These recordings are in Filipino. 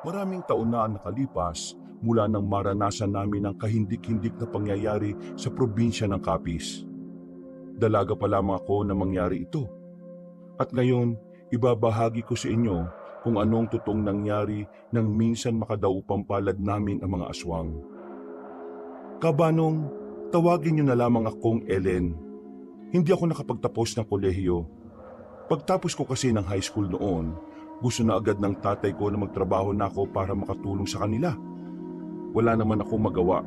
Maraming taon na ang nakalipas mula nang maranasan namin ang kahindik-hindik na pangyayari sa probinsya ng Capiz. Dalaga pa lamang ako na mangyari ito. At ngayon, ibabahagi ko sa inyo kung anong totoong nangyari nang minsan makadaupang palad namin ang mga aswang. Kabanong, tawagin niyo na lamang akong Ellen. Hindi ako nakapagtapos ng kolehiyo. Pagtapos ko kasi ng high school noon, gusto na agad ng tatay ko na magtrabaho na ako para makatulong sa kanila. Wala naman ako magawa.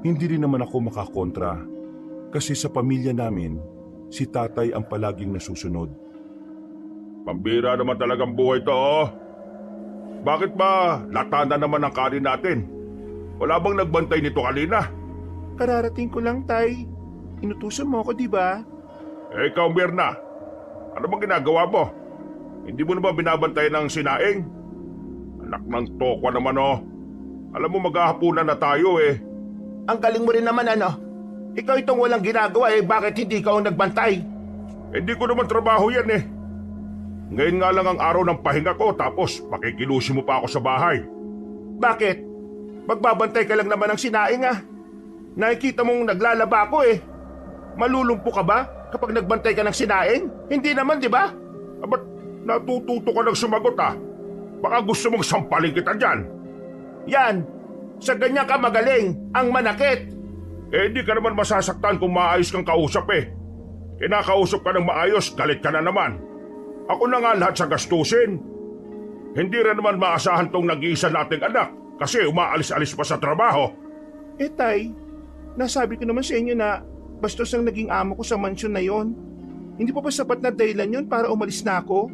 Hindi rin naman ako makakontra. Kasi sa pamilya namin, si tatay ang palaging nasusunod. Pambira naman talagang buhay to, oh. Bakit ba lata na naman ang kanin natin? Wala bang nagbantay nito kanina? Kararating ko lang, Tay. Inutusan mo ako, di ba? Eh, ikaw, Mirna. Ano bang ginagawa mo? Hindi mo na ba binabantay ng sinaing? Anak ng tokwa naman, oh. Alam mo, maghahapunan na tayo, eh. Ang galing mo rin naman, ano? Ikaw itong walang ginagawa, bakit hindi ikaw ang nagbantay? Hindi ko naman trabaho yan, eh. Ngayon nga lang ang araw ng pahinga ko, tapos pakikilusin mo pa ako sa bahay. Bakit? Magbabantay ka lang naman ng sinaing, ah. Nakikita mong naglalaba ako, eh. Malulumpo ka ba kapag nagbantay ka ng sinaing? Hindi naman, di ba? Ba't natututo ka ng sumagot, ah? Baka gusto mong sampalin kita dyan. Yan. Sa ganyan ka magaling, ang manakit. Eh, di ka naman masasaktan kung maayos kang kausap, eh. Kinakausap ka ng maayos, galit ka na naman. Ako na nga lahat sa gastusin. Hindi rin naman maasahan tong nag-iisa nating anak kasi umaalis-alis pa sa trabaho. Tay, nasabi ko naman sa inyo na bastos ang naging amo ko sa mansyon na yon. Hindi pa ba sapat na dahilan yon para umalis na ako?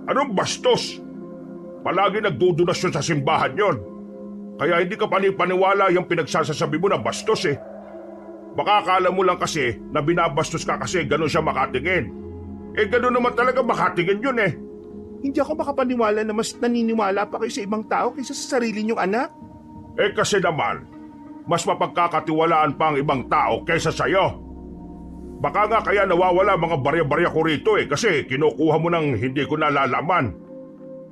Anong bastos? Palagi nagdudonasyon sa simbahan yon. Kaya hindi ka panipaniwala yung pinagsasasabi mo na bastos, eh. Baka akala mo lang kasi na binabastos ka kasi ganun siya makatingin. Eh ganun naman talaga makatingin yun, eh. Hindi ako makapaniwala na mas naniniwala pa kayo sa ibang tao kaysa sa sarili niyong anak. Eh kasi naman, mas mapagkakatiwalaan pa ang ibang tao kaysa sa'yo. Baka nga kaya nawawala mga barya-barya ko rito, eh, kasi kinukuha mo ng hindi ko nalalaman.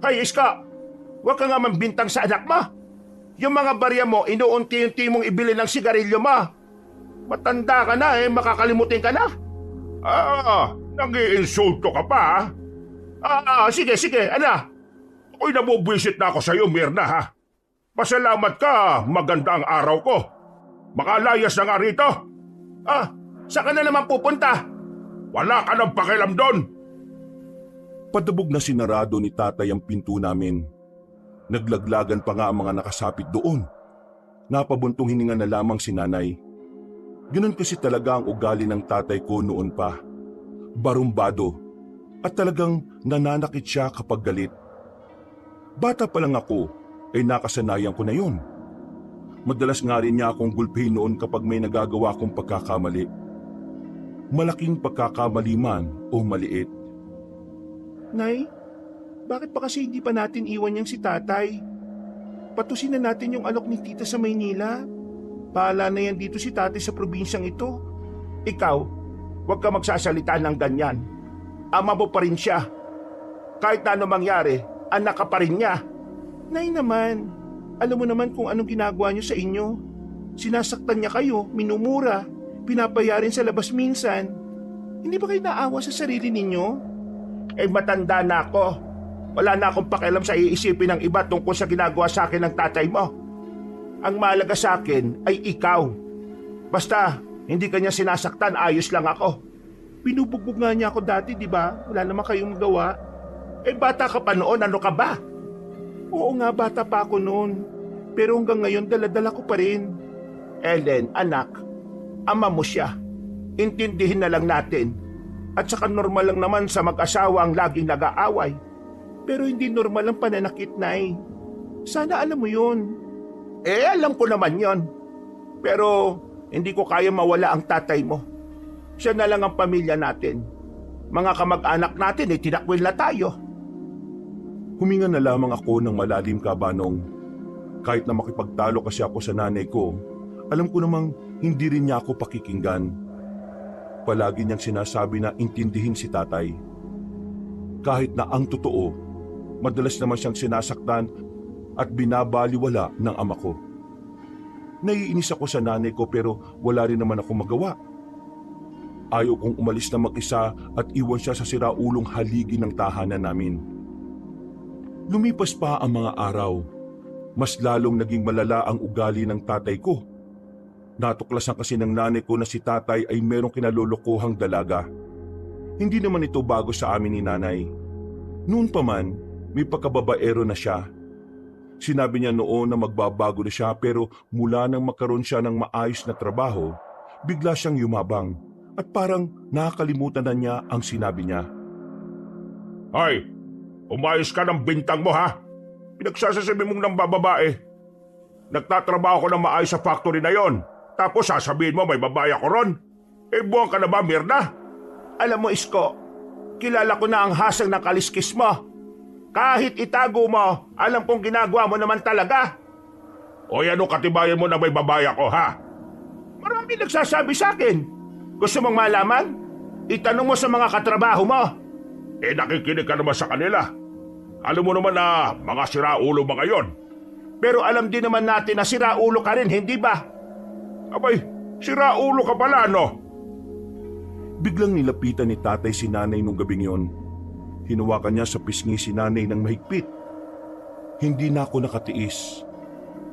Hay, Iska! Huwag ka nga mambintang sa anak mo! Yung mga barya mo, inuunti-unti mong ibili ng sigarilyo mo. Matanda ka na, makakalimutin ka na. Nag-iinsulto ka pa, ha? Sige, ano? Ako'y nabubwisit na ako sa'yo, Mirna, ha? Pasalamat ka, maganda ang araw ko. Makalayas na nga rito. Saan ka na naman pupunta? Wala ka ng pakialam doon. Padabog na sinarado ni tatay ang pinto namin. Naglaglagan pa nga ang mga nakasapit doon. Napabuntong hininga na lamang si nanay. Ganun kasi talaga ang ugali ng tatay ko noon pa. Barumbado. At talagang nananakit siya kapag galit. Bata pa lang ako, ay nakasanayan ko na yun. Madalas nga rin niya akong gulpihin noon kapag may nagagawa akong pagkakamali. Malaking pagkakamali man o maliit. Nay, bakit pa kasi hindi pa natin iwan niyang si tatay? Patusin na natin yung alok ni tita sa Maynila. Bahala na yan dito si tatay sa probinsyang ito. Ikaw, huwag ka magsasalita ng ganyan. Ama mo pa rin siya. Kahit na ano mangyari, anak ka pa rin niya. Nay naman, alam mo naman kung anong ginagawa niyo sa inyo. Sinasaktan niya kayo, minumura, pinapayarin sa labas minsan. Hindi ba kayo naawa sa sarili ninyo? Matanda na ako. Wala na akong pakialam sa iisipin ng iba tungkol sa ginagawa sa akin ng tatay mo. Ang mahalaga sa akin ay ikaw. Basta, hindi kanya sinasaktan, ayos lang ako. Binubugbog nga niya ako dati, di ba? Wala naman kayong magawa. Bata ka pa noon, ano ka ba? Oo nga, bata pa ako noon. Pero hanggang ngayon, dala-dala ko pa rin. Ellen, anak, ama mo siya. Intindihin na lang natin. At saka normal lang naman sa mag-asawa ang laging nag-aaway. Pero hindi normal ang pananakit, Nay. Sana alam mo yun. Alam ko naman yon. Pero hindi ko kaya mawala ang tatay mo. Siya na lang ang pamilya natin. Mga kamag-anak natin, tinakwil na tayo. Huminga na lamang ako ng malalim, Kabanong. Kahit na makipagtalo kasi ako sa nanay ko, alam ko namang hindi rin niya ako pakikinggan. Palagi niyang sinasabi na intindihin si tatay. Kahit na ang totoo, madalas naman siyang sinasaktan at binabaliwala ng ama ko. Naiinis ako sa nanay ko pero wala rin naman ako magawa. Ayaw kong umalis na mag-isa at iwan siya sa siraulong haligi ng tahanan namin. Lumipas pa ang mga araw. Mas lalong naging malala ang ugali ng tatay ko. Natuklasan kasi ng nanay ko na si tatay ay merong kinalolokohang dalaga. Hindi naman ito bago sa amin ni nanay. Noon pa man, may pagkababaero na siya. Sinabi niya noon na magbabago na siya pero mula nang magkaroon siya ng maayos na trabaho, bigla siyang yumabang at parang nakakalimutan na niya ang sinabi niya. Hoy, umayos ka ng bintang mo ha? Pinagsasasabi mong nang bababae. Nagtatrabaho ko ng maayos sa factory na yon. Tapos sasabihin mo may babae ako ron. Buwan ka na ba, Mirna? Alam mo, Isko, kilala ko na ang hasang ng kaliskis mo. Kahit itago mo, alam kong ginagawa mo naman talaga. O ano katibayan mo na may babae ako, ha? Marami nagsasabi sa akin. Gusto mong malaman? Itanong mo sa mga katrabaho mo. Nakikinig ka naman sa kanila. Alam mo naman na mga siraulo mga yon. Pero alam din naman natin na siraulo ka rin, hindi ba? Abay, siraulo ka pala, no? Biglang nilapitan ni tatay si nanay nung gabing yon. Hinawakan niya sa pisngi si nanay ng mahigpit. Hindi na ako nakatiis.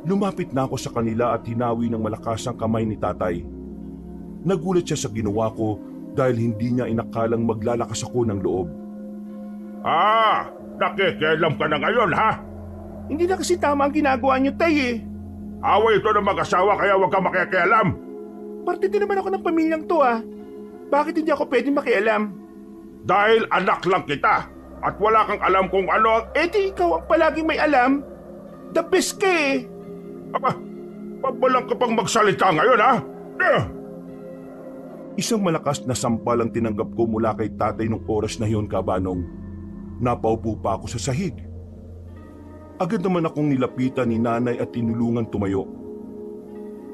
Lumapit na ako sa kanila at hinawi ng malakas ang kamay ni tatay. Nagulat siya sa ginawa ko dahil hindi niya inakalang maglalakas ako ng loob. Nakikialam ka na ngayon, ha? Hindi na kasi tama ang ginagawa niyo, tay, eh. Away ito ng mag-asawa kaya huwag ka makikialam. Parte din naman ako ng pamilyang to, ah. Bakit hindi ako pwedeng makialam? Dahil anak lang kita at wala kang alam kung ano ang... di ikaw ang palaging may alam. The best ka, eh. Aba, pabalang ka pang magsalita ngayon, ha? Isang malakas na sampal ang tinanggap ko mula kay tatay nung oras na yon, kabanong. Napaupo pa ako sa sahig. Agad naman akong nilapitan ni nanay at tinulungan tumayo.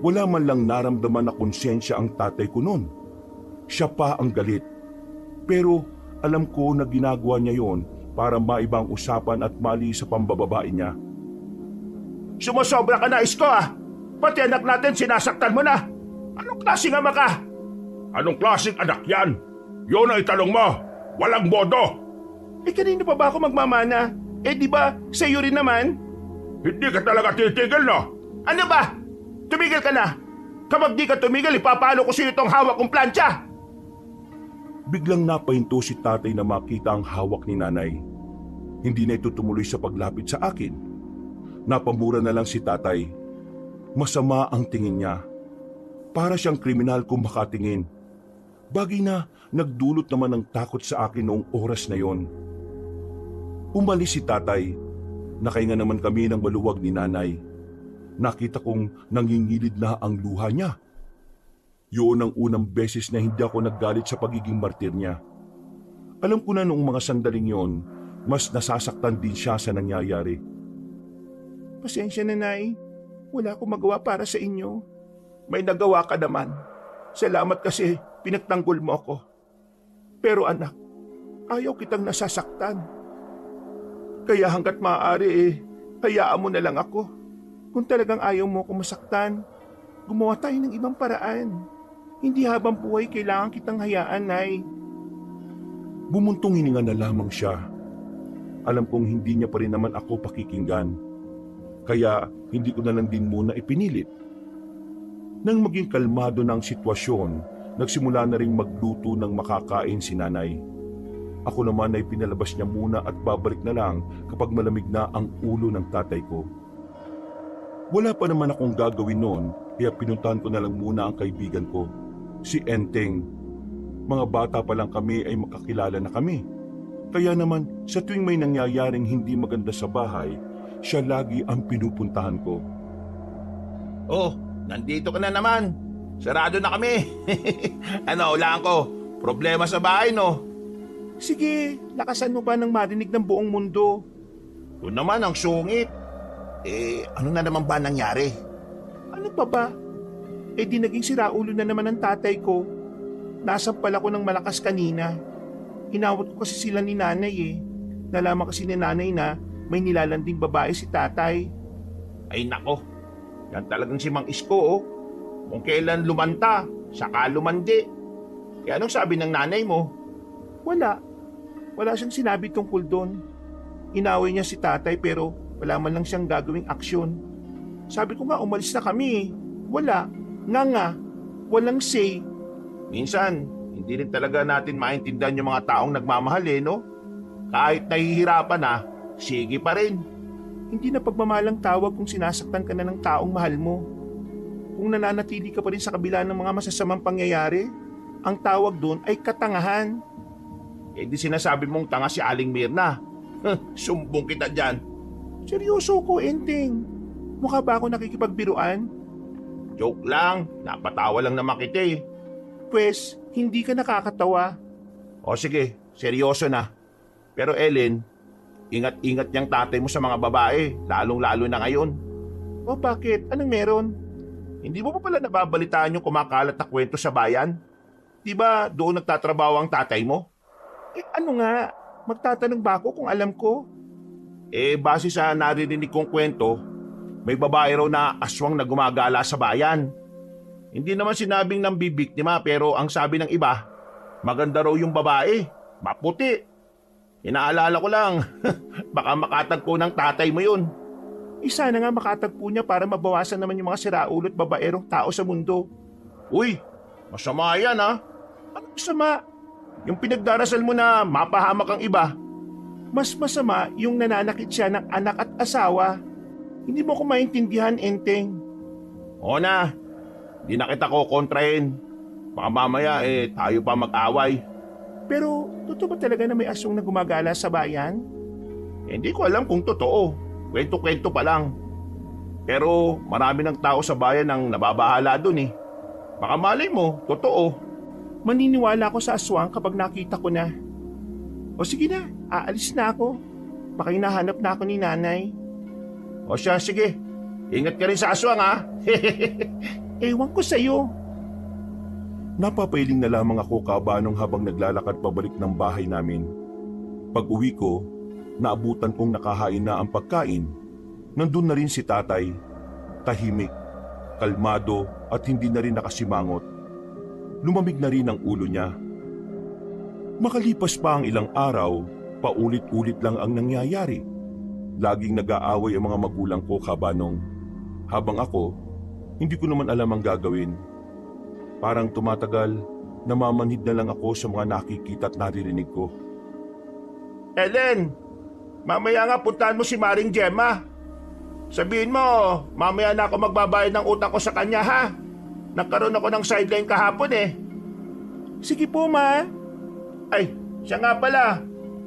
Wala man lang naramdaman na konsensya ang tatay ko noon. Siya pa ang galit. Pero alam ko na ginagawa niya yon para maibang usapan at mali sa pambababae niya. Sumusobra ka na, Isko, ah. Pati anak natin sinasaktan mo na. Anong klaseng ama ka? Anong klaseng anak yan? Yun ang itanong mo. Walang modo. Kanino pa ba ako magmamana? Di ba, sa iyo rin naman? Hindi ka talaga titigil, no? Ano ba? Tumigil ka na. Kapag di ka tumigil, ipapalo ko sa iyo itong hawak kong plancha. Biglang napahinto si tatay na makita ang hawak ni nanay. Hindi na ito tumuloy sa paglapit sa akin. Napamura na lang si tatay. Masama ang tingin niya. Para siyang kriminal kung makatingin. Bagay na nagdulot naman ng takot sa akin noong oras na yon. Umalis si tatay. Nakahinga naman kami ng maluwag ni nanay. Nakita kong nangingilid na ang luha niya. Yun ang unang beses na hindi ako naggalit sa pagiging martir niya. Alam ko na noong mga sandaling yon, mas nasasaktan din siya sa nangyayari. Pasensya na, Nay. Wala akong magawa para sa inyo. May nagawa ka naman. Salamat kasi pinagtanggol mo ako. Pero anak, ayaw kitang nasasaktan. Kaya hanggat maaari hayaan mo na lang ako. Kung talagang ayaw mo akong masaktan, gumawa tayo ng ibang paraan. Hindi habang buhay kailangan kitang hayaan, Nay. Bumuntong hininga na lamang siya. Alam kong hindi niya pa rin naman ako pakikinggan. Kaya hindi ko na lang din muna ipinilit. Nang maging kalmado na ang sitwasyon, nagsimula na rin magluto ng makakain si nanay. Ako naman ay pinalabas niya muna at babalik na lang kapag malamig na ang ulo ng tatay ko. Wala pa naman akong gagawin noon kaya pinuntahan ko na lang muna ang kaibigan ko, si Enteng. Mga bata pa lang kami ay makakilala na kami. Kaya naman sa tuwing may nangyayaring hindi maganda sa bahay, siya lagi ang pinupuntahan ko. Oh, nandito ka na naman. Sarado na kami. Ano, ulaan ko. Problema sa bahay, no? Sige, lakasan mo ba nang marinig ng buong mundo? Yun naman ang sungit. Ano na naman ba nangyari? Ano pa ba? Di naging siraulo na naman ang tatay ko. Nasampal ako ng malakas kanina. Inawat ko kasi sila ni nanay. Nalaman kasi ni nanay na may nilalanding babae si tatay. Ay nako, yan talagang si Mang Isko oh. Kung kailan lumanta, saka lumandi. Eh anong sabi ng nanay mo? Wala. Wala siyang sinabi tungkol doon. Inaway niya si tatay pero wala man lang siyang gagawing aksyon. Sabi ko nga umalis na kami. Wala. Nga. Walang say. Minsan, hindi rin talaga natin maintindihan yung mga taong nagmamahal no? Kahit nahihirapan na, sige pa rin. Hindi na pagmamalang tawag kung sinasaktan ka na ng taong mahal mo. Kung nananatili ka pa rin sa kabila ng mga masasamang pangyayari, ang tawag doon ay katangahan. Eh di sinasabi mong tanga si Aling Mirna. Sumbong kita dyan. Seryoso ko, Enteng. Mukha ba ako nakikipagbiruan? Joke lang, napatawa lang naman kita eh. Pwes, hindi ka nakakatawa. O sige, seryoso na. Pero Ellen, ingat-ingat niyang tatay mo sa mga babae, lalong-lalo na ngayon. O bakit? Anong meron? Hindi mo pa pala nababalitaan yung kumakalat na kwento sa bayan? Di ba doon nagtatrabaho ang tatay mo? Eh ano nga? Magtatanong ba ako kung alam ko? Eh base sa naririnig kong kwento, may babae raw na aswang na gumagala sa bayan. Hindi naman sinabing nang bibiktima pero ang sabi ng iba, maganda raw yung babae, maputi. Inaalala ko lang, baka makatagpo ng tatay mo yun. Isa na nga makatagpo niya para mabawasan naman yung mga siraulo at babaerong tao sa mundo. Uy, masama yan ha. Ano masama? Yung pinagdarasal mo na mapahamak ang iba. Mas masama yung nananakit siya ng anak at asawa. Hindi mo ko maintindihan, Enteng. O na, di na kita ko kontrahin. Baka mamaya tayo pa mag-away. Pero totoo ba talaga na may aswang na gumagala sa bayan? Hindi ko alam kung totoo. Kwento-kwento pa lang. Pero marami ng tao sa bayan ang nababahala dun eh. Baka malay mo, totoo. Maniniwala ako sa aswang kapag nakita ko na. O sige na, aalis na ako. Baka hinahanap na ako ni nanay. O siya, sige. Ingat ka rin sa aswang ha. Ewan ko sa'yo. Napapailing na lamang ako kabanong habang naglalakad pabalik ng bahay namin. Pag uwi ko, naabutan kong nakahain na ang pagkain. Nandun na rin si tatay, tahimik, kalmado at hindi na rin nakasimangot. Lumamig na rin ang ulo niya. Makalipas pa ang ilang araw, paulit-ulit lang ang nangyayari. Laging nag-aaway ang mga magulang ko kabanong. Habang ako, hindi ko naman alam ang gagawin. Parang tumatagal, namamanhid na lang ako sa mga nakikita at naririnig ko. Ellen, mamaya nga puntahan mo si Maring Gemma. Sabihin mo, mamaya na ako magbabayad ng utang ko sa kanya ha. Nagkaroon ako ng sideline kahapon eh. Sige po, ma. Ay, siya nga pala.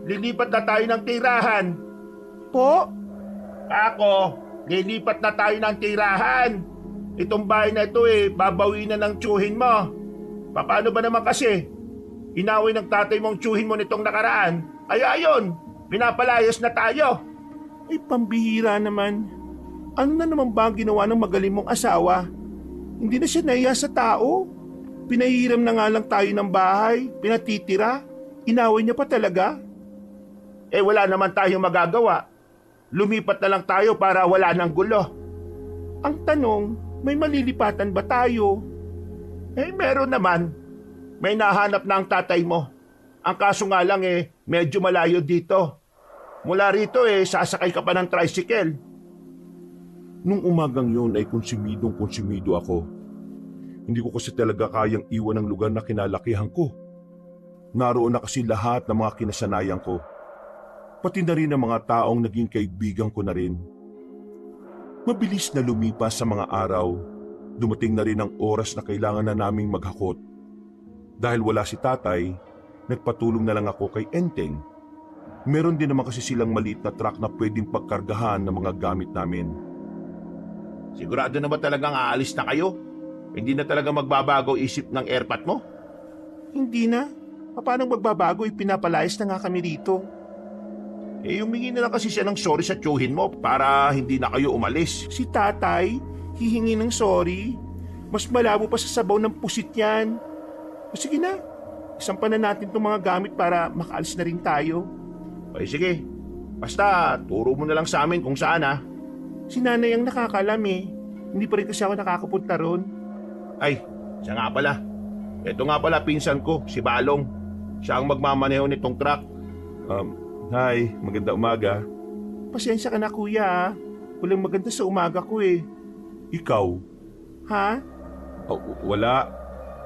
Lilipat na tayo ng tirahan. Po? Ako, lilipat na tayo ng tirahan. Itong bahay na ito babawiin na ng tsuhin mo. Paano ba naman kasi? Inaway ng tatay mong tsuhin mo nitong nakaraan. Ay ayon, pinapalayas na tayo. Ay, pambihira naman. Ano na naman ba ang ginawa ng magaling mong asawa? Hindi na siya nahiya sa tao. Pinahiram na nga lang tayo ng bahay, pinatitira. Inaway niya pa talaga. Eh wala naman tayong magagawa. Lumipat na lang tayo para wala ng gulo. Ang tanong, may malilipatan ba tayo? Eh meron naman. May nahanap na ang tatay mo. Ang kaso nga lang medyo malayo dito. Mula rito sasakay ka pa ng tricycle. Nung umagang yun ay konsumido ako. Hindi ko kasi talaga kayang iwan ang lugar na kinalakihan ko. Naroon na kasi lahat ng mga kinasanayan ko. Pati na rin ang mga taong naging kaibigan ko na rin. Mabilis na lumipas sa mga araw, dumating na rin ang oras na kailangan na naming maghakot. Dahil wala si tatay, nagpatulong na lang ako kay Enteng. Meron din naman kasi silang maliit na truck na pwedeng pagkargahan ng mga gamit namin. Sigurado na ba talagang aalis na kayo? Hindi na talaga magbabago isip ng airpat mo? Hindi na. Paano magbabago? Pinapalayas na nga kami rito. Humingi na lang kasi siya ng sorry sa tiyuhin mo para hindi na kayo umalis. Si tatay, hihingi ng sorry. Mas malabo pa sa sabaw ng pusit yan. O sige na, isampan na natin itong mga gamit para makaalis na rin tayo. Ay sige, Basta, turo mo na lang sa amin kung saan ha. Si nanay ang nakakalam eh. Hindi pa rin kasi ako nakakapunta ron. Ay, siya nga pala. Ito nga pala pinsan ko, si Balong. Siya ang magmamaneho nitong truck. Hi, maganda umaga. Pasensya ka na kuya ah. Walang maganda sa umaga ko eh. Ikaw? Ha? Wala.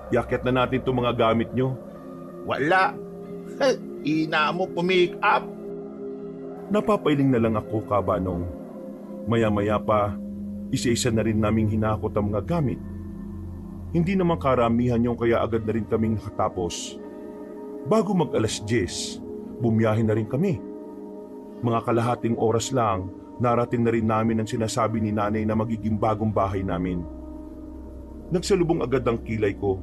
Yakit na natin itong mga gamit nyo. Wala. Ina mo pumake up. Napapailing na lang ako, Kabanong. Maya-maya pa, isa-isa na rin naming hinakot ang mga gamit. Hindi naman karamihan yung kaya agad na rin kaming nakatapos. Bago mag-alas 10, bumiyahe na rin kami. Mga kalahating oras lang, narating na rin namin ang sinasabi ni nanay na magiging bagong bahay namin. Nagsalubong agad ang kilay ko.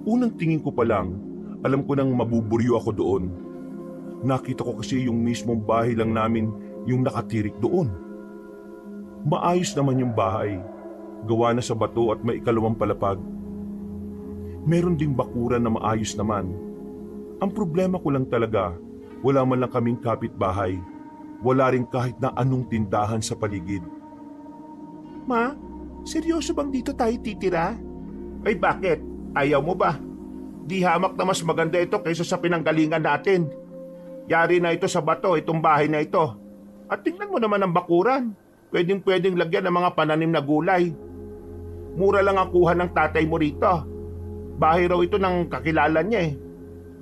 Unang tingin ko pa lang, alam ko nang mabuburyo ako doon. Nakita ko kasi yung mismong bahay lang namin yung nakatirik doon. Maayos naman yung bahay. Gawa na sa bato at may ikalawang palapag. Meron ding bakuran na maayos naman. Ang problema ko lang talaga, wala man lang kaming kapitbahay. Wala rin kahit na anong tindahan sa paligid. Ma, seryoso bang dito tayo titira? Ay bakit? Ayaw mo ba? Di hamak na mas maganda ito kaysa sa pinanggalingan natin. Yari na ito sa bato, itong bahay na ito. At tingnan mo naman ang bakuran. Pwedeng lagyan ng mga pananim na gulay. Mura lang ang kuha ng tatay mo rito. Bahay raw ito ng kakilala niya eh.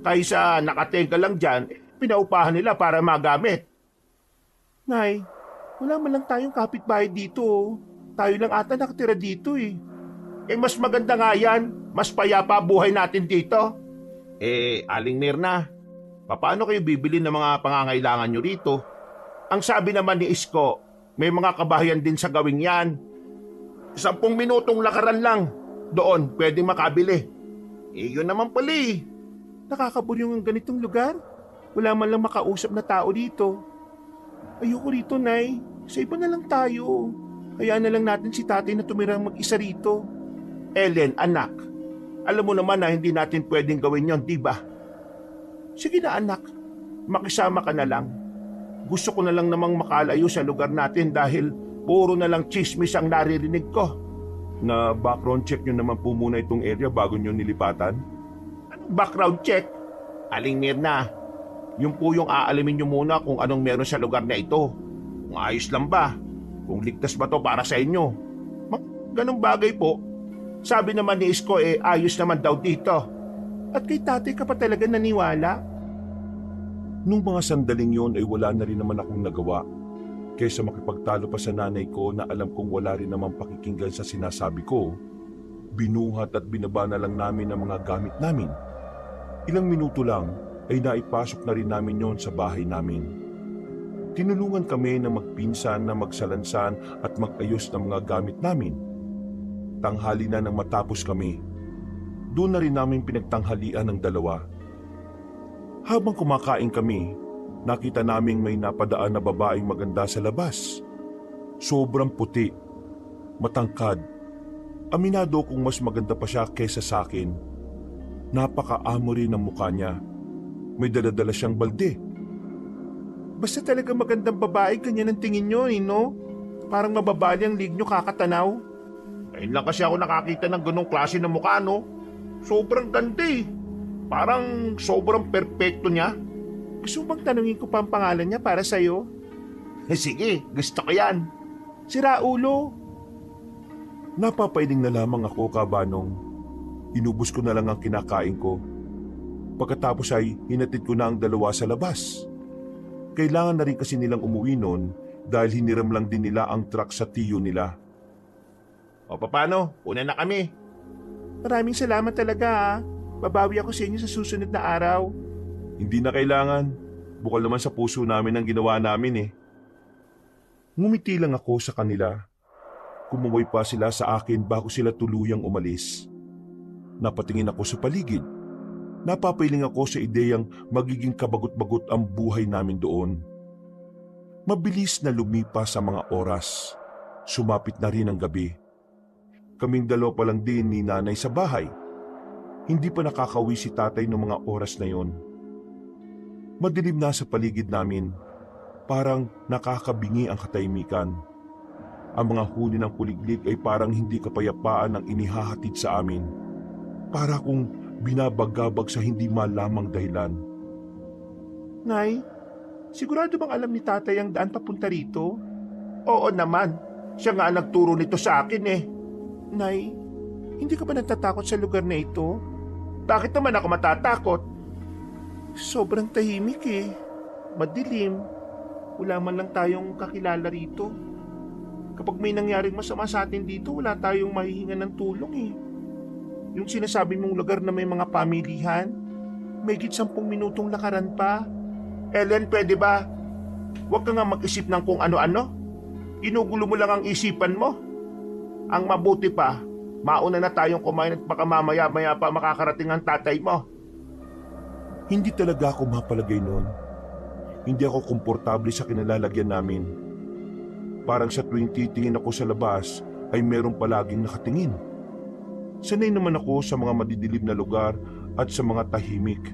Kaysa nakatenga lang dyan, pinaupahan nila para magamit. Nay, wala man lang tayong kapitbahay dito oh. Tayo lang ata nakatira dito eh. Eh mas maganda nga yan. Mas payapa buhay natin dito. Aling Mirna, paano kayo bibili ng mga pangangailangan nyo rito? Ang sabi naman ni Isko, may mga kabahayan din sa gawing yan. 10 minutong lakaran lang. Doon, pwede makabili. Yun naman pala eh. Nakakaburyong ang ganitong lugar. Wala man lang makausap na tao dito. Ayoko rito, Nay. Sa iba na lang tayo. Hayaan na lang natin si tatay na tumirang mag-isa rito. Ellen, anak, alam mo naman na hindi natin pwedeng gawin yon, di ba? Sige na anak, Makisama ka na lang. Gusto ko na lang namang makalayo sa lugar natin dahil puro na lang chismis ang naririnig ko. Na background check nyo naman po muna itong area bago nyo nilipatan? Anong background check? Aling Mirna, yun po yung aalamin nyo muna kung anong meron sa lugar na ito. Kung ayos lang ba? Kung ligtas ba to para sa inyo? Ganong bagay po. Sabi naman ni Isko ayos naman daw dito. at kay tatay ka pa talaga naniwala? Nung mga sandaling yon ay wala na rin naman akong nagawa. Kaysa makipagtalo pa sa nanay ko na alam kong wala rin naman pakikinggan sa sinasabi ko, binuhat at binaba na lang namin ang mga gamit namin. Ilang minuto lang ay naipasok na rin namin yon sa bahay namin. Tinulungan kami na magpinsan na magsalansan at magayos ng mga gamit namin. Tanghali na nang matapos kami. Doon na rin namin pinagtanghalian ng dalawa. Habang kumakain kami, nakita naming may napadaan na babaeng maganda sa labas. Sobrang puti, matangkad. Aminado kong mas maganda pa siya kesa sa akin. Napaka-amo rin ang mukha niya. May daladala siyang balde. Basta talaga magandang babae, ganyan ang tingin nyo, no? Parang mababali ang lig nyo kakatanaw. Ngayon lang kasi ako nakakita ng ganong klase ng mukha, no? Sobrang ganda eh. Parang sobrang perpekto niya. Gusto mo bang tanungin ko pa ang pangalan niya para sa'yo? Sige, gusto ko yan. Si Raulo. Napapailing na lamang ako, Kabanong. Inubos ko na lang ang kinakain ko. Pagkatapos ay hinatid ko na ang dalawa sa labas. Kailangan na rin kasi nilang umuwi noon dahil hiniram lang din nila ang truck sa tiyo nila. O paano? Una na kami. Maraming salamat talaga ha. Babawi ako sa inyo sa susunod na araw. Hindi na kailangan. Bukal naman sa puso namin ang ginawa namin eh. Ngumiti lang ako sa kanila. Kumuway pa sila sa akin bago sila tuluyang umalis. Napatingin ako sa paligid. Napapailing ako sa ideyang magiging kabagot-bagot ang buhay namin doon. Mabilis na lumipas sa mga oras. Sumapit na rin ang gabi. Kaming dalawa pa lang din ni nanay sa bahay. Hindi pa nakakauwi si tatay noong mga oras na yon. Madilim na sa paligid namin. parang nakakabingi ang katahimikan. Ang mga huni ng kuliglig ay parang hindi kapayapaan ang inihahatid sa amin. Para kung binabagabag sa hindi malamang dahilan. Nay, sigurado bang alam ni tatay ang daan papunta rito? Oo naman, siya nga nagturo nito sa akin eh. Nay, hindi ka ba natatakot sa lugar na ito? Bakit naman ako matatakot? Sobrang tahimik eh. Madilim. Wala man lang tayong kakilala rito. Kapag may nangyaring masama sa atin dito, wala tayong mahihingan ng tulong eh. Yung sinasabi mong lugar na may mga pamilihan, may 10 minutong lakaran pa. Ellen, pwede ba? Huwag ka nga mag-isip ng kung ano-ano. Ginugulo mo lang ang isipan mo. Ang mabuti pa, mauna na tayong kumain at baka mamaya-maya pa makakarating ang tatay mo. Hindi talaga ako mapalagay noon. Hindi ako komportable sa kinalalagyan namin. Parang sa tuwing titingin ako sa labas ay meron palaging nakatingin. Sanay naman ako sa mga madidilim na lugar at sa mga tahimik.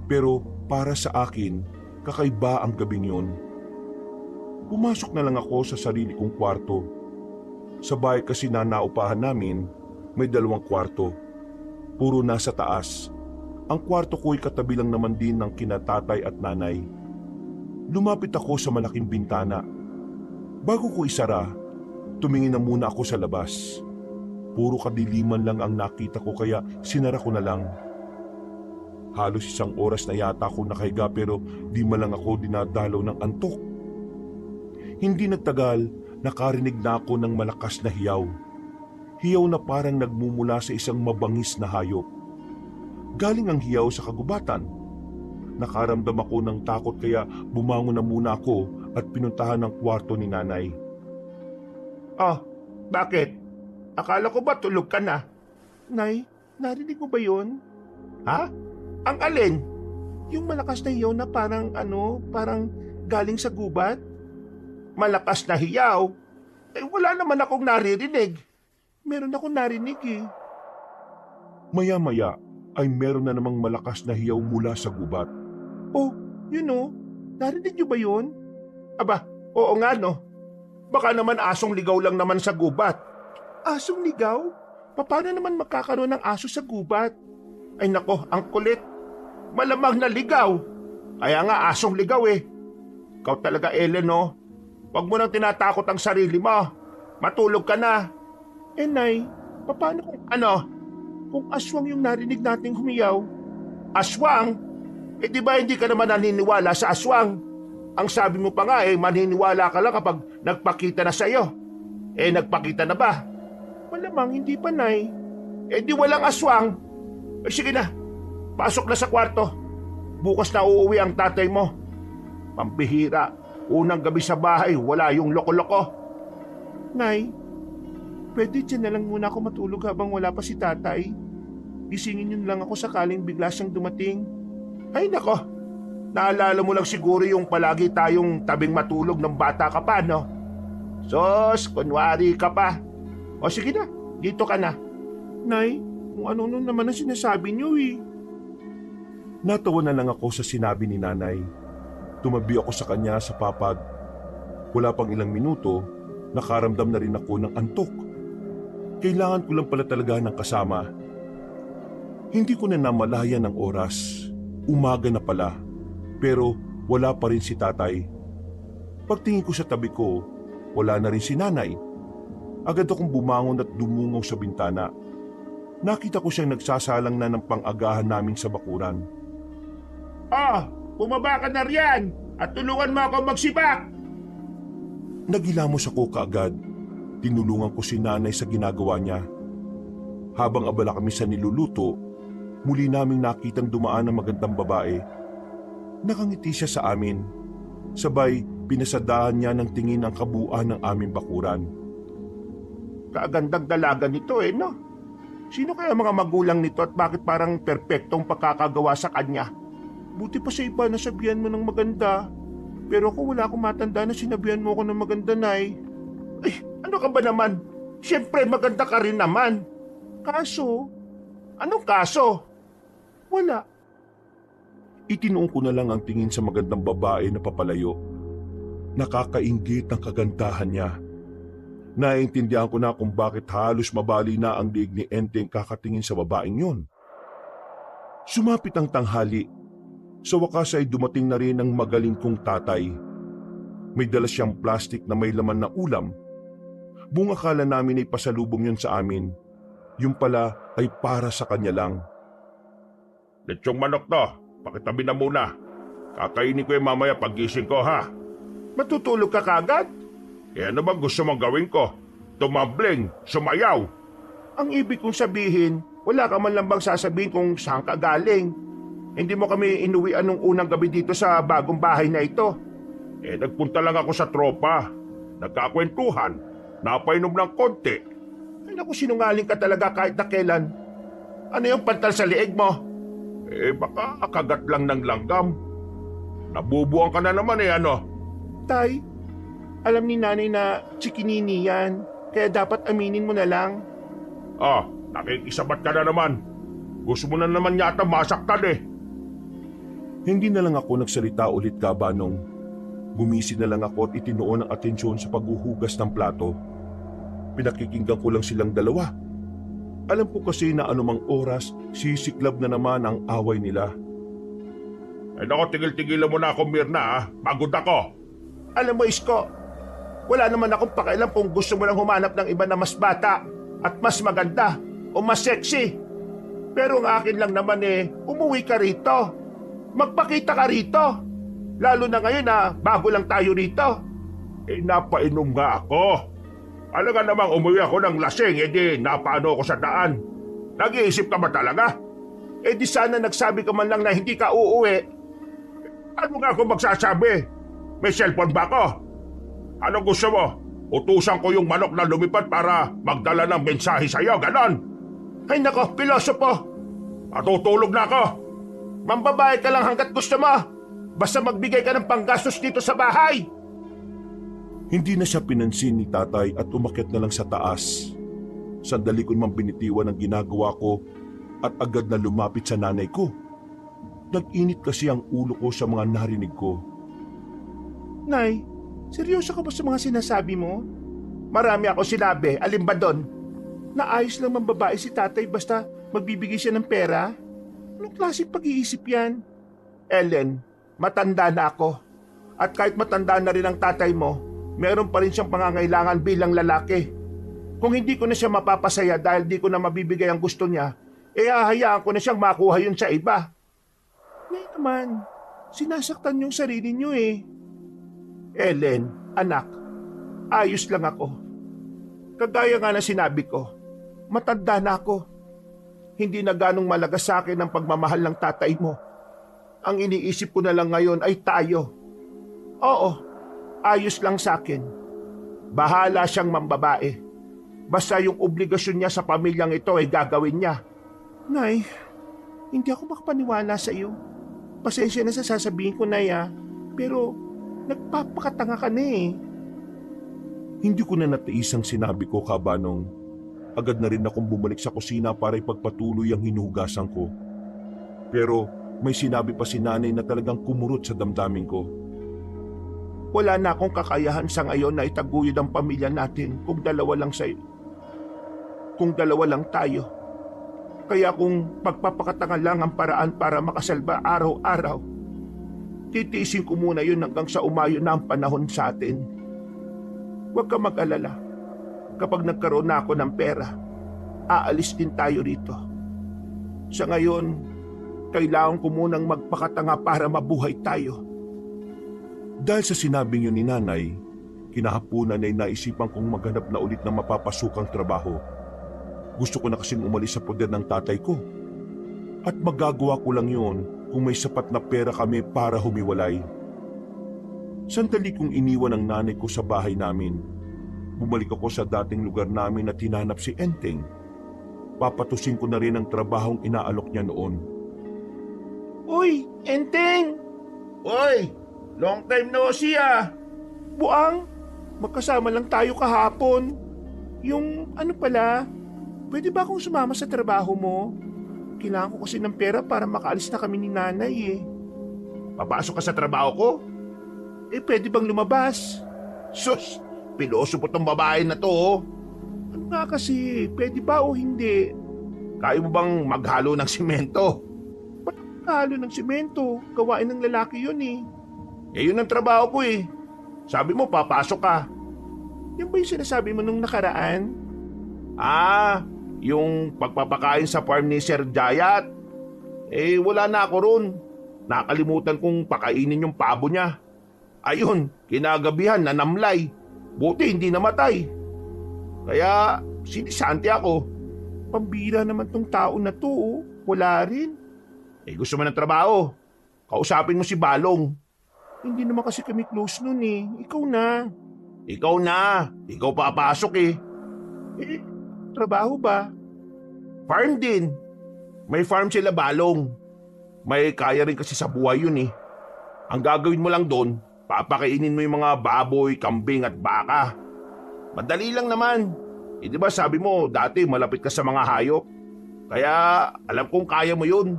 Pero para sa akin, kakaiba ang gabing yun. Pumasok na lang ako sa sarili kong kwarto. Sa bahay kasi na naupahan namin, may 2 kwarto. Puro nasa taas. Ang kwarto ko'y katabi lang naman din ng kinatatay at nanay. Lumapit ako sa malaking bintana. Bago ko isara, tumingin na muna ako sa labas. Puro kadiliman lang ang nakita ko kaya sinara ko na lang. Halos 1 oras na yata ako nakahiga pero di man lang ako dinadalaw ng antok. Hindi nagtagal, nakarinig na ako ng malakas na hiyaw. Hiyaw na parang nagmumula sa isang mabangis na hayop. Galing ang hiyaw sa kagubatan. Nakaramdam ako ng takot kaya bumangon na muna ako at pinuntahan ng kwarto ni nanay. Oh, bakit? Akala ko ba tulog ka na? Nay, narinig mo ba yun? Ha? Ang alin? Yung malakas na hiyaw na parang galing sa gubat? Malakas na hiyaw? Eh wala naman akong naririnig. Meron akong narinig eh. Maya-maya ay meron na namang malakas na hiyaw mula sa gubat. Oh, yun oh. Narinig niyo ba yun? Aba, oo nga no. Baka naman asong ligaw lang naman sa gubat. Asong ligaw? Paano naman magkakaroon ng aso sa gubat? Ay nako, ang kulit. Malamang na ligaw. Kaya nga asong ligaw eh. Ikaw talaga, Ellen, no? Huwag mo nang tinatakot ang sarili mo. Matulog ka na. Eh, Nay, paano kung Ano? kung aswang yung narinig nating humiyaw? Aswang? Eh di ba hindi ka naman naniniwala sa aswang? Ang sabi mo pa nga maniniwala ka lang kapag nagpakita na sa'yo. Eh nagpakita na ba? Malamang hindi pa, Nay. Eh di walang aswang. Eh sige na, pasok na sa kwarto. Bukas na uuwi ang tatay mo. Pampihira, unang gabi sa bahay, wala yung loko-loko. Nay, pwede dyan na lang muna ako matulog habang wala pa si tatay. Gisingin yun lang ako sakaling bigla siyang dumating. Ay nako, naalala mo lang siguro yung palagi tayong tabing matulog ng bata ka pa, no? Sos, kunwari ka pa. O sige na, dito ka na. Nay, kung ano naman ang sinasabi niyo eh. Natawa na lang ako sa sinabi ni nanay. Tumabi ako sa kanya sa papag. Wala pang ilang minuto, nakaramdam na rin ako ng antok. Kailangan ko lang pala talaga ng kasama. Hindi ko na namalayan ng oras. Umaga na pala, pero wala pa rin si tatay. Pagtingin ko sa tabi ko, wala na rin si nanay. Agad akong bumangon at dumungaw sa bintana. Nakita ko siyang nagsasalang na ng pang-agahan namin sa bakuran. Ah, bumaba ka na riyan at tulungan mo ako magsibak. Nagilamos ako kaagad. Tinulungan ko si nanay sa ginagawa niya. Habang abala kami sa niluluto, muli naming nakitang dumaan ang magandang babae. Nakangiti siya sa amin. Sabay, pinasadahan niya ng tingin ang kabuuan ng aming bakuran. Kaagandang dalaga nito no? Sino kaya mga magulang nito at bakit parang perpektong pagkakagawa sa kanya? Buti pa sa iba nasabihan mo ng maganda. Pero ako wala akong matanda na sinabihan mo ako ng maganda, Nay. Ay, ano ka ba naman? Siyempre maganda ka rin naman. Kaso, Anong kaso? wala. Itinuon ko na lang ang tingin sa magandang babae na papalayo. Nakakainggit ang kagandahan niya. Naiintindihan ko na kung bakit halos mabali na ang liig ni Enteng kakatingin sa babaeng yun. Sumapit ang tanghali. Sa wakas ay dumating na rin ang magaling kong tatay. May dala siyang plastik na may laman na ulam. Buong akala namin ay pasalubong yun sa amin. Yung pala ay para sa kanya lang. Lechong manok to, pakitabi na muna. Kakainin ko yung mamaya paggising ko ha. Matutulog ka kagad? Eh ano bang gusto mong gawin ko? Tumambling, sumayaw. Ang ibig kong sabihin, wala ka man lang bang sasabihin kung saan ka galing? Hindi mo kami inuwian nung unang gabi dito sa bagong bahay na ito. Eh nagpunta lang ako sa tropa. Nagkakwentuhan. Napainom ng konti. Ay naku, sinungaling ka talaga kahit na kailan. Ano yung pantal sa liig mo? Eh baka akagat lang ng langgam. Nabubuang ka na naman eh ano. Tay, alam ni nanay na chikinini yan. Kaya dapat aminin mo na lang. Ah, nakikisabat ka na naman. Gusto mo na naman yata masaktan eh. Hindi na lang ako nagsalita ulit, Kabanong. Gumisi na lang ako at itinuon ang atensyon sa paghuhugas ng plato. Pinakikinggan ko lang silang dalawa. Alam ko kasi na anumang oras, sisiklab na naman ang away nila. Eh naku, tigil-tigilan mo na ako, Mirna ah. Pagod ako. Alam mo, Isko, wala naman akong pakialam kung gusto mo lang humanap ng iba na mas bata at mas maganda o mas sexy. Pero ang akin lang naman umuwi ka rito. Magpakita ka rito. Lalo na ngayon na bago lang tayo rito. Eh napainom nga ako. Alam nga namang umuwi ako ng lasing, di napaano ako sa daan. Nag-iisip ka ba talaga? Eh di sana nagsabi ka man lang na hindi ka uuwi. Ano nga ako magsasabi? May cellphone ba ako? Ano gusto mo? Utusan ko yung manok na lumipad para magdala ng mensahe sa'yo, ganon. Ay nako, pilosopo. Matutulog na ako. Mambabae ka lang hanggat gusto mo. Basta magbigay ka ng panggastos dito sa bahay. Hindi na siya pinansin ni tatay at umakyat na lang sa taas. Sandali ko naman binitiwan ang ginagawa ko at agad na lumapit sa nanay ko. Nag-init kasi ang ulo ko sa mga narinig ko. Nay, seryoso ka ba sa mga sinasabi mo? Marami ako sinabi, alin ba doon? Naayos lang mambabae si tatay basta magbibigay siya ng pera? Anong klaseng pag-iisip yan? Ellen, matanda na ako. At kahit matanda na rin ang tatay mo, meron pa rin siyang pangangailangan bilang lalaki. Kung hindi ko na siya mapapasaya dahil di ko na mabibigay ang gusto niya, hahayaan ko na siyang makuha yun sa iba. Nay naman, sinasaktan yung sarili niyo eh. Ellen, anak, ayos lang ako. Kagaya nga na sinabi ko, matanda na ako. Hindi na ganong malaga sa akin ang pagmamahal ng tatay mo. Ang iniisip ko na lang ngayon ay tayo. Oo, ayos lang sa akin. Bahala siyang mambabae. Basta yung obligasyon niya sa pamilyang ito ay gagawin niya. Nay, hindi ako makapaniwala sa iyo. Pasensya na sa sasabihin ko, Nay, pero nagpapakatanga ka na eh. Hindi ko na natiis ang sinabi ko, Kabanong. Agad na rin akong bumalik sa kusina para ipagpatuloy ang hinuhugasan ko. Pero may sinabi pa si nanay na talagang kumurot sa damdamin ko. Wala na akong kakayahan sa ngayon na itaguyod ang pamilya natin kung dalawa lang tayo. Kaya kung pagpapakatanga lang ang paraan para makasalba araw-araw, titiisin ko muna yun hanggang sa umayo na ang panahon sa atin. Huwag ka mag-alala. Kapag nagkaroon na ako ng pera, aalis din tayo rito. Sa ngayon, kailangan ko munang magpakatanga para mabuhay tayo. Dahil sa sinabing yun ni nanay, kinahapunan ay naisipan kong maghanap na ulit ng mapapasukang trabaho. Gusto ko na kasing umalis sa poder ng tatay ko. At magagawa ko lang yun kung may sapat na pera kami para humiwalay. Sandali kong iniwan ang nanay ko sa bahay namin. Bumalik ako sa dating lugar namin at hinanap si Enteng. Papatusin ko na rin ang trabahong inaalok niya noon. Uy, Enteng! Uy, long time no see Buang, magkasama lang tayo kahapon. Yung ano pala, pwede ba akong sumama sa trabaho mo? Kailangan ko kasi ng pera para makaalis na kami ni nanay eh. Papasok ka sa trabaho ko? pwede bang lumabas? Sus, piloso po tong babae na to oh. Ano nga kasi, pwede ba o hindi? Kaya mo bang maghalo ng simento? Halo ng simento, gawain ng lalaki yun eh. Yun ang trabaho ko eh. Sabi mo papasok ka. Yan ba yung sinasabi mo nung nakaraan? Yung pagpapakain sa farm ni Sir Jayat. Wala na ako ron. Nakalimutan kong pakainin yung pabo niya. Ayun, kinagabihan na namlay. Buti hindi namatay. Kaya sinisanti ako. Pambira naman tong tao na to oh. Wala rin. Gusto mo ng trabaho. Kausapin mo si Balong. Hindi naman kasi kami close nun eh. Ikaw na. Ikaw na. Ikaw papasok eh. Trabaho ba? Farm din. May farm sila Balong. May kaya rin kasi sa buhay yun eh. Ang gagawin mo lang doon, papakainin mo yung mga baboy, kambing at baka. Madali lang naman. Di ba sabi mo dati malapit ka sa mga hayop? Kaya alam kong kaya mo yun.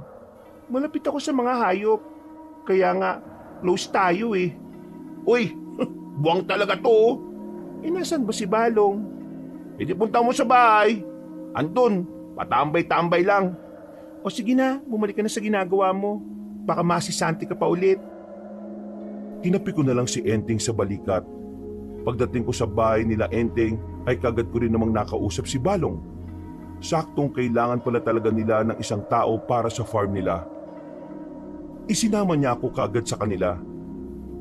Malapit ako sa mga hayop. Kaya nga, close tayo eh. Uy, buwang talaga to. Nasan ba si Balong? Di punta mo sa bahay. Andun, patambay-tambay lang. O sige na, bumalik ka na sa ginagawa mo. Baka masisanti ka pa ulit. Tinapi ko na lang si Enteng sa balikat. Pagdating ko sa bahay nila Enteng ay kagad ko rin namang nakausap si Balong. Saktong kailangan pala talaga nila ng isang tao para sa farm nila. Isinama niya ako kaagad sa kanila.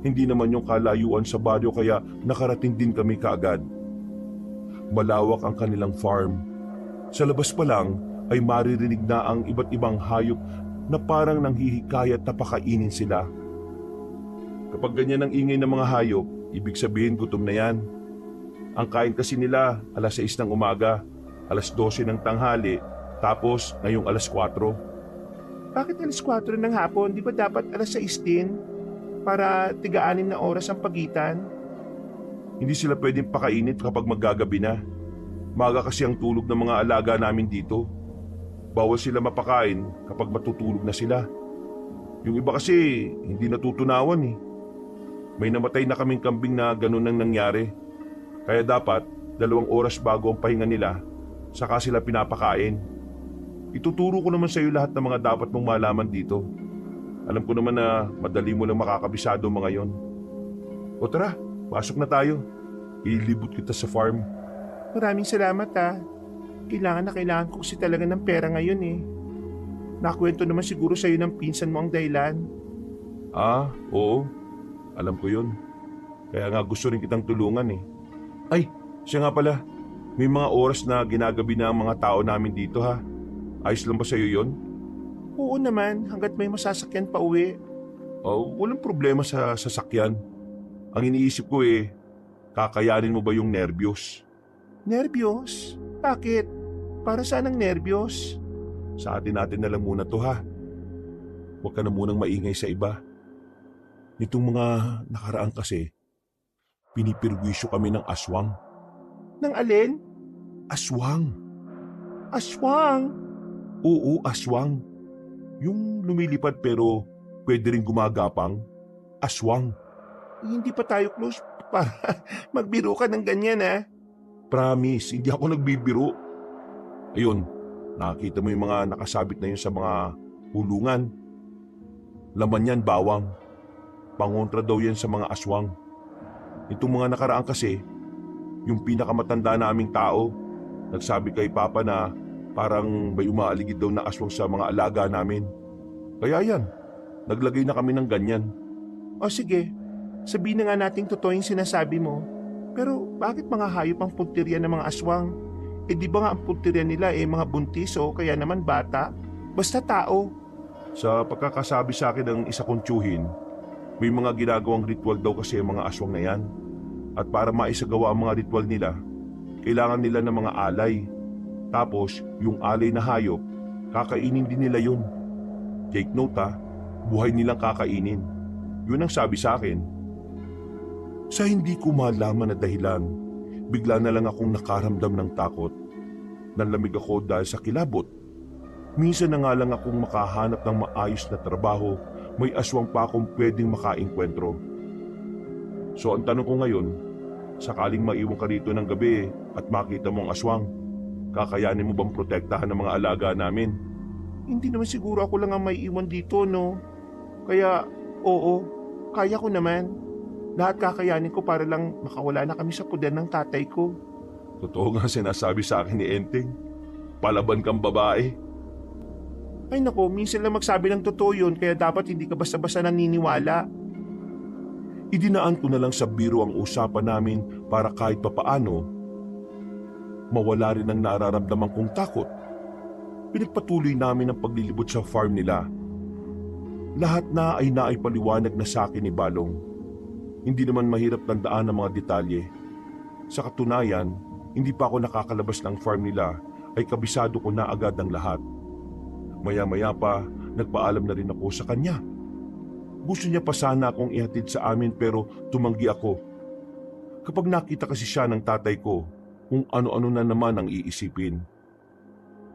Hindi naman yung kalayuan sa baryo kaya nakarating din kami kaagad. Malawak ang kanilang farm. Sa labas pa lang ay maririnig na ang iba't ibang hayop na parang nanghihikayat na pakainin sila. Kapag ganyan ang ingay ng mga hayop, ibig sabihin gutom na yan. Ang kain kasi nila alas 6 ng umaga, alas 12 ng tanghali, tapos ngayong alas 4. Bakit alas 4 ng hapon? Di ba dapat alas 6 din? Para tiga-6 na oras ang pagitan? Hindi sila pwedeng pakainit kapag maggagabi na. Maga kasi ang tulog ng mga alaga namin dito. Bawal sila mapakain kapag matutulog na sila. Yung iba kasi hindi natutunawan eh. May namatay na kaming kambing na ganun ang nangyari. Kaya dapat 2 oras bago ang pahinga nila, saka sila pinapakain. Ituturo ko naman sa iyo lahat ng mga dapat mong malaman dito. Alam ko naman na madali mo lang makakabisado mga yon. O tara, pasok na tayo. Ililibot kita sa farm. Maraming salamat ha. Kailangan ko kasi talaga ng pera ngayon eh. Nakwento naman siguro sa'yo ng pinsan mo ang dahilan. Oo. Alam ko yun. Kaya nga gusto rin kitang tulungan eh. Ay, siya nga pala. May mga oras na ginagabi na ang mga tao namin dito ha. Ayos lang ba sa'yo yun? Oo naman, hanggat may masasakyan pa uwi. Walang problema sa sasakyan. Ang iniisip ko kakayanin mo ba yung nervyos? Nervyos? Bakit? Para saan ang nervyos? Sa atin natin na lang muna to ha. Huwag ka na munang maingay sa iba. Nitong mga nakaraan kasi, pinipirwisyo kami ng aswang. Ng alin? Aswang? Aswang? Oo, aswang. Yung lumilipad pero pwede rin gumagapang. Aswang. Hindi pa tayo close para magbiro ka ng ganyan ha. Promise, hindi ako nagbibiro. Ayun, nakita mo yung mga nakasabit na yun sa mga hulungan. Laman yan bawang. Pangontra daw yan sa mga aswang. Itong mga nakaraan kasi, yung pinakamatanda naming tao, nagsabi kay Papa na parang may umaaligid daw na aswang sa mga alaga namin. Kaya yan, naglagay na kami ng ganyan. O sige, sabihin na nga nating totoo yung sinasabi mo. Pero bakit mga hayop ang puntirya ng mga aswang? Di ba nga ang puntirya nila mga buntis o kaya naman bata? Basta tao. Sa pagkakasabi sa akin ng isa kong tiyuhin, may mga ginagawang ritual daw kasi ang mga aswang na yan. At para maisagawa ang mga ritual nila, kailangan nila ng mga alay. Tapos, yung alay na hayop, kakainin din nila yun. Take note ha, buhay nilang kakainin. Yun ang sabi sa akin. Sa hindi ko malaman na dahilan, bigla na lang akong nakaramdam ng takot. Nanlamig ako dahil sa kilabot. Minsan na nga lang akong makahanap ng maayos na trabaho, may aswang pa akong pwedeng makaengkwentro. So ang tanong ko ngayon, sakaling maiwan ka rito ng gabi at makita mo ang aswang, kakayanin mo bang protektahan ng mga alaga namin? Hindi naman siguro ako lang ang may iwan dito, no? Kaya, oo, kaya ko naman. Lahat kakayanin ko para lang makawala na kami sa puder ng tatay ko. Totoo nga sinasabi sa akin ni Enteng. Palaban kang babae. Ay nako, minsan lang magsabi ng totoo yun, kaya dapat hindi ka basta-basta naniniwala. Idinaan ko na lang sa biro ang usapan namin para kahit papaano, mawala rin ang nararamdaman kong takot. Pinagpatuloy namin ang paglilibot sa farm nila. Lahat na ay naipaliwanag na sa akin ni Balong. Hindi naman mahirap tandaan ang mga detalye. Sa katunayan, hindi pa ako nakakalabas ng farm nila ay kabisado ko na agad ang lahat. Maya-maya pa, nagpaalam na rin ako sa kanya. Gusto niya pa sana akong ihatid sa amin pero tumanggi ako. Kapag nakita kasi siya ng tatay ko, kung ano-ano na naman ang iisipin.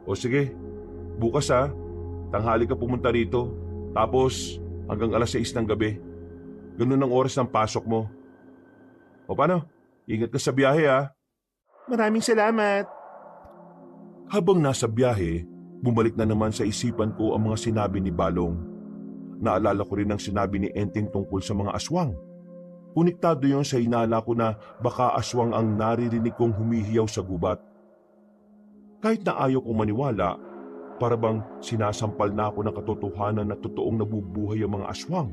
O sige, bukas tanghali ka pumunta rito, tapos hanggang alas 6 ng gabi. Ganun ang oras ng pasok mo. O paano? Ingat ka sa biyahe Maraming salamat. Habang nasa biyahe, bumalik na naman sa isipan ko ang mga sinabi ni Balong. Naalala ko rin ang sinabi ni Enteng tungkol sa mga aswang. Konektado yon sa hinala ko na baka aswang ang naririnig kong humihiyaw sa gubat. Kahit na ayaw kong maniwala, para bang sinasampal na ako ng katotohanan na totoong nabubuhay ang mga aswang.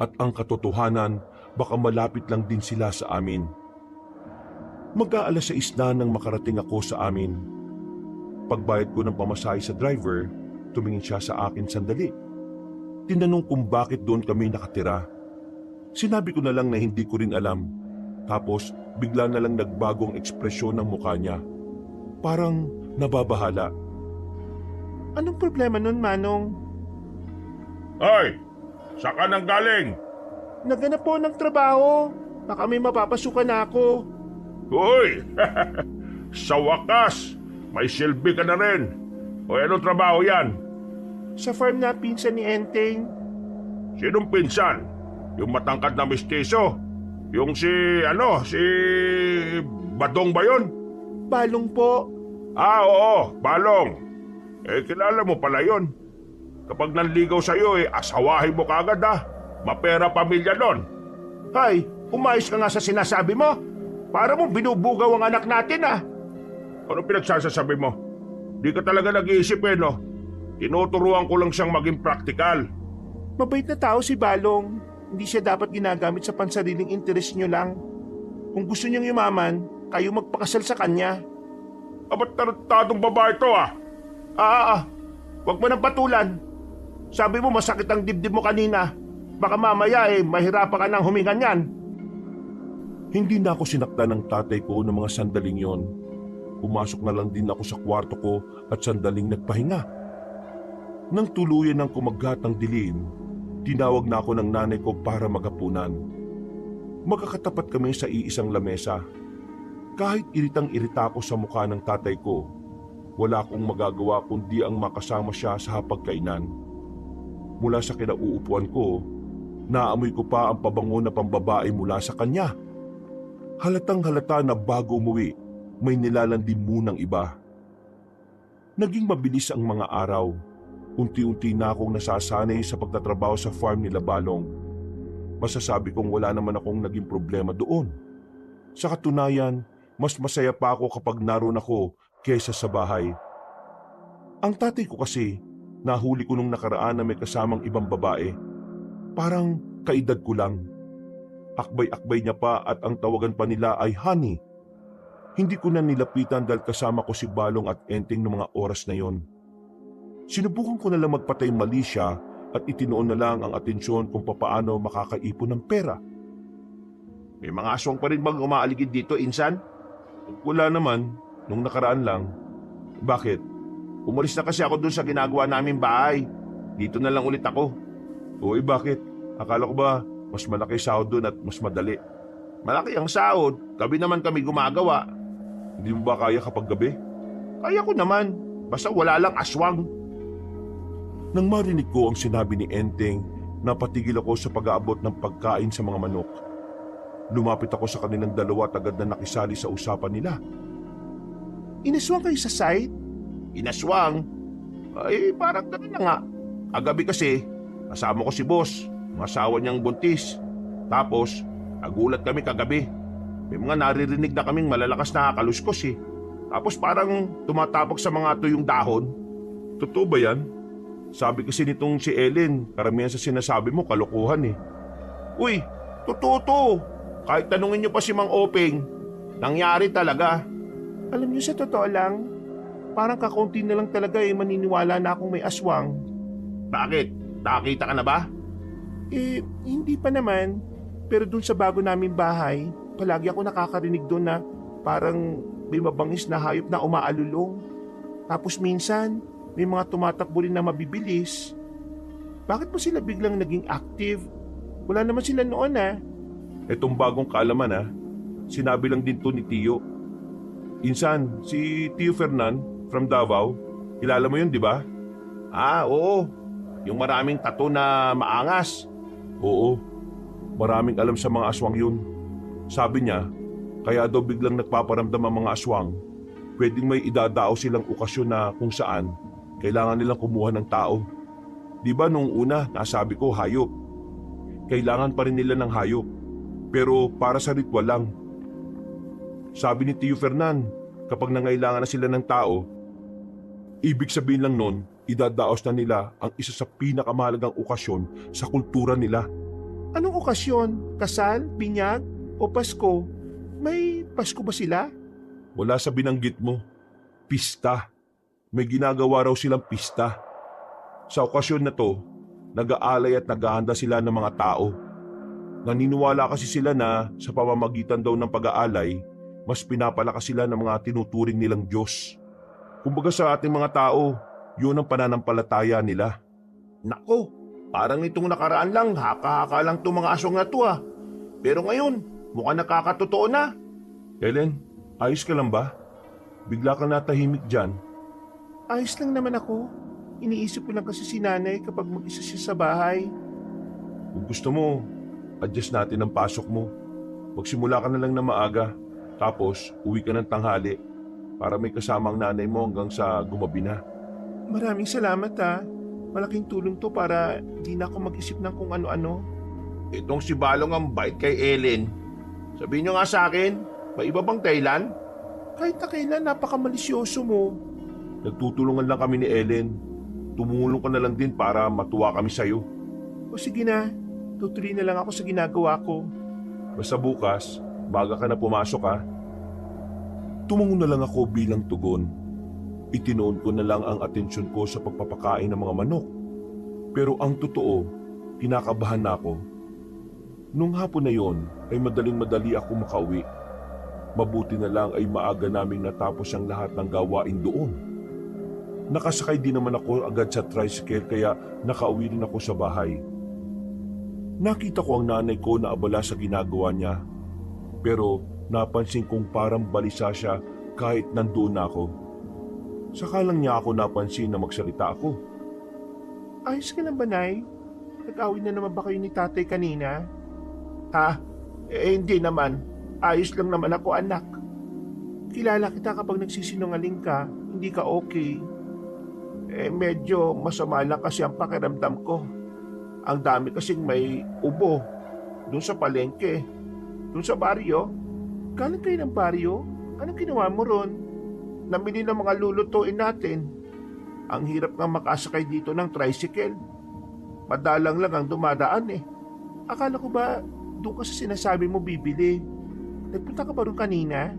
At ang katotohanan, baka malapit lang din sila sa amin. Mag-aalas 6 na nang makarating ako sa amin. Pagbayad ko ng pamasahe sa driver, tumingin siya sa akin sandali. Tinanong kung bakit doon kami nakatira. Sinabi ko na lang na hindi ko rin alam. Tapos bigla na lang nagbagong ekspresyon ng mukha niya. Parang nababahala. Anong problema nun, Manong? Hoy! Saan ka nang galing? Naghanap po ng trabaho. Baka may mapapasukan na ako. Hoy! Sa wakas, may silbi ka na rin. O anong trabaho yan? Sa farm na pinsan ni Enteng. Sinong pinsan? Yung matangkad na mistiso? Yung si Badong ba yun? Balong po. Oo, Balong. Kilala mo pala yun. Kapag nanligaw sa'yo, asawahin mo kagad Mapera pamilya nun. Hay, umayos ka nga sa sinasabi mo. Para mo binubugaw ang anak natin Ano pinagsasasabi mo? Di ka talaga nag-iisip no? Tinuturuan ko lang siyang maging praktikal. Mabait na tao si Balong. Hindi siya dapat ginagamit sa pansariling interes niyo lang. Kung gusto niyang yumaman, kayo magpakasal sa kanya. Ba't tarantadong babae to Huwag mo nang patulan. Sabi mo masakit ang dibdib mo kanina. Baka mamaya mahirapan ka nang huminga niyan. Hindi na ako sinaktan ng tatay ko ng mga sandaling yon. Pumasok na lang din ako sa kwarto ko at sandaling nagpahinga. Nang tuluyan ng kumagat ang dilim, tinawag na ako ng nanay ko para maghapunan. Magkakatapat kami sa iisang lamesa. Kahit iritang-irita ako sa mukha ng tatay ko, wala akong magagawa kundi ang makasama siya sa hapagkainan. Mula sa kinauupuan ko, naamoy ko pa ang pabango na pambabae mula sa kanya. Halatang halata na bago umuwi, may nilalandi munang iba. Naging mabilis ang mga araw. Unti-unti na akong nasasanay sa pagtatrabaho sa farm nila Balong. Masasabi kong wala naman akong naging problema doon. Sa katunayan, mas masaya pa ako kapag naroon ako kaysa sa bahay. Ang tatay ko kasi, nahuli ko nung nakaraan na may kasamang ibang babae. Parang kaedad ko lang. Akbay-akbay niya pa at ang tawagan pa nila ay honey. Hindi ko na nilapitan dahil kasama ko si Balong at Enteng ng mga oras na yon. Sinubukan ko na lang magpatay mali siya at itinoon na lang ang atensyon kung papaano makakaipon ng pera. May mga aswang pa rin bang umaaligid dito, Insan? Wala naman, nung nakaraan lang. Bakit? Umalis na kasi ako dun sa ginagawa naming bahay. Dito na lang ulit ako. Uy, bakit? Akala ko ba mas malaki sahod dun at mas madali? Malaki ang sahod, gabi naman kami gumagawa. Hindi mo ba kaya kapag gabi? Kaya ko naman, basta wala lang aswang. Nang marinig ko ang sinabi ni Enteng, napatigil ako sa pag-aabot ng pagkain sa mga manok. Lumapit ako sa kanilang dalawa at agad na nakisali sa usapan nila. Inaswang kayo sa site? Inaswang? Ay, parang ganun na nga. Kagabi kasi, kasama ko si boss, ang asawa niyang buntis. Tapos, nagulat kami kagabi. May mga naririnig na kaming malalakas na kaluskos eh. Tapos parang tumatapok sa mga tuyong dahon. Totoo ba yan? Sabi kasi nitong si Ellen, karamihan sa sinasabi mo kalokohan eh. Uy, totoo to. Kahit tanungin niyo pa si Mang Openg, nangyari talaga. Alam niyo, sa totoo lang, parang kakaunti na lang talaga maniniwala na akong may aswang. Bakit? Nakakita ka na ba? Hindi pa naman. Pero dun sa bago naming bahay, palagi ako nakakarinig doon na parang may mabangis na hayop na umaalulong. Tapos minsan, may mga tumatakbo rin na mabibilis. Bakit po sila biglang naging active? Wala naman sila noon Etong bagong kaalaman sinabi lang din to ni Tio. Insan, si Tio Fernan from Davao, kilala mo yun di ba? Ah, oo. Yung maraming tattoo na maangas. Oo, maraming alam sa mga aswang yun. Sabi niya, kaya daw biglang nagpaparamdam ang mga aswang, pwedeng may idadao silang okasyon na kung saan kailangan nilang kumuha ng tao. Di ba nung una nasabi ko hayop? Kailangan pa rin nila ng hayop, pero para sa ritual lang. Sabi ni Tio Fernan, kapag nangailangan na sila ng tao, ibig sabihin lang nun, idadaos na nila ang isa sa pinakamahalagang okasyon sa kultura nila. Anong okasyon? Kasal? Binyag? O Pasko? May Pasko ba sila? Wala sa binanggit mo. Pista. May ginagawa raw silang pista. Sa okasyon na to, nag-aalay at naghahanda sila ng mga tao. Naniniwala kasi sila na sa pamamagitan daw ng pag-aalay, mas pinapalakas sila ng mga tinuturing nilang Diyos. Kumbaga sa ating mga tao, yun ang pananampalataya nila. Nako, parang nitong nakaraan lang, haka-haka lang itong mga aswang na to ah. Pero ngayon, mukhang nakakatotoo na. Ellen, ayos ka lang ba? Bigla kang natahimik dyan. Ayos lang naman ako. Iniisip ko lang kasi si nanay kapag mag-isa siya sa bahay. Kung gusto mo, adjust natin ang pasok mo. Magsimula ka na lang na maaga, tapos uwi ka ng tanghali para may kasama ang nanay mo hanggang sa gumabi na. Maraming salamat Malaking tulong to para di na ako mag-isip ng kung ano-ano. Itong si Balong ang bait kay Ellen. Sabihin nyo nga sa akin, may iba bang dahilan? Kahit na kailan, napakamalisyoso mo. Nagtutulungan lang kami ni Ellen. Tumulong ka na lang din para matuwa kami sa'yo. O sige na, tutuloy na lang ako sa ginagawa ko. Basta bukas, baga ka na pumasok ha. Tumungo na lang ako bilang tugon. Itinoon ko na lang ang atensyon ko sa pagpapakain ng mga manok. Pero ang totoo, kinakabahan na ako. Nung hapon na yon ay madaling-madali ako makauwi. Mabuti na lang ay maaga naming natapos ang lahat ng gawain doon. Nakasakay din naman ako agad sa tricycle kaya nakauwi rin ako sa bahay. Nakita ko ang nanay ko na abala sa ginagawa niya. Pero napansin kong parang balisa siya kahit nandoon na ako. Saka lang niya ako napansin na magsalita ako. Ayos ka lang ba, Nay? Nag-away na naman ba kayo ni tatay kanina? Ha? Hindi naman. Ayos lang naman ako, anak. Kilala kita kapag nagsisinungaling ka, hindi ka okay. Medyo masama lang kasi ang pakiramdam ko. Ang dami kasing may ubo. Doon sa palengke. Doon sa baryo. Galing kayo ng baryo? Anong ginawa mo ron? Namili ng mga lulutuin natin. Ang hirap nga makasakay dito ng tricycle. Madalang lang ang dumadaan eh. Akala ko ba doon ka sa sinasabi mo bibili? Nagpunta ka ba ron kanina?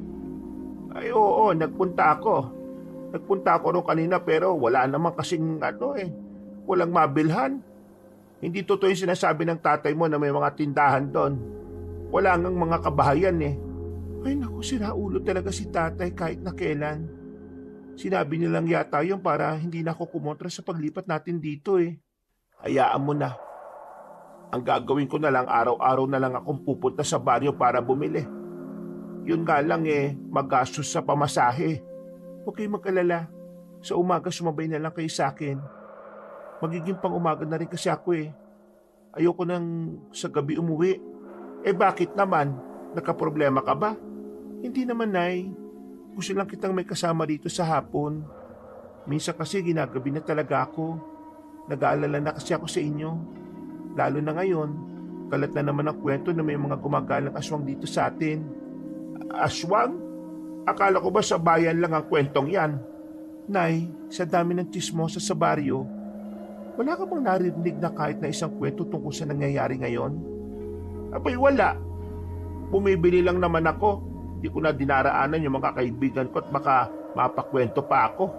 Ay oo, nagpunta ako. Nagpunta ako ron kanina pero wala naman kasing walang mabilhan. Hindi totoo yung sinasabi ng tatay mo na may mga tindahan doon. Wala ngang mga kabahayan eh. Ay naku, siraulo talaga si tatay kahit na kailan. Sinabi nilang yata yun para hindi na ako kumontra sa paglipat natin dito eh. Hayaan mo na. Ang gagawin ko na lang, araw-araw na lang akong pupunta sa baryo para bumili. Yun nga lang magastos sa pamasahe. Huwag kayong mag-alala. Sa umaga sumabay na lang kayo sa akin. Magiging pang umaga na rin kasi ako eh. Ayoko nang sa gabi umuwi. Bakit naman? Nagkaproblema ka ba? Hindi naman, Nay. Gusto lang kitang may kasama dito sa hapon. Minsan kasi ginagabi na talaga ako. Nag-aalala na kasi ako sa inyo. Lalo na ngayon, kalat na naman ang kwento na may mga gumagalang aswang dito sa atin. Aswang? Akala ko ba sa bayan lang ang kwentong yan? Nay, sa dami ng tsismosa sa baryo, wala ka bang narinig na kahit na isang kwento tungkol sa nangyayari ngayon? Abay wala. Bumibili lang naman ako. Hindi ko na dinaraanan yung mga kaibigan ko at baka mapakwento pa ako.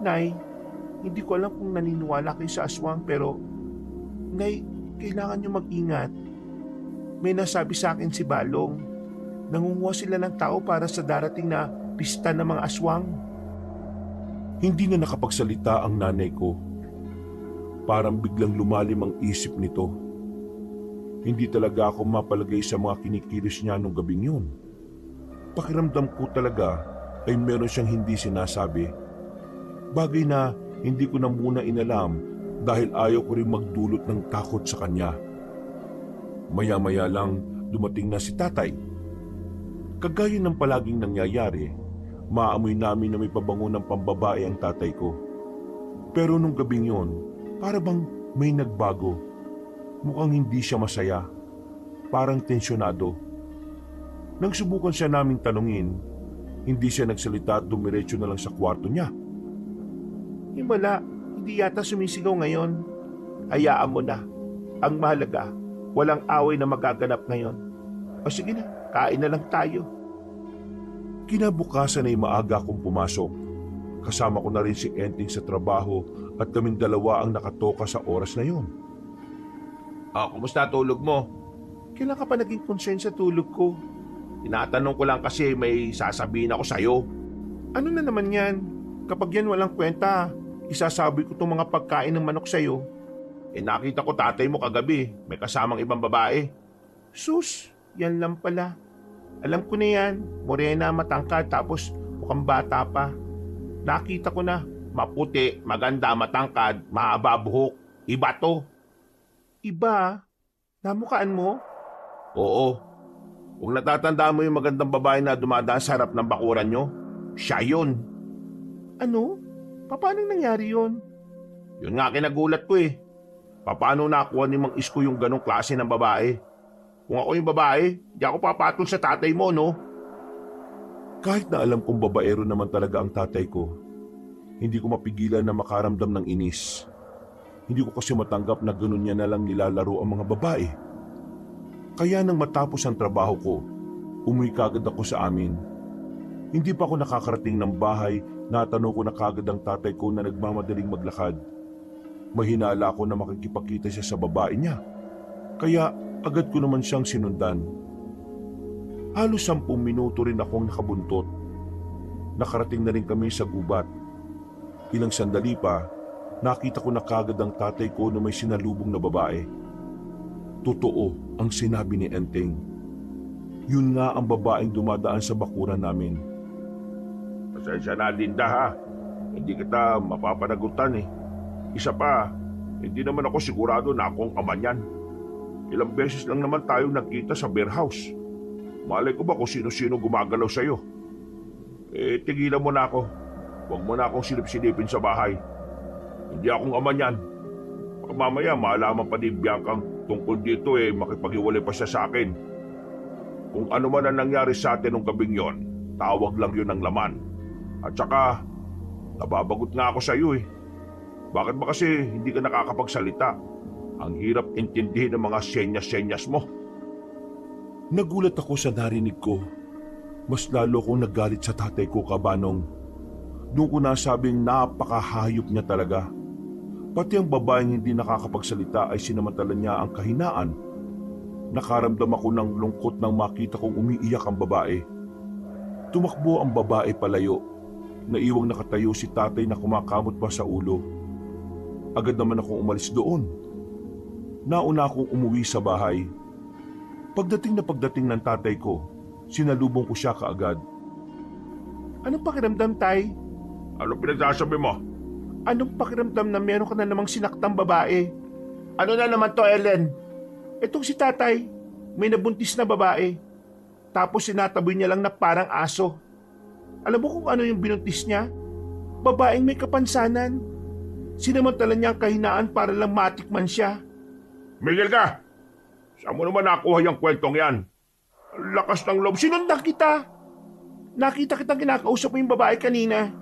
Nay, hindi ko alam kung naniniwala kayo sa aswang pero Nay, kailangan nyo mag-ingat. May nasabi sa akin si Balong. Nangunguha sila ng tao para sa darating na pista ng mga aswang. Hindi na nakapagsalita ang nanay ko. Parang biglang lumalim ang isip nito. Hindi talaga ako mapalagay sa mga kinikilos niya nung gabing yun. Pakiramdam ko talaga ay meron siyang hindi sinasabi. Bagay na hindi ko na muna inalam dahil ayaw ko rin magdulot ng takot sa kanya. Maya-maya lang dumating na si tatay. Kagaya ng palaging nangyayari, maamoy namin na may pabango ng pambabae ang tatay ko. Pero nung gabing yon, para bang may nagbago. Mukhang hindi siya masaya. Parang tensyonado. Nang subukan siya naming tanungin, hindi siya nagsalita at dumiretso na lang sa kwarto niya. Wala, hindi yata sumisigaw ngayon. Hayaan mo na. Ang mahalaga, walang away na magaganap ngayon. O sige na, kain na lang tayo. Kinabukasan ay maaga akong pumasok. Kasama ko na rin si Enting sa trabaho at kaming dalawa ang nakatoka sa oras na yon. Kumusta tulog mo? Kailan ka pa naging concern sa tulog ko? Tinatanong ko lang kasi may sasabihin ako sa'yo. Ano na naman yan? Kapag yan walang kwenta, isasabi ko itong mga pagkain ng manok sa'yo. Nakita ko tatay mo kagabi, may kasamang ibang babae. Sus, yan lang pala. Alam ko na yan, morena, matangkad, tapos mukhang bata pa. Nakita ko na, Maputi, maganda, matangkad, mahaba buhok. Iba to. iba. Namukaan mo? Oo. Kung natatanda mo yung magandang babae na dumadaan sa harap ng bakuran nyo, siya yun. Ano? Paano nangyari yun? Yun nga kinagulat ko eh. Paano nakuha ni Mang Isko yung ganong klase ng babae? Kung ako yung babae, di ako papatol sa tatay mo, no? Kahit na alam kong babaero naman talaga ang tatay ko, hindi ko mapigilan na makaramdam ng inis. Hindi ko kasi matanggap na ganun niya na lang nilalaro ang mga babae. Kaya nang matapos ang trabaho ko, umuwi kagad ako sa amin. Hindi pa ako nakakarating ng bahay, natanong ko na kagad ang tatay ko na nagmamadaling maglakad. Mahinala ako na makikipagkita siya sa babae niya. Kaya agad ko naman siyang sinundan. Halos 10 minuto rin akong nakabuntot. Nakarating na rin kami sa gubat. Ilang sandali pa, nakita ko na kagad ang tatay ko na may sinalubong na babae. Totoo ang sinabi ni Enteng. Yun nga ang babaeng dumadaan sa bakuran namin. Pasensya na, Linda ha. Hindi kita mapapanagutan eh. Isa pa, hindi naman ako sigurado na akong ama niyan. Ilang beses lang naman tayo nagkita sa beer house. Malay ko ba kung sino-sino gumagalaw sa'yo? Tigilan mo na ako. Huwag mo na akong silip-silipin sa bahay. Hindi akong ama niyan. Baka mamaya maalaman pa ni Biancang tungkol dito makipag-iwalay pa siya sa akin. Kung ano man ang nangyari sa atin nung gabing yon, tawag lang yun ng laman. At saka, nababagot nga ako sa iyo eh. Bakit ba kasi hindi ka nakakapagsalita? Ang hirap intindihin ng mga senyas-senyas mo. Nagulat ako sa narinig ko. Mas lalo kong nagalit sa tatay ko, Kabanong. Doon ko nasabing napakahayop niya talaga. Pati ang babaeng hindi nakakapagsalita ay sinamantala niya ang kahinaan. Nakaramdam ako ng lungkot nang makita kong umiiyak ang babae. Tumakbo ang babae palayo. Naiwang nakatayo si tatay na kumakamot pa sa ulo. Agad naman akong umalis doon. Nauna akong umuwi sa bahay. Pagdating ng tatay ko, sinalubong ko siya kaagad. Anong pakiramdam, Tay? Ano pinagsasabi mo? Anong pakiramdam na meron ka na namang sinaktang babae? Ano na naman to, Ellen? Itong si tatay, may nabuntis na babae. Tapos sinataboy niya lang na parang aso. Alam mo kung ano yung binuntis niya? Babaeng may kapansanan. Sinamantala niya ang kahinaan para lang matikman siya. Miguel ka! Saan mo naman nakuha yung kwentong yan? Ang lakas ng loob. Sinundan kita! Nakita kitang kinakausap mo yung babae kanina.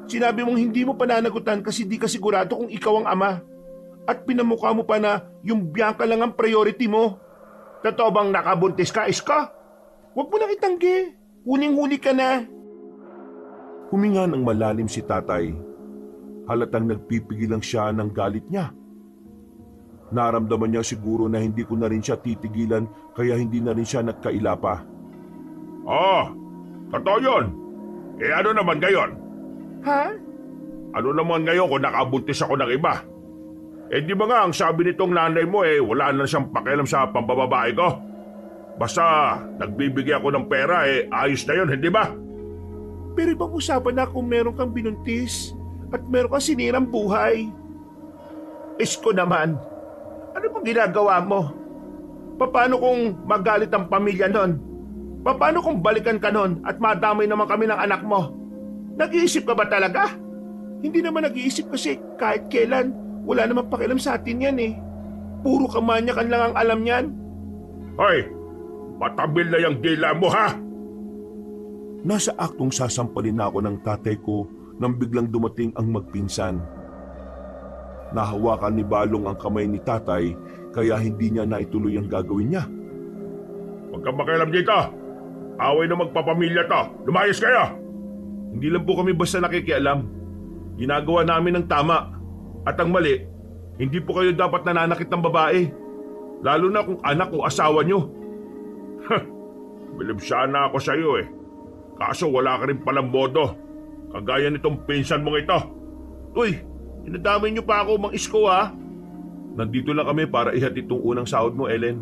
Sinabi mong hindi mo pananagutan kasi di ka sigurado kung ikaw ang ama. At pinamukha mo pa na yung Bianca lang ang priority mo. Totoo bang nakabuntis ka, Isko? Huwag mo nang itanggi. Huling-huli ka na. Huminga ng malalim si tatay. Halatang nagpipigil lang siya ng galit niya. Naramdaman niya siguro na hindi ko na rin siya titigilan kaya hindi na rin siya nagkaila pa. Totoo yun. Ano naman ngayon? Ha? Ano naman ngayon kung nakabuntis ako ng iba? Di ba nga ang sabi nitong nanay mo wala na siyang pakialam sa pambababae ko? Basta nagbibigay ako ng pera ayos na yun, hindi ba? Pero ibang usapan na kung meron kang binuntis at meron kang sinirang buhay. Isko naman, ano bang ginagawa mo? Paano kung magalit ang pamilya nun? Paano kung balikan ka nun at madamay naman kami ng anak mo? Nag-iisip ka ba talaga? Hindi naman nag-iisip kasi kahit kailan, wala naman pakialam sa atin yan eh. Puro kamanyakan lang ang alam niyan. Hoy, matabil na yung dila mo ha? Nasa aktong sasampalin na ako ng tatay ko nang biglang dumating ang magpinsan. Nahawakan ni Balong ang kamay ni tatay kaya hindi niya naituloy ang gagawin niya. Huwag kang makialam dito. Away na magpapamilya to. Lumayas kayo! Hindi lang po kami basta nakikialam. Ginagawa namin ang tama. At ang mali, hindi po kayo dapat nananakit ng babae. Lalo na kung anak o asawa nyo. Bilib sana ako sa iyo Kaso wala ka rin palang bodo. Kagaya nitong pinsan mong ito. Uy, inadamay nyo pa ako, Mang Isko ha? Nandito lang kami para ihatid itong unang sahod mo, Ellen.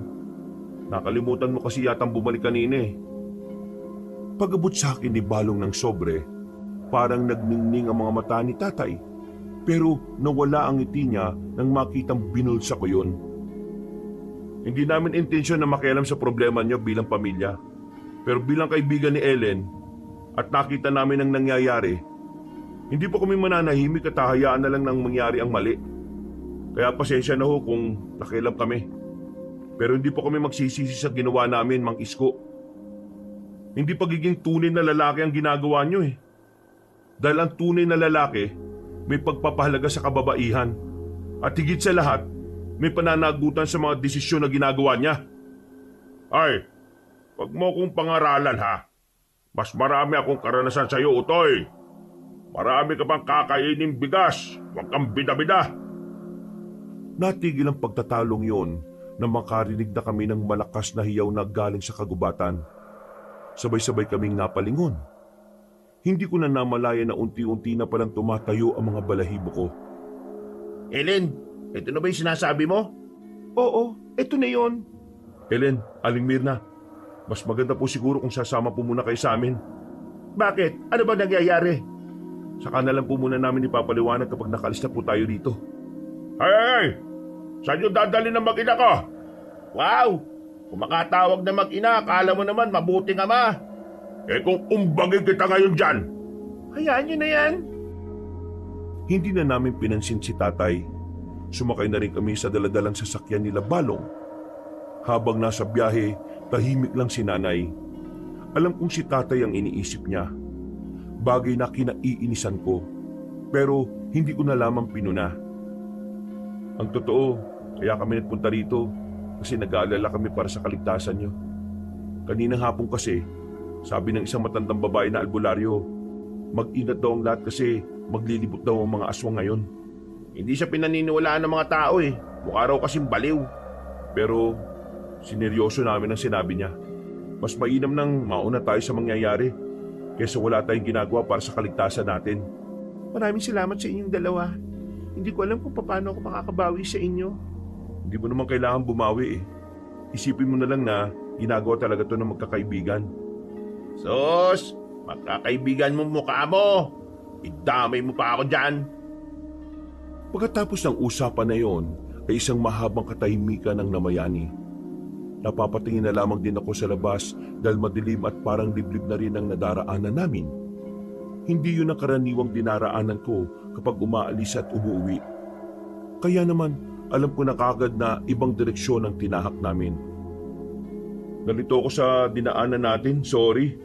Nakalimutan mo kasi yatang bumalik kanina Pagabot sa akin ni Balong ng sobre, parang nagningning ang mga mata ni tatay. Pero nawala ang ngiti niya nang makitang binulsa ko yun. Hindi namin intensyon na makialam sa problema niyo bilang pamilya. Pero bilang kaibigan ni Ellen at nakita namin ang nangyayari, hindi po kami mananahimik at hahayaan na lang nang mangyari ang mali. Kaya pasensya na ho kung nakialam kami. Pero hindi po kami magsisisi sa ginawa namin, Mang Isko. Hindi pagiging tunay na lalaki ang ginagawa niyo Dahil ang tunay na lalaki, may pagpapahalaga sa kababaihan. At higit sa lahat, may pananagutan sa mga desisyon na ginagawa niya. Ay, wag mo kong pangaralan ha. Mas marami akong karanasan sa iyo, Utoy. Marami ka pang kakainin bigas. Huwag kang bida-bida. Natigil ang pagtatalong yon na makarinig na kami ng malakas na hiyaw na galing sa kagubatan. Sabay-sabay kaming napalingon. Hindi ko na namalaya na unti-unti na palang tumatayo ang mga balahibo ko. Ellen, ito na ba yung sinasabi mo? Oo, eto na yon. Ellen, Aling Mirna, mas maganda po siguro kung sasama po muna kayo sa amin. Bakit? Ano ba nangyayari? Saka na lang po muna namin ipapaliwanag kapag nakalis na po tayo dito. Hey! Saan yung dadali ng mag-ina ko? Wow! Kung makatawag na mag-ina, akala mo naman mabuting ama. Kung umbagin kita ngayon dyan. Hayaan niyo na yan. Hindi na namin pinansin si tatay. Sumakay na rin kami sa daladalang sasakyan nila Balong. Habang nasa biyahe, tahimik lang si nanay. Alam kong si tatay ang iniisip niya. Bagay na kinaiinisan ko. Pero hindi ko na lamang pinuna. Ang totoo, kaya kami nagpunta rito kasi nag-aalala kami para sa kaligtasan niyo. Kaninang hapon kasi, sabi ng isang matandang babae na albularyo, mag-ingat daw ang lahat kasi maglilibot daw ang mga aswang ngayon. Hindi siya pinaniniwalaan ng mga tao Mukha raw kasing baliw. Pero sineryoso namin ang sinabi niya. Mas mainam nang mauna tayo sa mangyayari kaysa wala tayong ginagawa para sa kaligtasan natin. Maraming salamat sa inyong dalawa. Hindi ko alam kung paano ako makakabawi sa inyo. Hindi mo naman kailangan bumawi Isipin mo na lang na ginagawa talaga to ng magkakaibigan. Sus! Magkakaibigan mo mukha mo! Idamay mo pa ako dyan! Pagkatapos ng usapan na yon, ay isang mahabang katahimikan ang namayani. Napapatingin na lamang din ako sa labas dahil madilim at parang liblib na rin ang nadaraanan namin. Hindi yun ang karaniwang dinaraanan ko kapag umaalis at umuwi. Kaya naman, alam ko na kagad na ibang direksyon ang tinahak namin. Nalito ako sa dinaanan natin, sorry.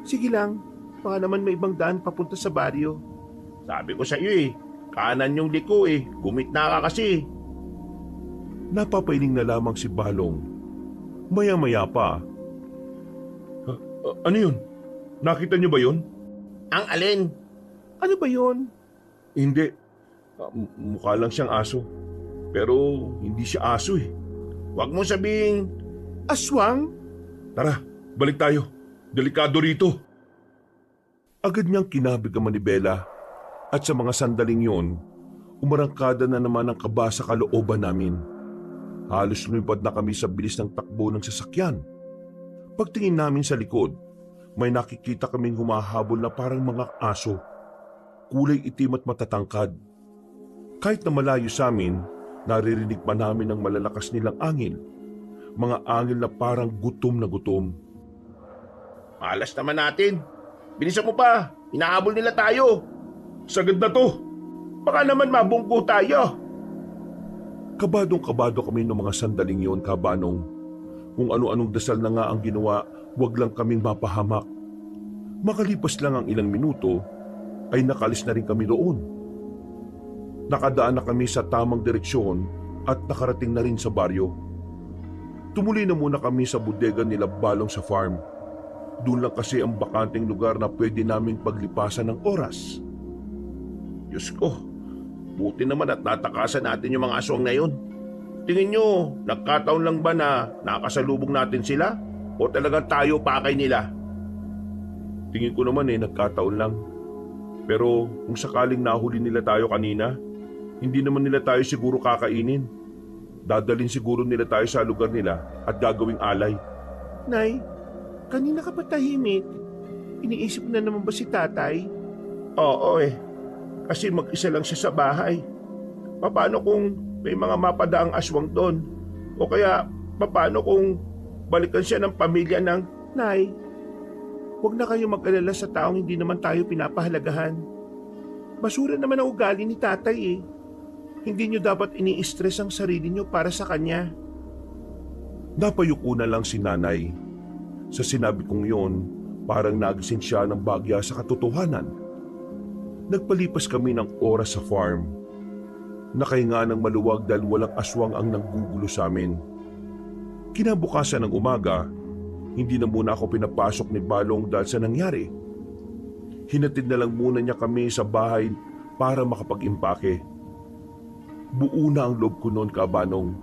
Sige lang, baka naman may ibang daan papunta sa baryo. Sabi ko sa iyo eh, kanan yung liko eh, gumitna ka kasi. Napapailing na lamang si Balong. Maya-maya pa. Ano yun? Nakita niyo ba yun? Ang alin? Ano ba yon? Hindi. Mukha lang siyang aso. Pero hindi siya aso eh. Huwag mo sabing, Aswang? Tara, balik tayo. Delikado rito. Agad niyang kinabig ang manibela at sa mga sandaling yon, umarangkada na naman ang kaba sa kalooban namin. Halos lumipad na kami sa bilis ng takbo ng sasakyan. Pagtingin namin sa likod, may nakikita kaming humahabol na parang mga aso. Kulay itim at matatangkad. Kahit na malayo sa amin, naririnig pa namin ang malalakas nilang angin. Mga angin na parang gutom na gutom. malas naman natin. Bilisan mo pa, inahabol nila tayo. Sagad na to! Baka naman mabungko tayo. Kabadong-kabado kami ng mga sandaling yon, Kabanong. Kung ano-anong dasal na nga ang ginawa, wag lang kaming mapahamak. Makalipas lang ang ilang minuto, ay nakalis na rin kami doon. Nakadaan na kami sa tamang direksyon at nakarating na rin sa baryo. Tumuloy na muna kami sa bodega nila Balong sa farm. Doon lang kasi ang bakanting lugar na pwede naming paglipasan ng oras. Diyos ko, buti naman at natakasan natin yung mga aswang na yun. Tingin nyo, nagkataon lang ba na nakasalubong natin sila? O talagang tayo pakay nila? Tingin ko naman nagkataon lang. Pero kung sakaling nahuli nila tayo kanina, hindi naman nila tayo siguro kakainin. Dadalhin siguro nila tayo sa lugar nila at gagawing alay. Nay, kanina ka pa tahimik. Iniisip na naman ba si tatay? Oo kasi mag-isa lang siya sa bahay. Paano kung may mga mapadaang aswang doon? O kaya paano kung balikan siya ng pamilya ng... Nay, huwag na kayo mag-alala sa taong hindi naman tayo pinapahalagahan. Basura naman ang ugali ni tatay eh. Hindi nyo dapat ini-stress ang sarili nyo para sa kanya. Napayuko na lang si nanay. Sa sinabi kong yon, parang nagising siya ng bagya sa katotohanan. Nagpalipas kami ng oras sa farm. Nakahinga ng maluwag dahil walang aswang ang nanggugulo sa amin. Kinabukasan ng umaga, hindi na muna ako pinapasok ni Balong dahil sa nangyari. Hinatid na lang muna niya kami sa bahay para makapag-impake. Buo na ang loob ko noon, Kabanong.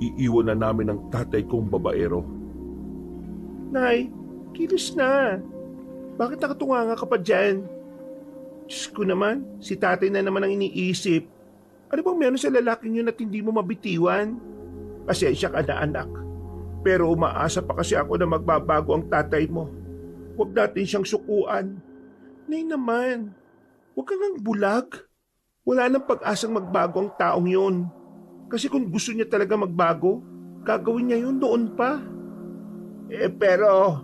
Iiwan na namin ang tatay kong babaero. Nay, kilos na. Bakit nakatunganga ka pa dyan? Diyos ko naman, si tatay na naman ang iniisip. Ano bang meron sa lalaking yun at hindi mo mabitiwan? Pasensya ka na anak. Pero umaasa pa kasi ako na magbabago ang tatay mo. Huwag natin siyang sukuan. Nay naman, huwag kang ang bulag. Wala nang pag-asang magbago ang taong yun. Kasi kung gusto niya talaga magbago, gagawin niya yun noon pa. Pero...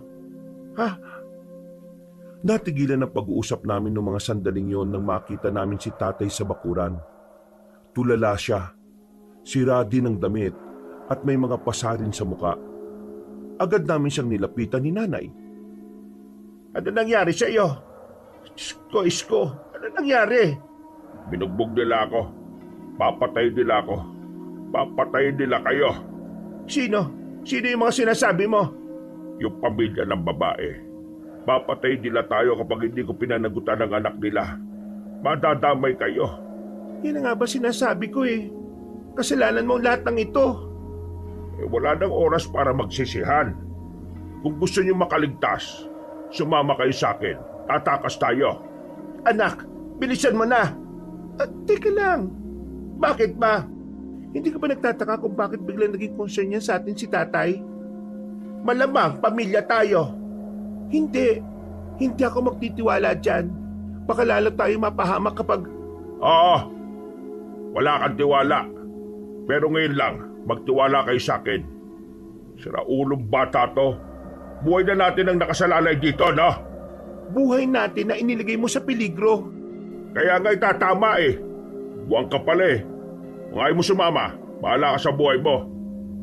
Natigilan ang pag-uusap namin ng mga sandaling yon nang makita namin si tatay sa bakuran. Tulala siya, sira din ang damit at may mga pasarin sa muka. Agad namin siyang nilapitan ni nanay. Ano nangyari sa iyo? Isko, ano nangyari? Binugbog nila ako. Papatay nila ako. Papatay nila kayo. Sino? Sino yung mga sinasabi mo? Yung pamilya ng babae. Papatay nila tayo kapag hindi ko pinanagutan ang anak nila. Madadamay kayo. Yan nga ba sinasabi ko eh. Kasalanan mo lahat ng ito. Wala nang oras para magsisihan. Kung gusto niyo makaligtas, sumama kayo sa akin. Tatakas tayo. Anak, bilisan mo na. Teka lang. Bakit ba? Hindi ka ba nagtataka kung bakit biglang naging concern niya sa atin si tatay? Malamang pamilya tayo. Hindi ako magtitiwala dyan. Baka lalo tayo mapahamak kapag... Oo, wala kang tiwala. Pero ngayon lang, magtiwala kayo sa akin. Siraulong bata to. Buhay na natin ang nakasalalay dito, no? Buhay natin na iniligay mo sa peligro. Kaya nga itatama eh. Buwang ka pala eh. Kung ayaw mo sumama, bahala ka sa buhay mo.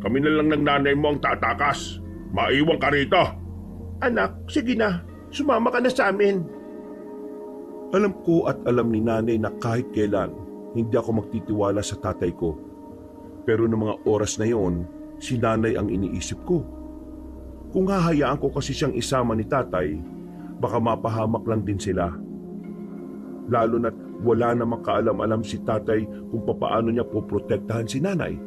Kami na lang ng nanay mo ang tatakas. Maiwan ka rito. Anak, sige na. Sumama ka na sa amin. Alam ko at alam ni nanay na kahit kailan, hindi ako magtitiwala sa tatay ko. Pero noong mga oras na yon, si nanay ang iniisip ko. Kung hahayaan ko kasi siyang isama ni tatay, baka mapahamak lang din sila. Lalo na't wala namang kaalam-alam si tatay kung papaano niya poprotektahan si nanay.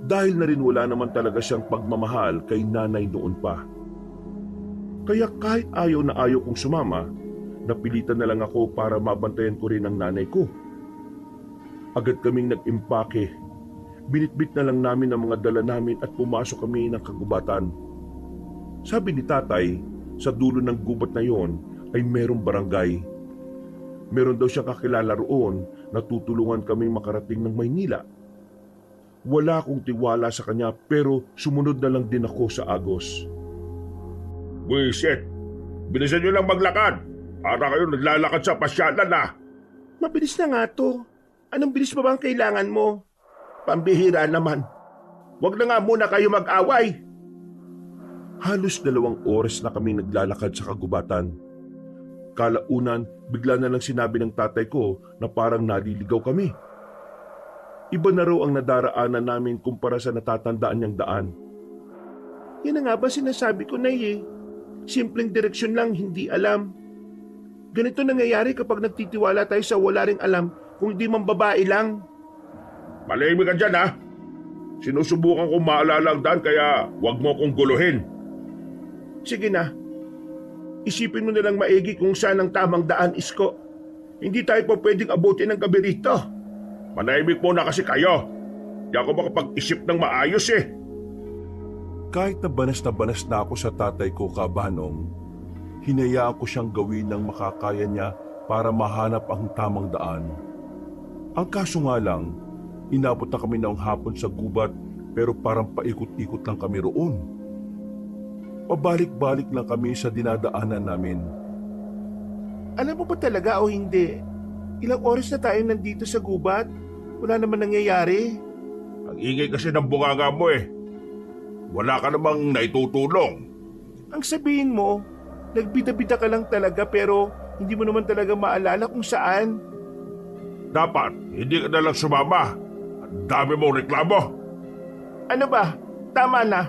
Dahil na rin wala naman talaga siyang pagmamahal kay nanay noon pa. Kaya kahit ayaw na ayaw kong sumama, napilitan na lang ako para mabantayan ko rin ang nanay ko. Agad kaming nag-impake. Binitbit na lang namin ang mga dala namin at pumasok kami ng kagubatan. Sabi ni tatay, sa dulo ng gubat na yon ay merong barangay. Meron daw siyang kakilala roon na tutulungan kaming makarating ng Maynila. Wala akong tiwala sa kanya pero sumunod na lang din ako sa agos. Buisit! Bilisan niyo lang maglakad! Para kayo naglalakad sa pasyalan na! Mabilis na nga to. Anong bilis pa bang kailangan mo? Pambihira naman. Huwag na nga muna kayo mag-away. Halos 2 oras na kami naglalakad sa kagubatan. Kalaunan, bigla na lang sinabi ng tatay ko na parang naliligaw kami. Iba na raw ang nadaraanan namin kumpara sa natatandaan niyang daan. Yan na nga ba sinasabi ko na Simpleng direksyon lang, hindi alam. Ganito nangyayari kapag nagtitiwala tayo sa wala ring alam kung hindi man babae lang. Malahimik ka dyan ha! Sinusubukan kong maalala ang daan kaya huwag mo kong guluhin. Sige na. Isipin mo na lang maigi kung saan ang tamang daan, Isko. Hindi tayo pa pwedeng abutin ng gabi rito. Manahimik muna kasi kayo. Di ako makapag-isip ng maayos eh. Kahit na banas na ako sa tatay ko kabanong, hinayaan ko siyang gawin ng makakaya niya para mahanap ang tamang daan. Ang kaso nga lang, inabot na kami ng hapon sa gubat pero parang paikot-ikot lang kami roon. Pabalik-balik lang kami sa dinadaanan namin. Alam mo ba talaga o hindi? Ilang oras na tayo nandito sa gubat? Wala naman nangyayari. Ang ingay kasi ng bunganga mo eh. Wala ka namang naitutulong. Ang sabihin mo, nagbida-bida ka lang talaga pero hindi mo naman talaga maalala kung saan. Dapat, hindi ka na lang sumama. Ang dami mong reklamo. Ano ba? Tama na.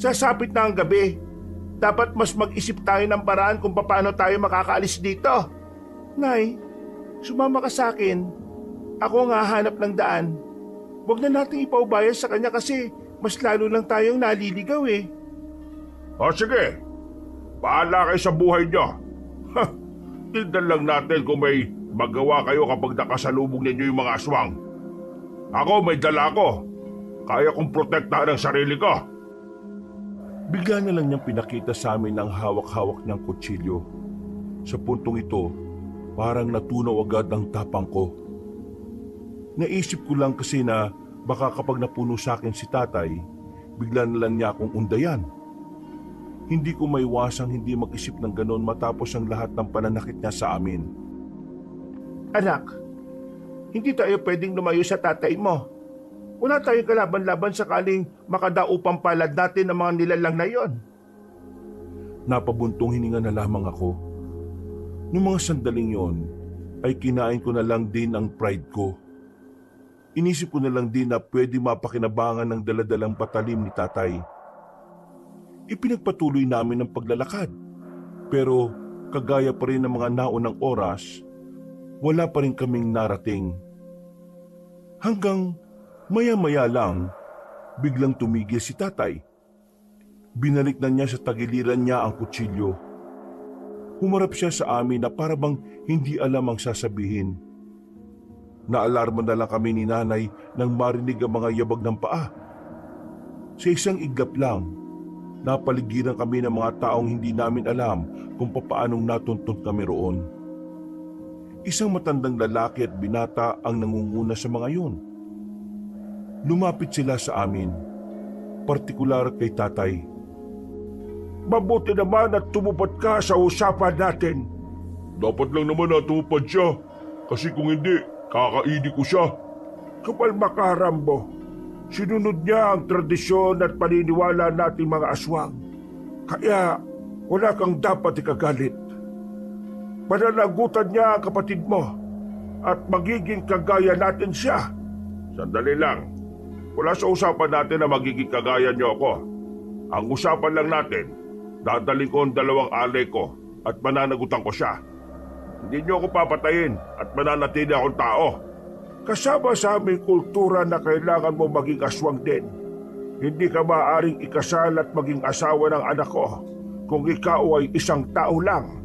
Sasapit na ang gabi. Dapat mas mag-isip tayo ng paraan kung paano tayo makakaalis dito. Nay, sumama ka sa akin. Ako ang hahanap ng daan. Huwag na nating ipaubaya sa kanya kasi mas lalo lang tayong naliligaw eh. O sige, bahala kayo sa buhay niyo. Tignan lang natin kung may magawa kayo kapag nakasalubong ninyo yung mga aswang. Ako may dala ko. Kaya kong protektahan ang sarili ko. Bigla na lang niyang pinakita sa amin ang hawak-hawak niyang kutsilyo. Sa puntong ito, parang natunaw agad ang tapang ko. Naisip ko lang kasi na baka kapag napuno sa akin si tatay, bigla na lang niya akong undayan. Hindi ko maiwasang hindi mag-isip ng ganon matapos ang lahat ng pananakit niya sa amin. Anak, hindi tayo pwedeng lumayo sa tatay mo. Wala tayong kalaban-laban sakaling makadaupang palad natin ng mga nilalang na yon. Napabuntong hininga na lamang ako. Noong mga sandaling yon, ay kinain ko na lang din ang pride ko. Inisip ko na lang din na pwede mapakinabangan ng daladalang patalim ni tatay. Ipinagpatuloy namin ang paglalakad. Pero kagaya pa rin ng mga naunang oras, wala pa rin kaming narating. Hanggang maya-maya lang, biglang tumigil si tatay. Binalik na niya sa tagiliran niya ang kutsilyo. Humarap siya sa amin na parabang hindi alam ang sasabihin. Naalarma na lang kami ni nanay nang marinig ang mga yabag ng paa. Sa isang iglap lang, napaligiran kami ng mga taong hindi namin alam kung papaanong natuntun kami roon. Isang matandang lalaki at binata ang nangunguna sa mga yun. Lumapit sila sa amin. partikular kay tatay. Mabuti naman at tumupad ka sa usapan natin. Dapat lang naman na tumupad siya. Kasi kung hindi, kakaidi ko siya. Kumalma ka, Rambo. Sinunod niya ang tradisyon at paniniwala nating mga aswang. Kaya wala kang dapat ikagalit. Pananagutan niya ang kapatid mo at magiging kagaya natin siya. Sandali lang. Wala sa usapan natin na magiging kagaya niyo ako. Ang usapan lang natin, dadalhin ko ang 2 alay ko at mananagutan ko siya. Hindi niyo ako papatayin at mananatili akong tao. Kasama sa aming kultura na kailangan mo maging aswang din. Hindi ka maaaring ikasal at maging asawa ng anak ko kung ikaw ay isang tao lang.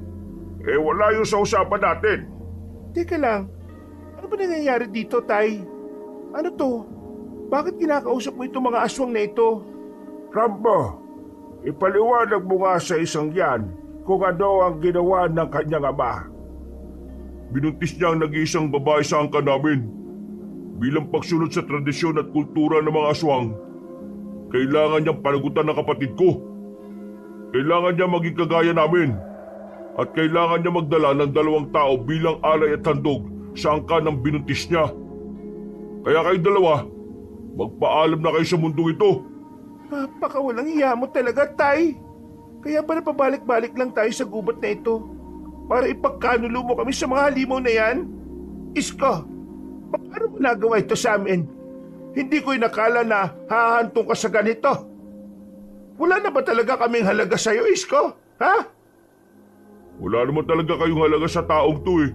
Wala yun sa usapan natin. Teka lang, ano ba nangyayari dito, Tay? Ano to? Bakit kinakausap mo itong mga aswang na ito? Rambo, ipaliwanag mo nga sa isang yan kung ano ang ginawa ng kanyang ama. Binuntis niya ang nag-iisang babae sa angka namin. Bilang pagsunod sa tradisyon at kultura ng mga aswang, kailangan niyang panagutan ng kapatid ko. Kailangan niya maging kagaya namin. At kailangan niya magdala ng 2 tao bilang alay at handog sa angka ng binuntis niya. Kaya kayo dalawa, magpaalam na kayo sa mundong ito. Napakawalang iya mo talaga, Tay. Kaya ba napabalik-balik lang tayo sa gubat na ito para ipagkanulo mo kami sa mga halimaw na yan? Isko, paano mo nagawa ito sa amin? Hindi ko inakala na hahantong ka sa ganito. Wala na ba talaga kaming halaga sa'yo, Isko? Ha? Wala naman talaga kayong halaga sa taong to eh.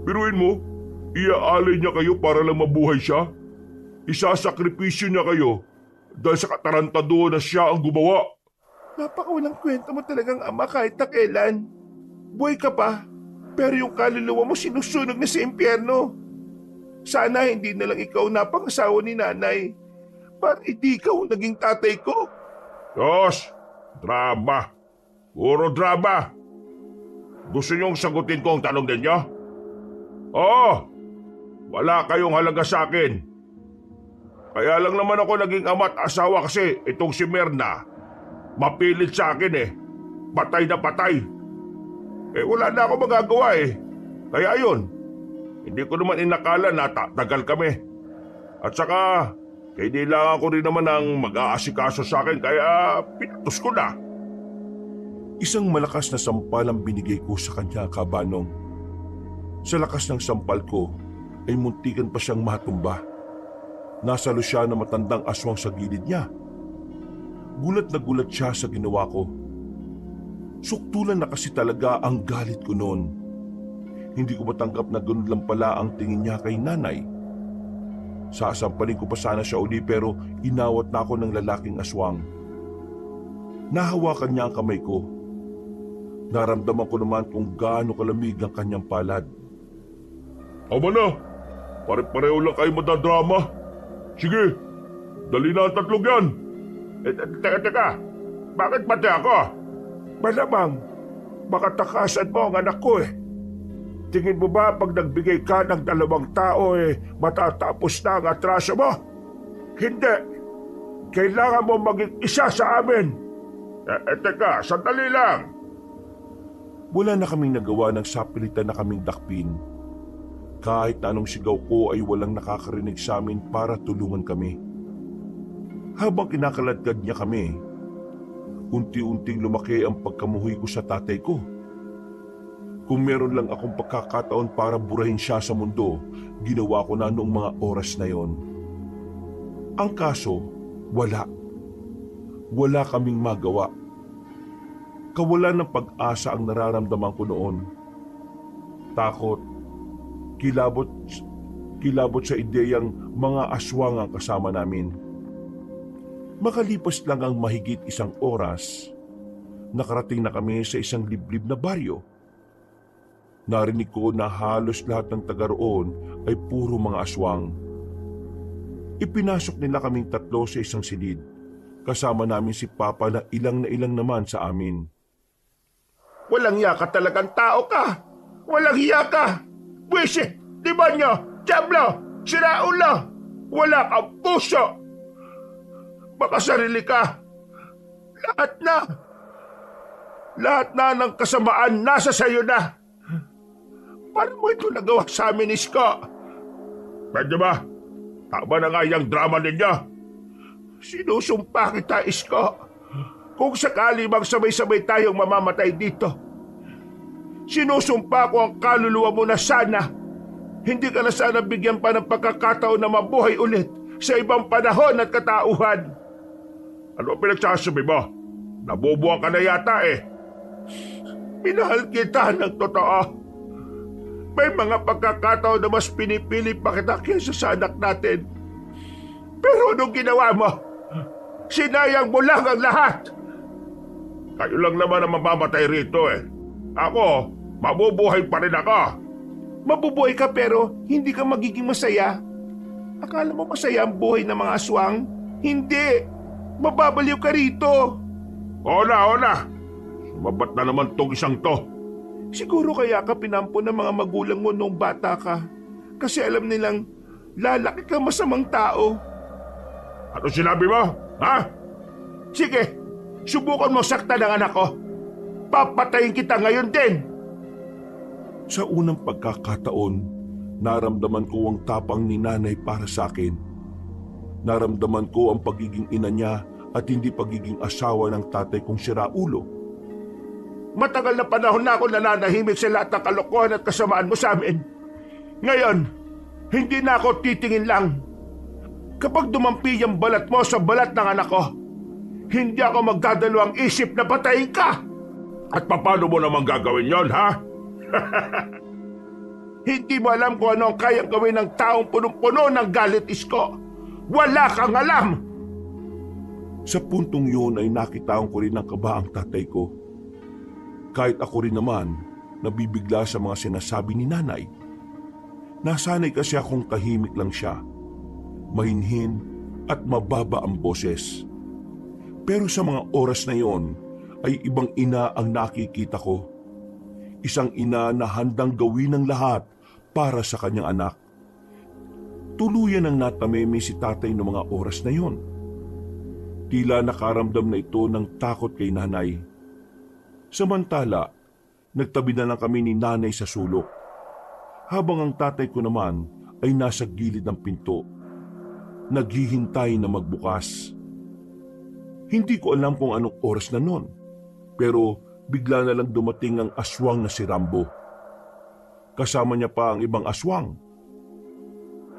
Biruin mo, iaalay niya kayo para lang mabuhay siya. Isasakripisyo niya kayo dahil sa katarantaduhan na siya ang gumawa. Napakawalang kwento mo talagang ama kahit na kailan. Buhay ka pa, pero yung kaluluwa mo sinusunog na sa impyerno. Sana hindi na lang ikaw napangasawa ni nanay. Para hindi ikaw naging tatay ko. Diyos! Drama! Puro drama! Gusto niyong sagutin ko ang tanong ninyo? Oo! Wala kayong halaga sa akin. Kaya lang naman ako naging ama at asawa kasi itong si Merna. Mapilit sa akin eh. Patay na patay. Wala na ako magagawa eh. Kaya ayun, hindi ko naman inakala na tagal kami. At saka, kailangan ko rin naman ng mag-aasikaso sa akin kaya pinutos ko na. Isang malakas na sampal ang binigay ko sa kanya, Kabanong. Sa lakas ng sampal ko ay muntikan pa siyang matumba. Nasalo siya na matandang aswang sa gilid niya. Gulat na gulat siya sa ginawa ko. Suktulan na kasi talaga ang galit ko noon. Hindi ko matanggap na ganun lang pala ang tingin niya kay nanay. Sasampalin ko pa sana siya uli pero inawat na ako ng lalaking aswang. Nahawakan niya ang kamay ko. Naramdaman ko naman kung gaano kalamig ang kanyang palad. Ama na! Pare-pareho lang kayo madadrama. Sige, dali na ang 3 yan. Teka. Bakit pati ako? Malamang, makatakasan mo ang anak ko eh. Tingin mo ba pag nagbigay ka ng 2 tao matatapos na ang atraso mo? Hindi. Kailangan mo maging isa sa amin. Teka, sandali lang. Wala na kaming nagawa ng sapilitan na kaming dakpin. Kahit na anong sigaw ko ay walang nakakarinig sa amin para tulungan kami. Habang kinakaladkad niya kami, unti-unting lumaki ang pagkamuhi ko sa tatay ko. Kung meron lang akong pagkakataon para burahin siya sa mundo, ginawa ko na noong mga oras na yon. Ang kaso, wala. Wala kaming magawa. Kawalan ng pag-asa ang nararamdaman ko noon. Takot, kilabot sa ideyang mga aswang ang kasama namin. Makalipas lang ang mahigit 1 oras, nakarating na kami sa isang liblib na baryo. Narinig ko na halos lahat ng taga roon ay puro mga aswang. Ipinasok nila kaming 3 sa isang silid. Kasama namin si Papa na ilang naman sa amin. Walang hiya ka talagang tao ka. Walang hiya ka. Buwisi, demonyo, diablo, siraulo. Wala kang puso. Makasarili ka. Lahat na. Lahat na ng kasamaan nasa sayo na. Paano mo ito nagawa sa amin, Isko? Pwede ba? Tama na nga yung drama ninyo. Sinusumpa kita, Isko. Kung sakali bang sabay-sabay tayong mamamatay dito, sinusumpa ko ang kaluluwa mo na sana hindi ka na sana bigyan pa ng pagkakataon na mabuhay ulit sa ibang panahon at katauhan. Ano pinagsasabi mo? Nabubuang ka na yata eh. Minahal kita ng totoo. May mga pagkakataon na mas pinipili pa kita kaysa sa anak natin. Pero anong ginawa mo? Sinayang mo lang ang lahat. Kayo lang naman ang mamamatay rito eh. Ako, mabubuhay pa rin ako. Mabubuhay ka pero hindi ka magiging masaya. Akala mo masaya ang buhay ng mga aswang? Hindi! Mababaliw ka rito! Oo na. Sumabat na naman tong isang to. Siguro kaya ka pinampo ng mga magulang mo nung bata ka. Kasi alam nilang lalaki kang masamang tao. Ano sinabi mo? Ha? Sige, subukan mo saktan ang anak ko. Papatayin kita ngayon din! Sa unang pagkakataon, naramdaman ko ang tapang ni nanay para sa akin. Naramdaman ko ang pagiging ina niya at hindi pagiging asawa ng tatay kong si Raulo. Matagal na panahon na ako nananahimik sa lahat ng kalokohan at kasamaan mo sa amin. Ngayon, hindi na ako titingin lang. Kapag dumampi ang balat mo sa balat ng anak ko, hindi ako magdadalawang isip na patayin ka. At paano mo naman gagawin yon, ha? Hindi mo alam kung ano ang kayang gawin ng taong punong-puno ng galit, Isko. Wala kang alam! Sa puntong yun ay nakitaan ko rin ang kaba ang tatay ko. Kahit ako rin naman, nabibigla sa mga sinasabi ni nanay. Nasanay kasi akong tahimik lang siya. Mahinhin at mababa ang boses. Pero sa mga oras na yon ay ibang ina ang nakikita ko. Isang ina na handang gawin ng lahat para sa kanyang anak. Tuluyan ang natameme si tatay noong mga oras na yon. Tila nakaramdam na ito ng takot kay nanay. Samantala, nagtabi na lang kami ni nanay sa sulok. Habang ang tatay ko naman ay nasa gilid ng pinto. Naghihintay na magbukas. Hindi ko alam kung anong oras na nun, pero bigla na lang dumating ang aswang na si Rambo. Kasama niya pa ang ibang aswang.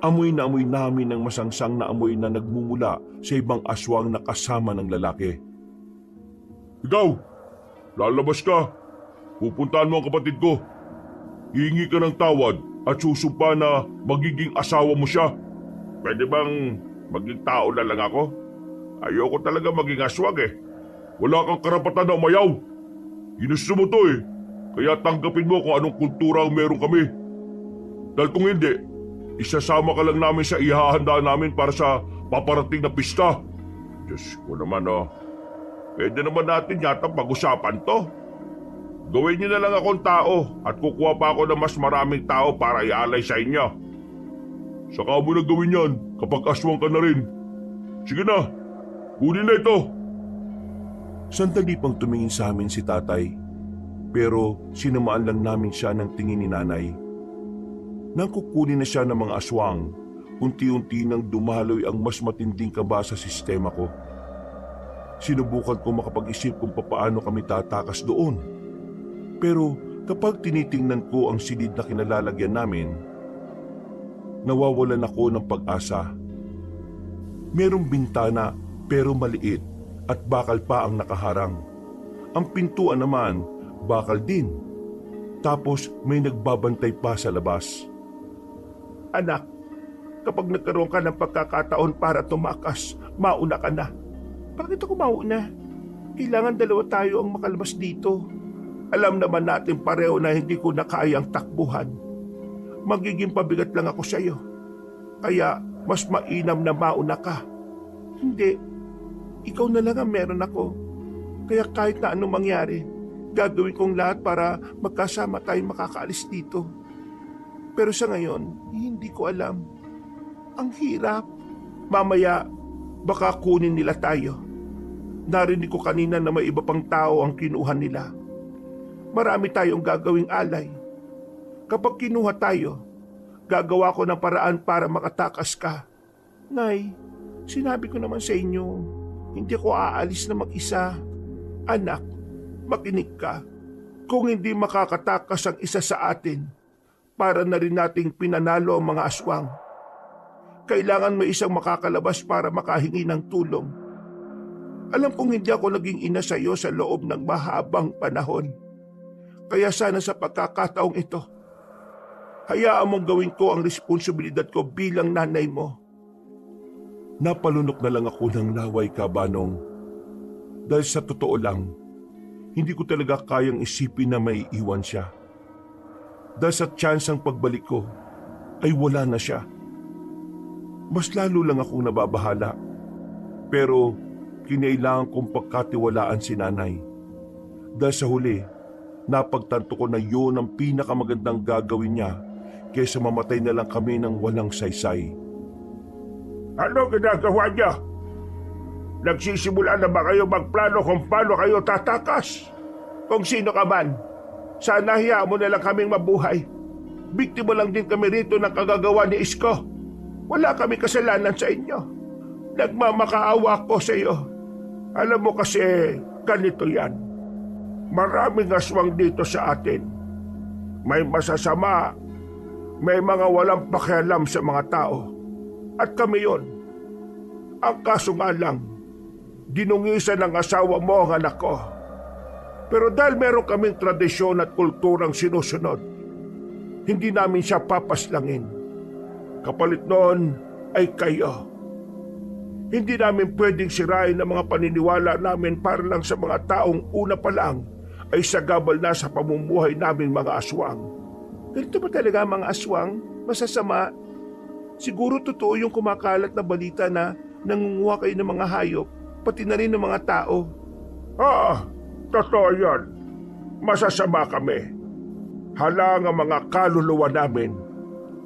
Amoy na amoy namin ng masangsang na amoy na nagmumula sa ibang aswang na kasama ng lalaki. Ikaw, lalabas ka. Pupuntahan mo ang kapatid ko. Hihingi ka ng tawad at susumpa na magiging asawa mo siya. Pwede bang maging tao na lang ako? Ayoko talaga maging aswang eh. Wala kang karapatan na umayaw. Ginusto mo to eh. Kaya tanggapin mo kung anong kultura ang meron kami. Dahil kung hindi, isasama ka lang namin sa ihahanda namin para sa paparating na pista. Diyos ko naman oh. Pwede naman natin yata pag-usapan to. Gawin niyo na lang akong tao at kukuha pa ako ng mas maraming tao para ialay sa inyo. Saka mo na gawin yan kapag aswang ka na rin. Sige na, kunin na ito. Sandali pang tumingin sa amin si tatay, pero sinamaan lang namin siya ng tingin ni nanay. Nang kukunin na siya ng mga aswang, unti-unti nang dumaloy ang mas matinding kaba sa sistema ko. Sinubukan ko makapag-isip kung papaano kami tatakas doon. Pero kapag tinitingnan ko ang silid na kinalalagyan namin, nawawalan ako ng pag-asa. Merong bintana pero maliit at bakal pa ang nakaharang. Ang pintuan naman, bakal din. Tapos may nagbabantay pa sa labas. Anak, kapag nagkaroon ka ng pagkakataon para tumakas, mauna ka na. Bakit ako mauna? Kailangan dalawa tayo ang makalabas dito. Alam naman natin pareho na hindi ko na kayang takbuhan. Magiging pabigat lang ako sa iyo. Kaya mas mainam na mauna ka. Hindi, ikaw na lang ang meron ako. Kaya kahit na anong mangyari, gagawin kong lahat para magkasama tayong makakaalis dito. Pero sa ngayon, hindi ko alam. Ang hirap. Mamaya, Baka kunin nila tayo. Narinig ko kanina na may iba pang tao ang kinuha nila. Marami tayong gagawing alay. Kapag kinuha tayo, gagawa ko ng paraan para makatakas ka. Nay, sinabi ko naman sa inyo, hindi ko aalis na mag-isa. Anak, makinig ka. Kung hindi makakatakas ang isa sa atin, para na rin nating pinanalo ang mga aswang. Kailangan may isang makakalabas para makahingi ng tulong. Alam kong hindi ako naging ina sa iyo sa loob ng mahabang panahon. Kaya sana sa pagkakataong ito, hayaan mong gawin ko ang responsibilidad ko bilang nanay mo. Napalunok na lang ako ng laway, Kabanong. Dahil sa totoo lang, hindi ko talaga kayang isipin na may iwan siya. Dahil sa tsansang pagbalik ko, ay wala na siya. Mas lalo lang akong nababahala. Pero kinailangan kong pagkatiwalaan si nanay. Dahil sa huli, napagtanto ko na yun ang pinakamagandang gagawin niya kaysa mamatay na lang kami ng walang saysay. Ano ginagawa niya? Nagsisimula na ba kayo magplano kung paano kayo tatakas? Kung sino ka man, sana hiya mo na lang kaming mabuhay. Biktima lang din kami rito ng kagagawa ni Isko. Wala kami kasalanan sa inyo. Nagmamakaawa ko sa iyo. Alam mo kasi, ganito yan. Maraming aswang dito sa atin. May masasama, may mga walang pakialam sa mga tao. At kami yon. Ang kaso nga lang, dinungisan ng asawa mo ang anak ko. Pero dahil meron kaming tradisyon at kulturang sinusunod, hindi namin siya papaslangin. Kapalit noon ay kayo. Hindi namin pwedeng sirain ang mga paniniwala namin para lang sa mga taong una pa lang ay sagabal na sa pamumuhay naming mga aswang. Ganito ba talaga ang mga aswang? Masasama? Siguro totoo yung kumakalat na balita na nangunguha kayo ng mga hayop, pati na rin ng mga tao. Oo, totoo yun. Masasama kami. Halang ang mga kaluluwa namin.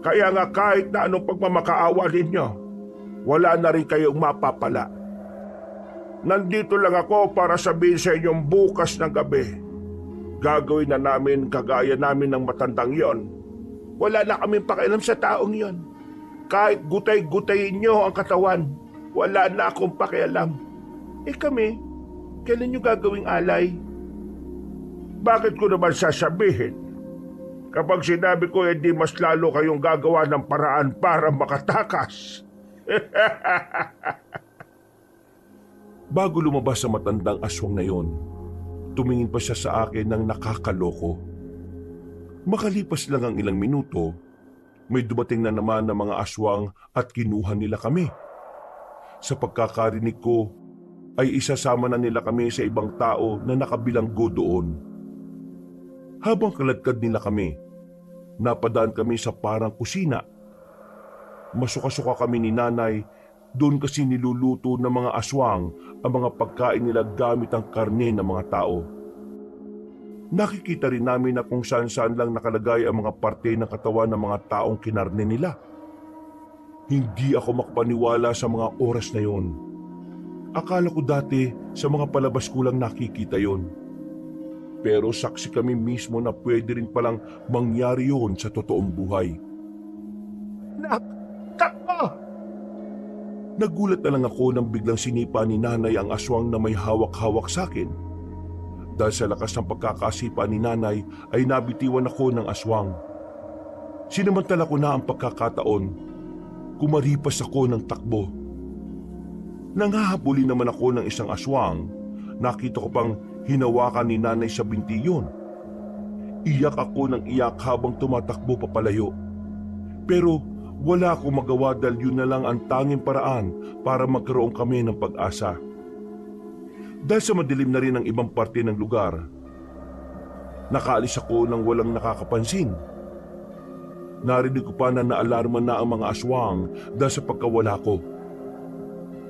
Kaya nga kahit na anong pagmamakaawa ninyo, wala na rin kayong mapapala. Nandito lang ako para sabihin sa inyong bukas ng gabi. Gagawin na namin kagaya namin ng matandang yon. Wala na kaming pakialam sa taong yon. Kahit gutay-gutayin nyo ang katawan, wala na akong pakialam. Eh kami, kailan nyo gagawing alay? Bakit ko naman sasabihin? Kapag sinabi ko, di mas lalo kayong gagawa ng paraan para makatakas. Bago lumabas sa matandang aswang na yon, tumingin pa siya sa akin ng nakakaloko. Makalipas lang ang ilang minuto, may dumating na naman ng mga aswang at kinuha nila kami. Sa pagkakarinig ko, ay isasama na nila kami sa ibang tao na nakabilanggo doon. Habang kaladkad nila kami, napadaan kami sa parang kusina. Masuka-suka kami ni nanay, doon kasi niluluto ng mga aswang ang mga pagkain nila gamit ang karne ng mga tao. Nakikita rin namin na kung saan-saan lang nakalagay ang mga parte ng katawan ng mga taong kinarne nila. Hindi ako makapaniwala sa mga oras na yon. Akala ko dati sa mga palabas ko lang nakikita yon. Pero saksi kami mismo na pwede rin palang mangyari yon sa totoong buhay. Takbo! Nagulat na lang ako nang biglang sinipa ni nanay ang aswang na may hawak-hawak sa akin. Dahil sa lakas ng pagkakasipa ni nanay ay nabitiwan ako ng aswang. Sinamantala ko na ang pagkakataon. Kumaripas ako ng takbo. Nanghahabulin naman ako ng isang aswang. Nakita ko pang hinawakan ni nanay sa binti yun. Iyak ako ng iyak habang tumatakbo papalayo. Pero wala akong magawa dahil yun na lang ang tanging paraan para magkaroon kami ng pag-asa. Dahil sa madilim na rin ang ibang parte ng lugar, nakaalis ako nang walang nakakapansin. Narinig ko pa na naalarma na ang mga aswang dahil sa pagkawala ko.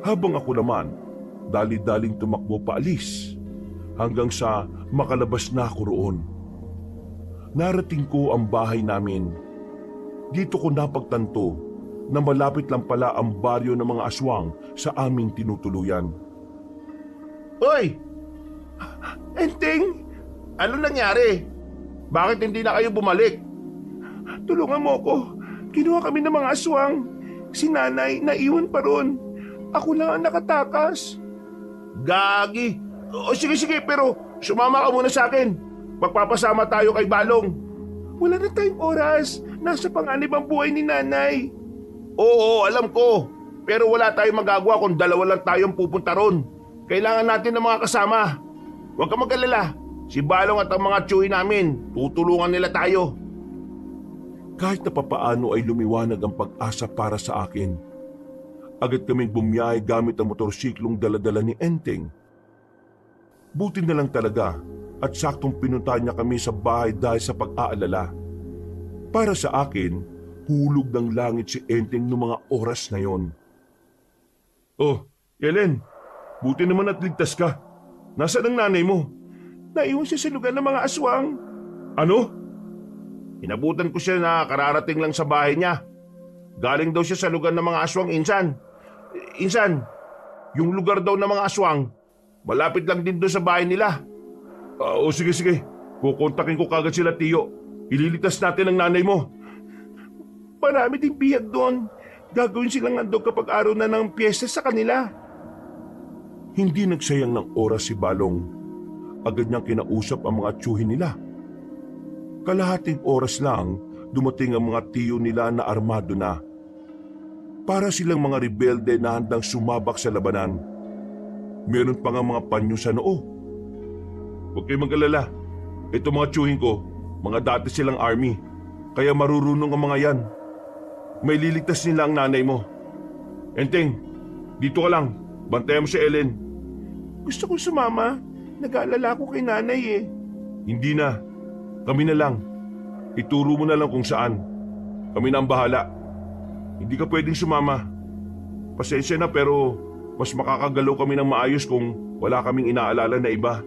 Habang ako naman, dali-daling tumakbo paalis hanggang sa makalabas na ako roon. Narating ko ang bahay namin. Dito ko napagtanto na malapit lang pala ang baryo ng mga aswang sa aming tinutuluyan. Hoy! Enteng, Ano nangyari? Bakit hindi na kayo bumalik? tulungan mo ko. Kinuha kami ng mga aswang. Si nanay naiwan pa ron. Ako lang ang nakatakas. Gagi! O sige, pero sumama ka muna sa akin. Magpapasama tayo kay Balong. Wala na tayong oras. Nasa panganib ang buhay ni nanay. Oo, alam ko. Pero wala tayong magagawa kung dalawa lang tayong pupunta ron. Kailangan natin ng mga kasama. Huwag ka mag-alala. Si Balong at ang mga tsuhi namin, tutulungan nila tayo. Kahit na papaano ay lumiwanag ang pag-asa para sa akin. Agad kaming bumiyahe gamit ang motorsiklong daladala ni Enteng. Buti na lang talaga at saktong pinunta niya kami sa bahay dahil sa pag-aalala. Para sa akin, hulog ng langit si Enteng noong mga oras na yon. Oh, Ellen, buti naman at ligtas ka. Nasaan ang nanay mo? Naiwan siya sa lugar ng mga aswang. Ano? Inabutan ko siya na kararating lang sa bahay niya. Galing daw siya sa lugar ng mga aswang, Insan. Insan, yung lugar daw ng mga aswang, malapit lang din doon sa bahay nila. Sige. Kukontakin ko kagad sila, Tiyo. Ililitas natin ang nanay mo. Marami ding bihag doon. Gagawin silang andog kapag araw na ng piyesta sa kanila. Hindi nagsayang ng oras si Balong. Agad niyang kinausap ang mga tsuhin nila. Kalahating oras lang, dumating ang mga tiyo nila na armado na. Para silang mga rebelde na handang sumabak sa labanan. Meron pa nga mga panyo sa noo. Huwag kayong mag-alala. Ito mga tsuhin ko, mga dati silang army. Kaya marurunong ang mga yan. May liligtas nila ang nanay mo. Enteng, dito ka lang. Bantayan mo si Ellen. Gusto kong sumama. Nag-aalala ko kay nanay eh. Hindi na. Kami na lang. Ituro mo na lang kung saan. Kami na ang bahala. Hindi ka pwedeng sumama. Pasensya na pero mas makakagalaw kami ng maayos kung wala kaming inaalala na iba.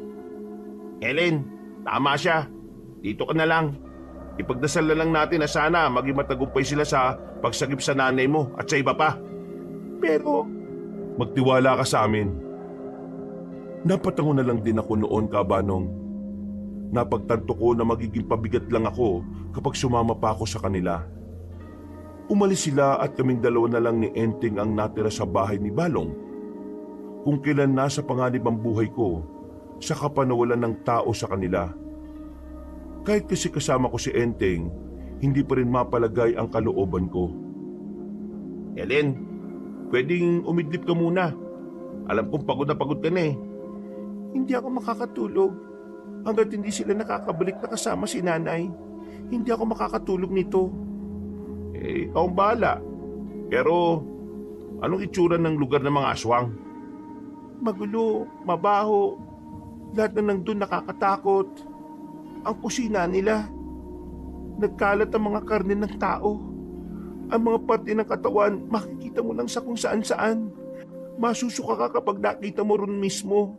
Ellen, tama siya. Dito ka na lang. Ipagdasal na lang natin na sana maging matagumpay sila sa pagsagip sa nanay mo at sa iba pa. Pero Magtiwala ka sa amin. Napatango na lang din ako noon, Kabanong. Napagtanto ko na magiging pabigat lang ako kapag sumama pa ako sa kanila. Umalis sila at kaming dalawa na lang ni Enteng ang natira sa bahay ni Balong. Kung kailan nasa panganib ang buhay ko, saka pa nawalan ng tao sa kanila. Kahit kasi kasama ko si Enteng, hindi pa rin mapalagay ang kalooban ko. Ellen, pwedeng umidlip ka muna. Alam kong pagod na pagod ka na eh. hindi ako makakatulog. Hanggat hindi sila nakakabalik na kasama si nanay, hindi ako makakatulog nito. Ikaw ang bahala. Pero, anong itsura ng lugar ng mga aswang? Magulo, mabaho, lahat na nandun nakakatakot. Ang kusina nila, nagkalat ang mga karne ng tao. Ang mga parte ng katawan, makikita mo lang sa kung saan-saan. Masusuka ka kapag nakita mo ron mismo.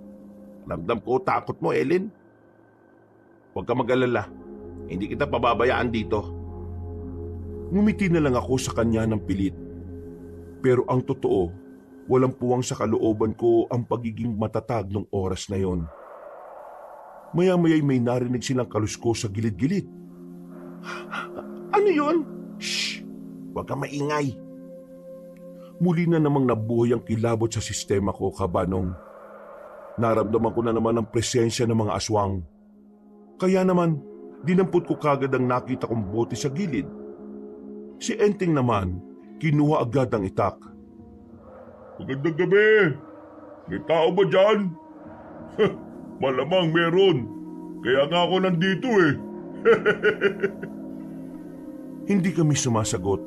Ramdam ko takot mo, Ellen. Huwag ka mag-alala. Hindi kita pababayaan dito. Ngumiti na lang ako sa kanya ng pilit. Pero ang totoo, walang puwang sa kalooban ko ang pagiging matatag ng oras na yon. Maya-maya'y may narinig silang kalusko sa gilid-gilid. Ano yun? Shh! Huwag ka maingay. Muli na namang nabuhay ang kilabot sa sistema ko, Kabanong. Naramdaman ko na naman ang presensya ng mga aswang. Kaya naman, dinampot ko kagad ang nakita kong bote sa gilid. Si Enteng naman, kinuha agad ang itak. Magandang gabi! May tao ba dyan? Malamang meron. Kaya nga ako nandito eh. Hindi kami sumasagot.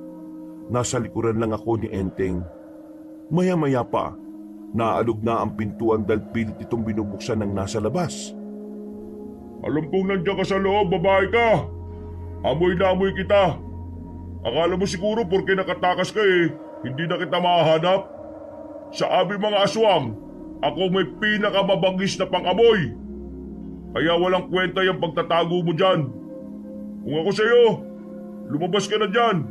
Nasa likuran lang ako ni Enteng. Maya-maya pa, naalog na ang pintuan dahil pilit itong binubuksan ng nasa labas. Alam kong nandiyan ka sa loob, babae ka. Amoy na amoy kita. Akala mo siguro porque nakatakas ka eh, hindi na kita mahanap. Sa aming mga aswang, ako may pinakamabangis na pang-amoy. Kaya walang kwenta yung pagtatago mo dyan. Kung ako sa'yo, lumabas ka na dyan.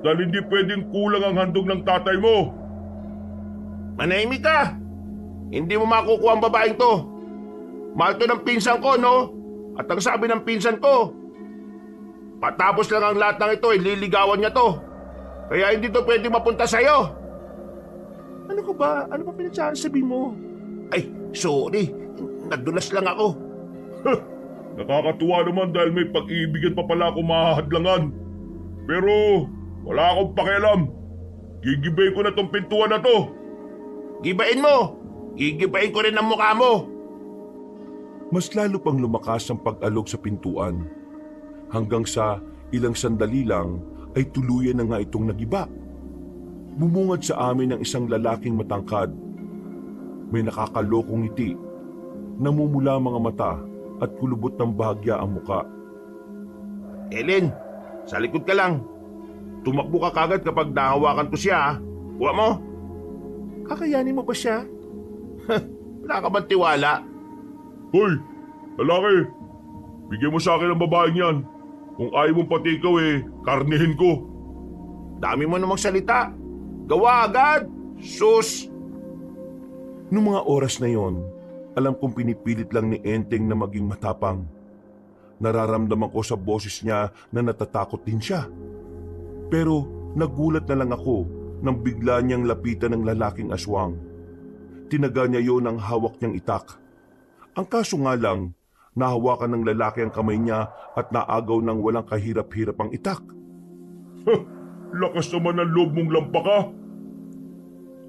dahil hindi pwedeng kulang ang handog ng tatay mo. Manahimik ka! Hindi mo makukuha ang babaeng to. Mahal to ng pinsan ko, no? At ang sabi ng pinsan ko, patapos lang ang lahat ng ito, ililigawan niya to. Kaya hindi to pwede mapunta sa'yo. Ano ka ba? Ano ba pinagsasabi mo? Ay, sorry. Nadulas lang ako. Nakakatuwa naman dahil may pag-iibigan pa pala ako mahahadlangan. Pero wala akong pakialam. Gigibay ko na tong pintuan na to. Gibain mo! Gigibain ko rin ang mukha mo! Mas lalo pang lumakas ang pag-alog sa pintuan. Hanggang sa ilang sandali lang ay tuluyan na nga itong nagiba. Bumungad sa amin ang isang lalaking matangkad. May nakakalokong ngiti. Namumula ang mga mata at kulubot ng bahagya ang muka. Ellen, sa likod ka lang. Tumakbo ka kagad kapag nahawakan to siya. Kuha mo. Kakayanin mo ba siya? Wala ka bang tiwala? Hoy, lalaki! Bigyan mo sa akin ang babaeng yan. Kung ayaw mong pati ikaw karnihin ko. Dami mo namang salita. Gawa agad! Sus! Noong mga oras na yon, alam kong pinipilit lang ni Enteng na maging matapang. Nararamdaman ko sa boses niya na natatakot din siya. Pero nagulat na lang ako nang bigla niyang lapitan ng lalaking aswang. Tinaga niya yon ang hawak niyang itak. Ang kaso nga lang, nahawakan ng lalaki ang kamay niya at naagaw ng walang kahirap-hirap ang itak. Lakas naman ang loob mong lampaka!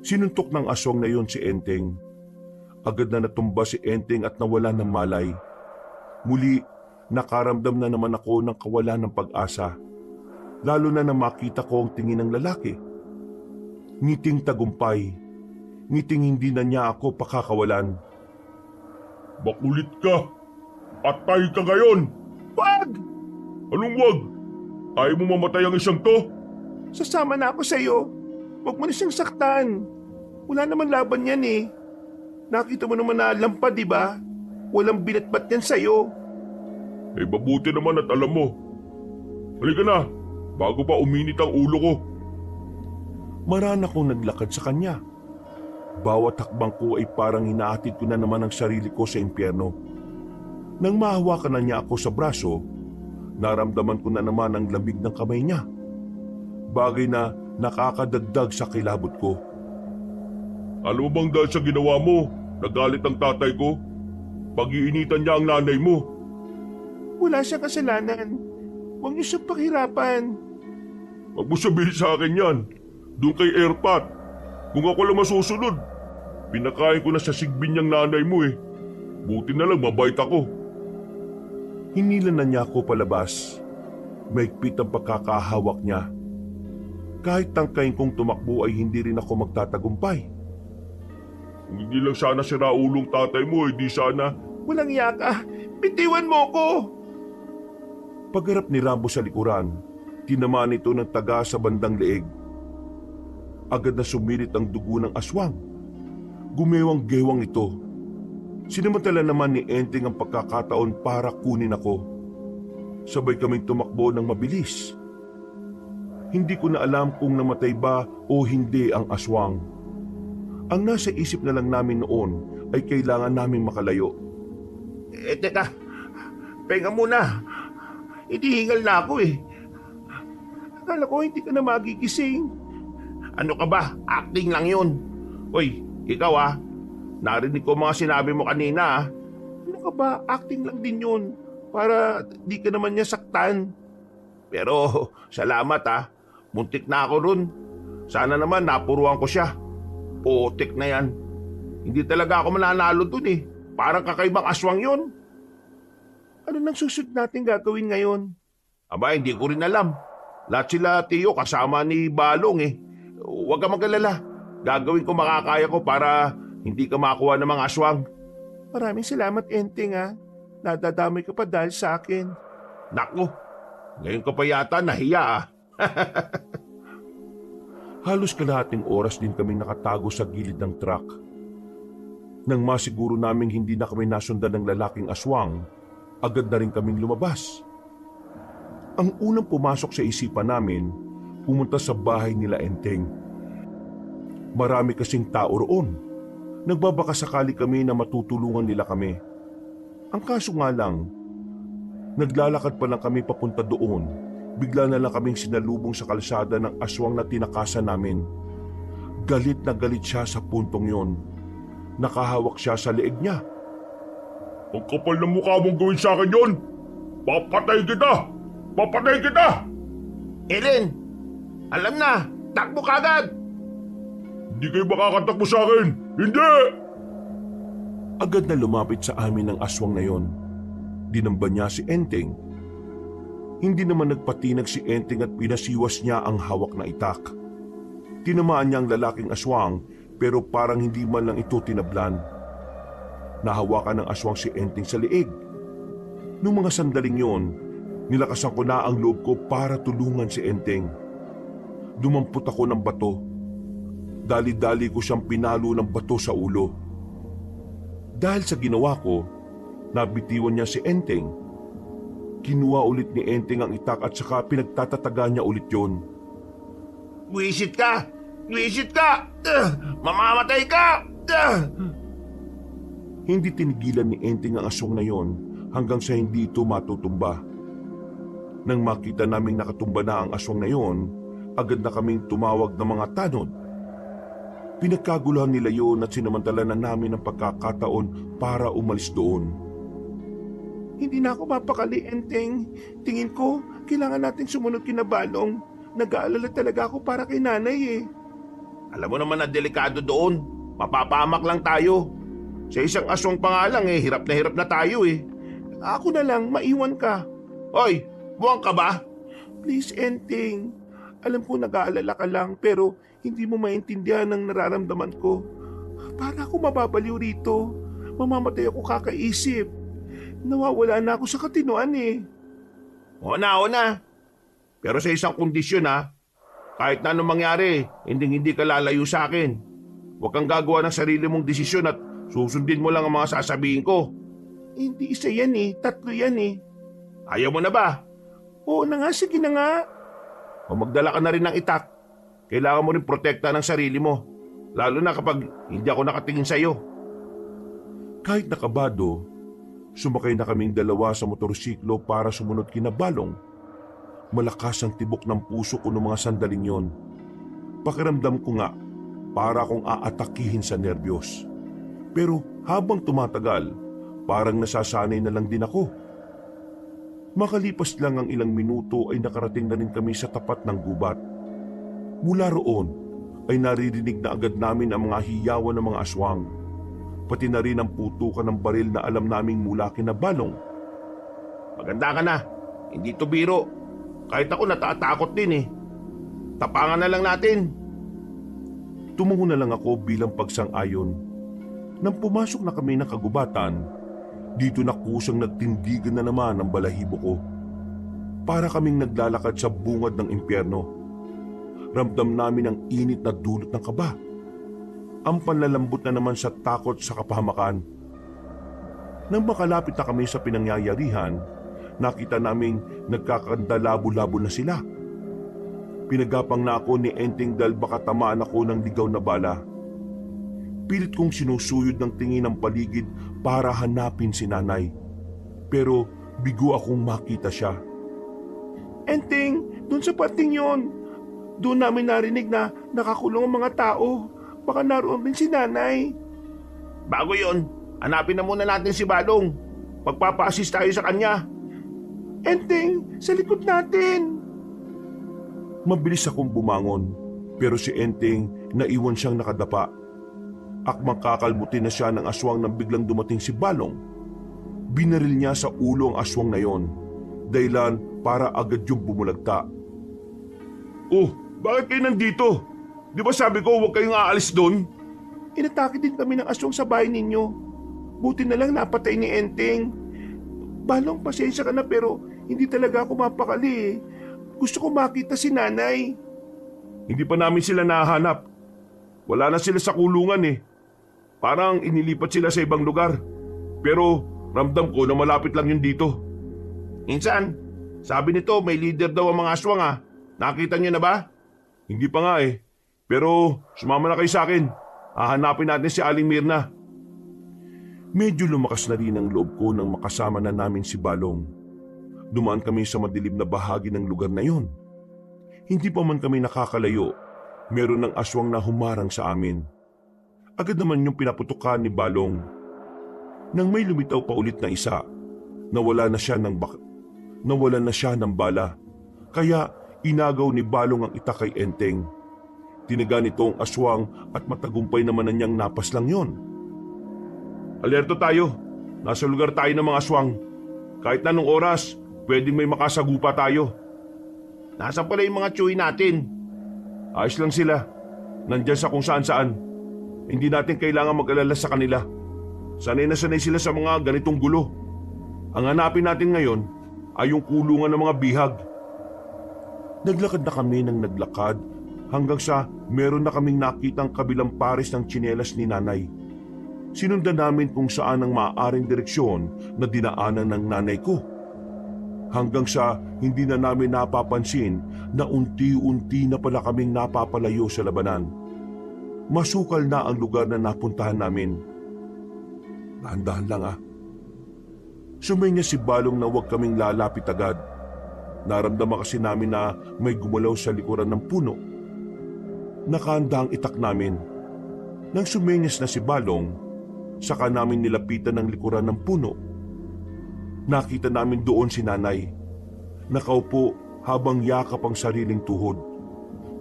Sinuntok ng aswang na yon si Enteng. Agad na natumba si Enteng at nawala ng malay. Muli, nakaramdam na naman ako ng kawalan ng pag-asa. Lalo na makita ko ang tingin ng lalaki. Ngiting tagumpay. Ngiting hindi na niya ako pakakawalan. Bakulit ka! Atay ka ngayon! Wag! Anong wag? Ayaw mo mamatay ang isang to? Sasama na ako sa'yo. Huwag mo na siyang saktan. Wala naman laban yan eh. Nakita mo naman na lampa, di ba? Walang binatbat yan sa'yo. Mabuti naman at alam mo. Halika na, bago pa uminit ang ulo ko. Marana akong naglakad sa kanya. Bawat hakbang ko ay parang hinahatid ko na naman ang sarili ko sa impyerno. Nang mahawakan na niya ako sa braso, naramdaman ko na naman ang lamig ng kamay niya. Bagay na nakakadagdag sa kilabot ko. Alam mo bang dahil sa ginawa mo, nagalit ang tatay ko? Pag-iinitan niya ang nanay mo. Wala siyang kasalanan. Huwag niyo siyang paghirapan. Huwag mo sabihin sa akin yan. Doon kay Airpat. Kung ako lang masusunod, pinakain ko na sa sigbin niyang nanay mo eh. Buti na lang mabait ako. Hinilan na niya ako palabas. Maigpit ang pagkakahawak niya. Kahit tangkain kong tumakbo ay hindi rin ako magtatagumpay. Kung hindi lang sana sira ulong tatay mo, di sana... Walang yaka. Bitiwan mo ko. Pagharap ni Rambo sa likuran, tinamaan ito ng taga sa bandang leeg. Agad na sumirit ang dugo ng aswang. Gumewang-gewang ito. Sinamantala naman ni Enteng ang pagkakataon para kunin ako. Sabay kaming tumakbo ng mabilis. Hindi ko na alam kung namatay ba o hindi ang aswang. Ang nasa isip na lang namin noon ay kailangan naming makalayo. Teka. Penga muna. Itihingal na ako eh. Akala ko hindi ka na magigising. Ano ka ba? Acting lang yun. Uy, ikaw narinig ko mga sinabi mo kanina Ano ka ba? Acting lang din yun. Para di ka naman niya saktan. Pero salamat muntik na ako ron. Sana naman napuruan ko siya. Putik na yan. Hindi talaga ako mananalo dun eh. Parang kakaibang aswang yun. Ano nang susunod natin gagawin ngayon? Aba, hindi ko rin alam. Lahat sila Tiyo kasama ni Balong eh. Huwag ka mag-alala. Gagawin ko makakaya ko para hindi ka makuha ng mga aswang. Maraming salamat, Enteng Nadadamay ka pa dahil sa akin. Naku, ngayon ko pa yata nahiya Halos kalahating oras din kaming nakatago sa gilid ng truck. Nang masiguro naming hindi na kami nasundan ng lalaking aswang, agad na rin kaming lumabas. Ang unang pumasok sa isipan namin pumunta sa bahay nila Enteng. Marami kasing tao roon. Nagbabaka sakali kami na matutulungan nila kami. Ang kaso nga lang, naglalakad pa lang kami papunta doon. Bigla na lang kaming sinalubong sa kalsada ng aswang na tinakasan namin. Galit na galit siya sa puntong yon. Nakahawak siya sa leeg niya. Ang kapal ng mukha mong gawin sa akin yun! Papatay kita! Papatay kita! Ellen, alam na, takbo kagad! Hindi kayo makakatakbo sa akin! Hindi! Agad na lumapit sa amin ang aswang na yon. Dinamba niya si Enteng. Hindi naman nagpatinag si Enteng at pinasiwas niya ang hawak na itak. Tinamaan niya ang lalaking aswang pero parang hindi man lang ito tinablan. Nahawakan ng aswang si Enteng sa leeg. Noong mga sandaling yon, nilakasan ko na ang loob ko para tulungan si Enteng. Dumampot ako ng bato. Dali-dali ko siyang pinalo ng bato sa ulo. Dahil sa ginawa ko, nabitiwan niya si Enteng. Kinuha ulit ni Enteng ang itak at saka pinagtatataga niya ulit yon. Wisit ka! Wisit ka! Mamamatay ka! Hindi tinigilan ni Enteng ang aswang na yon hanggang sa hindi ito matutumba. Nang makita naming nakatumba na ang aswang na yon, agad na kaming tumawag ng mga tanod. Pinagkaguluhan nila yon at sinamantala na namin ang pagkakataon para umalis doon. Hindi na ako mapakali, Enteng. Tingin ko, kailangan natin sumunod kina Balong. Nag-aalala talaga ako para kay nanay eh. Alam mo naman na delikado doon. Mapapahamak lang tayo. Sa isang aswang pa nga lang hirap na tayo eh. Ako na lang, maiwan ka. Hoy, buwang ka ba? Please, Enteng. Alam ko nag-aalala ka lang pero hindi mo maintindihan ang nararamdaman ko. Para ako mababaliw rito. Mamamatay ako kakaisip. Nawawala na ako sa katinoan eh. Oo na. Pero sa isang kondisyon kahit na anong mangyari, hindi ka lalayo sa akin. Huwag kang gagawa ng sarili mong desisyon at susundin mo lang ang mga sasabihin ko. Hindi isa yan eh, 3 yan eh. Ayaw mo na ba? Oo na nga, sige na nga. O magdala ka na rin ng itak. Kailangan mo rin protekta ng sarili mo. Lalo na kapag hindi ako nakatingin sa iyo. Kahit nakabado, sumakay na kaming dalawa sa motorsiklo para sumunod kina Balong. Malakas ang tibok ng puso ko noong mga sandaling yon. Pakiramdam ko nga para akong aatakihin sa nerbiyos. Pero habang tumatagal, parang nasasanay na lang din ako. Makalipas lang ang ilang minuto ay nakarating na rin kami sa tapat ng gubat. Mula roon ay naririnig na agad namin ang mga hiyawan ng mga aswang. Pati na rin ang putukan ng baril na alam naming mula kina Balong. Maganda ka na. Hindi to biro. Kahit ako natatakot din eh. Tapangan na lang natin. Tumungo na lang ako bilang pagsang-ayon. Nang pumasok na kami ng kagubatan, dito na kusang nagtindigan na naman ang balahibo ko. Para kaming naglalakad sa bungad ng impyerno. Ramdam namin ang init na dulot ng kaba. Ang panlalambot na naman sa takot sa kapahamakan. Nang makalapit na kami sa pinangyayarihan, nakita naming nagkakandalabo-labo na sila. Pinagapang na ako ni Enteng dahil baka tamaan ako ng ligaw na bala. Pilit kong sinusuyod ng tingin ang paligid para hanapin si nanay. Pero bigo akong makita siya. Enteng, doon sa parting yon. Doon namin narinig na nakakulong ang mga tao. Baka naroon din si nanay. Bago yon, hanapin na muna natin si Balong. Magpapa-assist tayo sa kanya. Enteng, sa likod natin. Mabilis akong bumangon, pero si Enteng naiwan siyang nakadapa. Akmang kakalbutin na siya ng aswang nang biglang dumating si Balong. Binaril niya sa ulo ang aswang na yon, dahilan para agad yung bumulagta. Oh, bakit kayo nandito? Di ba sabi ko huwag kayong aalis doon? Inatake din kami ng aswang sa bahay ninyo. Buti na lang napatay ni Enteng. Balong, pasensya ka na pero hindi talaga ako mapakali eh. Gusto ko makita si nanay. Hindi pa namin sila nahanap. Wala na sila sa kulungan eh. Parang inilipat sila sa ibang lugar. Pero ramdam ko na malapit lang yun dito. Insan, sabi nito may leader daw ang mga aswang Nakita niyo na ba? Hindi pa nga eh. Pero sumama na kayo sa akin. Hahanapin natin si Aling Mirna. Medyo lumakas na rin ang loob ko nang makasama na namin si Balong. Dumaan kami sa madilim na bahagi ng lugar na yon. Hindi pa man kami nakakalayo, meron ng aswang na humarang sa amin. Agad naman yung pinaputukan ni Balong. Nang may lumitaw pa ulit na isa, nawalan na siya ng bala. Kaya inagaw ni Balong ang itak kay Enteng. Tinaga nito ang aswang at matagumpay naman na niyang napas lang yon. Alerto tayo. Nasa lugar tayo ng mga aswang. Kahit na nung oras, pwedeng may makasagupa tayo. Nasaan pala yung mga tsuy natin? Ayos lang sila. Nandyan sa kung saan-saan. Hindi natin kailangan mag-alala sa kanila. Sanay na sanay sila sa mga ganitong gulo. Ang hanapin natin ngayon ay yung kulungan ng mga bihag. Naglakad na kami ng naglakad hanggang sa meron na kaming nakitang kabilang pares ng tsinelas ni Nanay. Sinundan namin kung saan ang maaaring direksyon na dinaanan ng nanay ko. Hanggang sa hindi na namin napapansin na unti-unti na pala kaming napapalayo sa labanan. Masukal na ang lugar na napuntahan namin. Dahan-dahan lang Sumenya si Balong na huwag kaming lalapit agad. Naramdaman kasi namin na may gumalaw sa likuran ng puno. Nakahanda ang itak namin. Nang sumenyas na si Balong, saka namin nilapitan ng likuran ng puno. Nakita namin doon si Nanay. Nakaupo habang yakap ang sariling tuhod.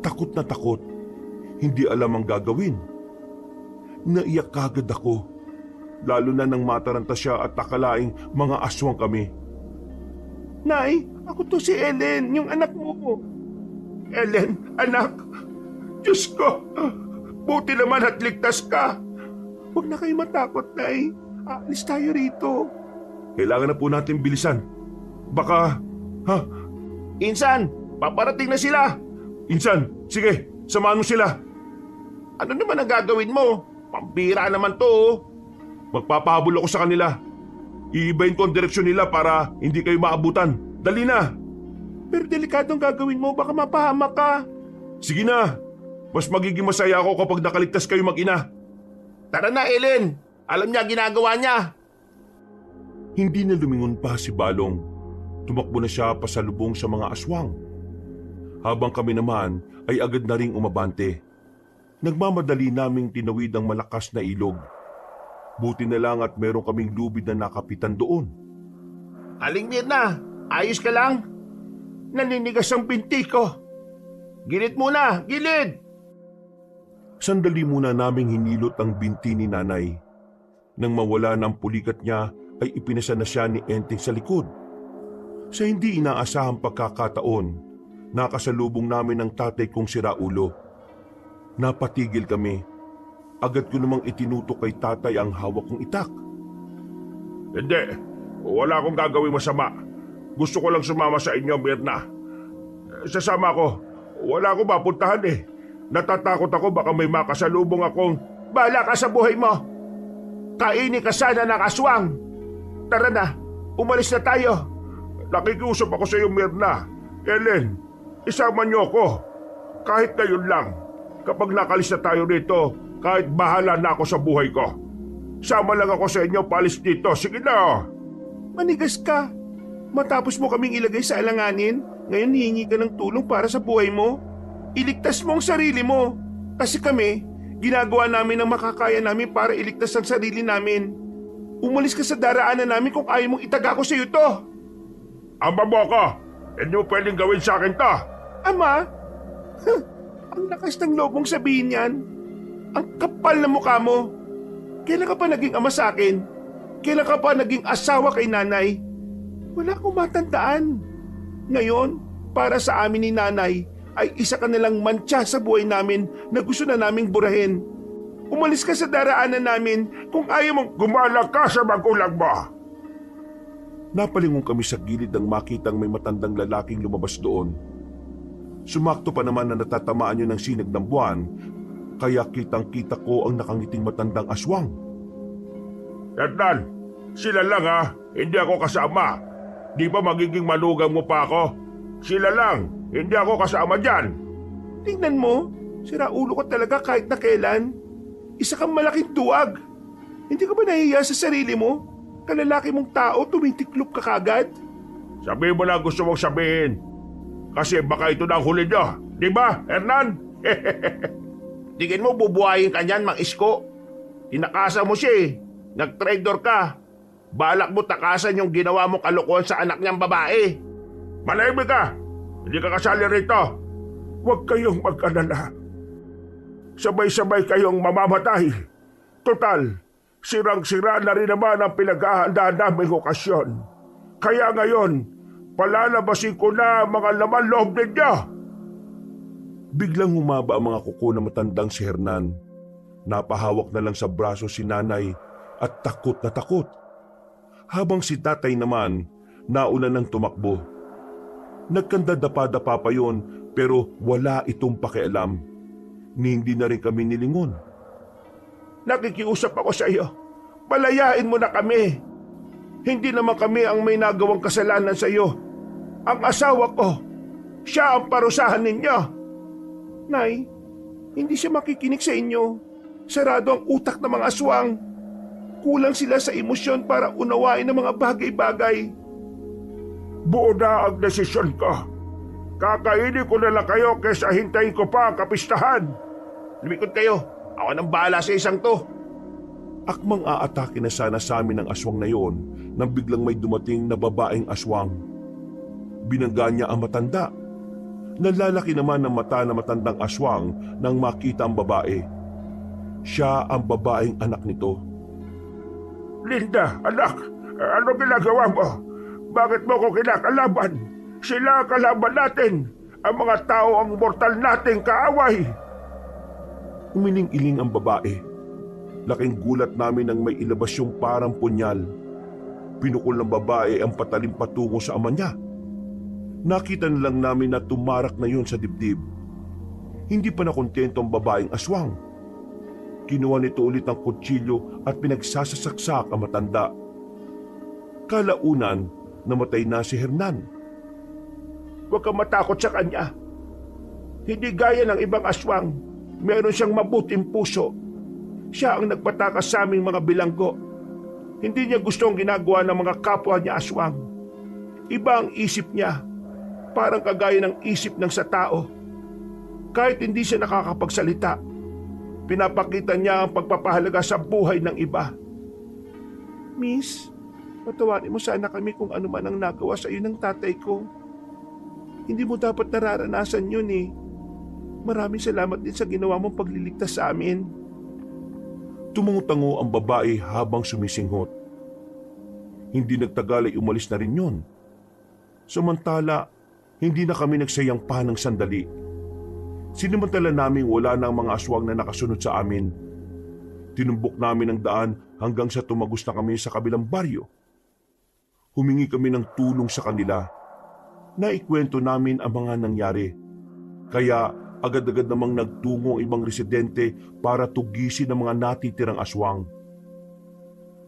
Takot na takot. Hindi alam ang gagawin. Naiyak kagad ako. Lalo na nang mataranta siya at akalaing mga aswang kami. Nay, ako to si Ellen, yung anak mo. Ellen, anak. Diyos ko, buti naman at ligtas ka. Huwag na kayo matakot, Nay. Aalis tayo rito. Kailangan na po natin bilisan. Baka, Insan, paparating na sila. Insan, sige, samahan mo sila. Ano naman ang gagawin mo? Pambira naman to. Magpapahabol ako sa kanila. Iibahin ko ang direksyon nila para hindi kayo maabutan. Dali na! Pero delikadong gagawin mo, baka mapahamak ka. Sige na! Mas magiging masaya ako kapag nakaligtas kayo mag-ina. Tara na, Ellen. Alam niya ginagawa niya. Hindi na lumingon pa si Balong. Tumakbo na siya pasalubong sa mga aswang. Habang kami naman ay agad na ring umabante. Nagmamadali naming tinawid ang malakas na ilog. Buti na lang at meron kaming lubid na nakapitan doon. Aling Mirna, ayos ka lang? Naninigas ang binti ko. Gilid muna, gilid! Sandali muna naming hinilot ang binti ni Nanay. Nang mawala ng pulikat niya ay ipinasa na siya ni Enteng sa likod. Sa hindi inaasahang pagkakataon, nakasalubong namin ang tatay kong si Raulo. Napatigil kami. Agad ko namang itinutok kay tatay ang hawak kong itak. Hindi, wala akong gagawin masama. Gusto ko lang sumama sa inyo, Mirna. Sasama ko. Wala akong mapuntahan eh. Natatakot ako baka may makasalubong akong... Bahala ka sa buhay mo. Kainin ka sana ng aswang. Tara na, umalis na tayo. Nakikiusap ako sa iyo, Mirna. Ellen, isama niyo ako. Kahit ngayon lang. Kapag nakalis na tayo rito, kahit bahala na ako sa buhay ko. Sama lang ako sa inyo palis dito. Sige na. Manigas ka. Matapos mo kaming ilagay sa alanganin, ngayon hihingi ka ng tulong para sa buhay mo. Iligtas mo ang sarili mo. Kasi kami, ginagawa namin ang makakaya namin para iligtas ang sarili namin. Umalis ka sa daraanan namin kung ayaw mong itaga ko sa iyo to. Ama mo ako. Hindi mo pwedeng gawin sa akin to. Ama? Ang lakas ng loob mong sabihin yan. Ang kapal na mukha mo. Kailan ka pa naging ama sa akin? Kailan ka pa naging asawa kay Nanay? Wala akong matandaan. Ngayon, para sa amin ni Nanay, ay isa ka nalang mantsa sa buhay namin na gusto na naming burahin. Umalis ka sa daraanan namin kung ayaw mong Gumalang ka sa magulang mo. Napalingon kami sa gilid nang makitang may matandang lalaking lumabas doon. Sumakto pa naman na natatamaan niyo ng sinag ng buwan, kaya kitang-kita ko ang nakangiting matandang aswang. Hernan, sila lang ha. Hindi ako kasama. Di ba magiging manugang mo pa ako? Sila lang. Hindi ako kasama dyan. Tingnan mo, sira ulo ka talaga kahit na kailan. Isa kang malaking duwag. Hindi ka ba nahihiya sa sarili mo? Kalalaki mong tao, tumitiklop ka kagad. Sabihin mo na gusto mong sabihin. Kasi baka ito na ang huli nyo. Di ba, Hernan? Tingin mo bubuhayin ka niyan, Mang Isko? Tinakasan mo siya eh. Nag-traitor ka. Balak mo takasan yung ginawa mong kalokohan sa anak niyang babae. Manahimik ka! Hindi ka kasali rito. Huwag kayong mag-alala. Sabay-sabay kayong mamamatay. Total, sirang-sira na rin naman ang pinag-ahandaan naming okasyon. Kaya ngayon, palalabasin ko na ang mga laman loob ninyo. Biglang humaba ang mga kuko na matandang si Hernan. Napahawak na lang sa braso si nanay at takot na takot. Habang si tatay naman, nauna nang tumakbo. Nagkandadapa-dapa pa yun pero wala itong pakialam. Ni hindi na rin kami nilingon. Nakikiusap ako sa iyo. Palayain mo na kami. Hindi naman kami ang may nagawang kasalanan sa iyo. Ang asawa ko, siya ang parusahan ninyo. Nay, hindi siya makikinig sa inyo. Sarado ang utak ng mga aswang. Kulang sila sa emosyon para unawain ang mga bagay-bagay. Buo na ang desisyon ko. Kakainin ko na lang kayo kaysa hintayin ko pa ang kapistahan. Lumikod kayo. Ako nang bahala sa isang to. Akmang aatake na sana sa amin ang aswang na yon nang biglang may dumating na babaeng aswang. Binangga niya ang matanda. Nalalaki naman ng mata na matandang aswang nang makita ang babae. Siya ang babaeng anak nito. Linda, anak, ano ginagawa mo? Bakit mo ko kinakalaban? Sila ang kalaban natin. Ang mga tao ang mortal nating kaaway. Umiling-iling ang babae. Laking gulat namin nang may ilabas yung parang punyal. Pinukol ng babae ang patalim patungo sa ama niya. Nakita na lang namin na tumarak na yun sa dibdib. Hindi pa nakontento ang babaeng aswang. Kinuha nito ulit ang kutsilyo at pinagsasasaksak ang matanda. Kalaunan, namatay na si Hernan. Huwag kang matakot sa kanya. Hindi gaya ng ibang aswang. Meron siyang mabuting puso. Siya ang nagpatakas sa aming mga bilanggo. Hindi niya gustong ginagawa ng mga kapwa niya aswang. Iba ang isip niya. Parang kagaya ng isip ng sa tao. Kahit hindi siya nakakapagsalita, pinapakita niya ang pagpapahalaga sa buhay ng iba. Miss, patawarin mo sana kami kung ano man ang nagawa sa iyo ng tatay ko. Hindi mo dapat nararanasan yun eh. Maraming salamat din sa ginawa mong pagliligtas sa amin. Tumango-tango ang babae habang sumisinghot. Hindi nagtagal ay umalis na rin yun. Samantala, hindi na kami nagsayang pa ng sandali. Sinimantala naming wala na ang mga aswang na nakasunod sa amin. Tinumbok namin ang daan hanggang sa tumagos na kami sa kabilang baryo. Humingi kami ng tulong sa kanila. Naikwento namin ang mga nangyari. Kaya agad-agad namang nagtungo ang ibang residente para tugisin ang mga natitirang aswang.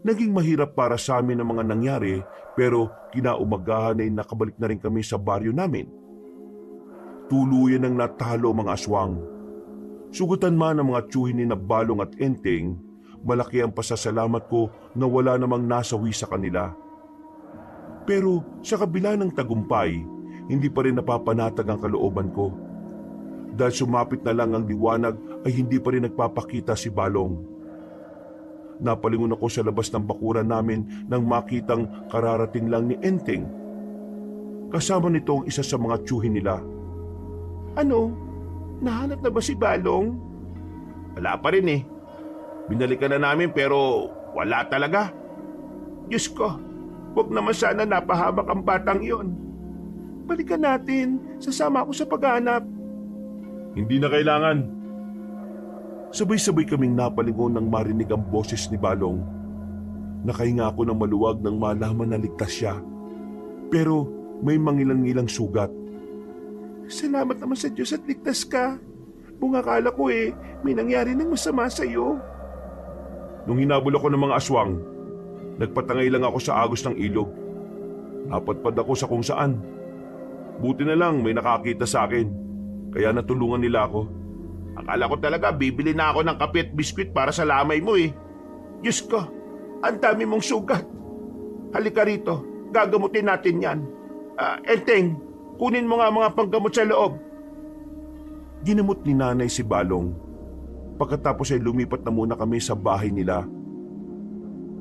Naging mahirap para sa amin ang mga nangyari pero kinaumagahan ay nakabalik na rin kami sa baryo namin. Tuluyan ang natalo mga aswang. Sugutan man ang mga tsuhin ni Balong at Enteng, malaki ang pasasalamat ko na wala namang nasawi sa kanila. Pero sa kabila ng tagumpay, hindi pa rin napapanatag ang kalooban ko. Dahil sumapit na lang ang liwanag ay hindi pa rin nagpapakita si Balong. Napalingon ako sa labas ng bakuran namin nang makitang kararating lang ni Enteng. Kasama nito ang isa sa mga tsuhin nila. Ano? Nahanap na ba si Balong? Wala pa rin eh. Binalikan na namin pero wala talaga. Diyos ko, huwag naman sana napahamak ang batang yon. Balikan natin, sasama ako sa paghanap. Hindi na kailangan. Sabay-sabay kaming napalingon nang marinig ang boses ni Balong. Nakahinga ako ng maluwag nang malaman na ligtas siya. Pero may mangilang-ngilang sugat. Salamat naman sa Diyos at ligtas ka. Kung akala ko may nangyari ng masama sa iyo. Nung hinabol ako ng mga aswang, nagpatangay lang ako sa agos ng ilog. Napadpad ako sa kung saan. Buti na lang may nakakita sa akin. Kaya natulungan nila ako. Akala ko talaga bibili na ako ng kape at biskwit para sa lamay mo eh. Diyos ko, ang dami mong sugat. Halika rito, gagamutin natin yan. Enteng, kunin mo nga mga panggamot sa loob. Ginamot ni nanay si Balong. Pagkatapos ay lumipat na muna kami sa bahay nila.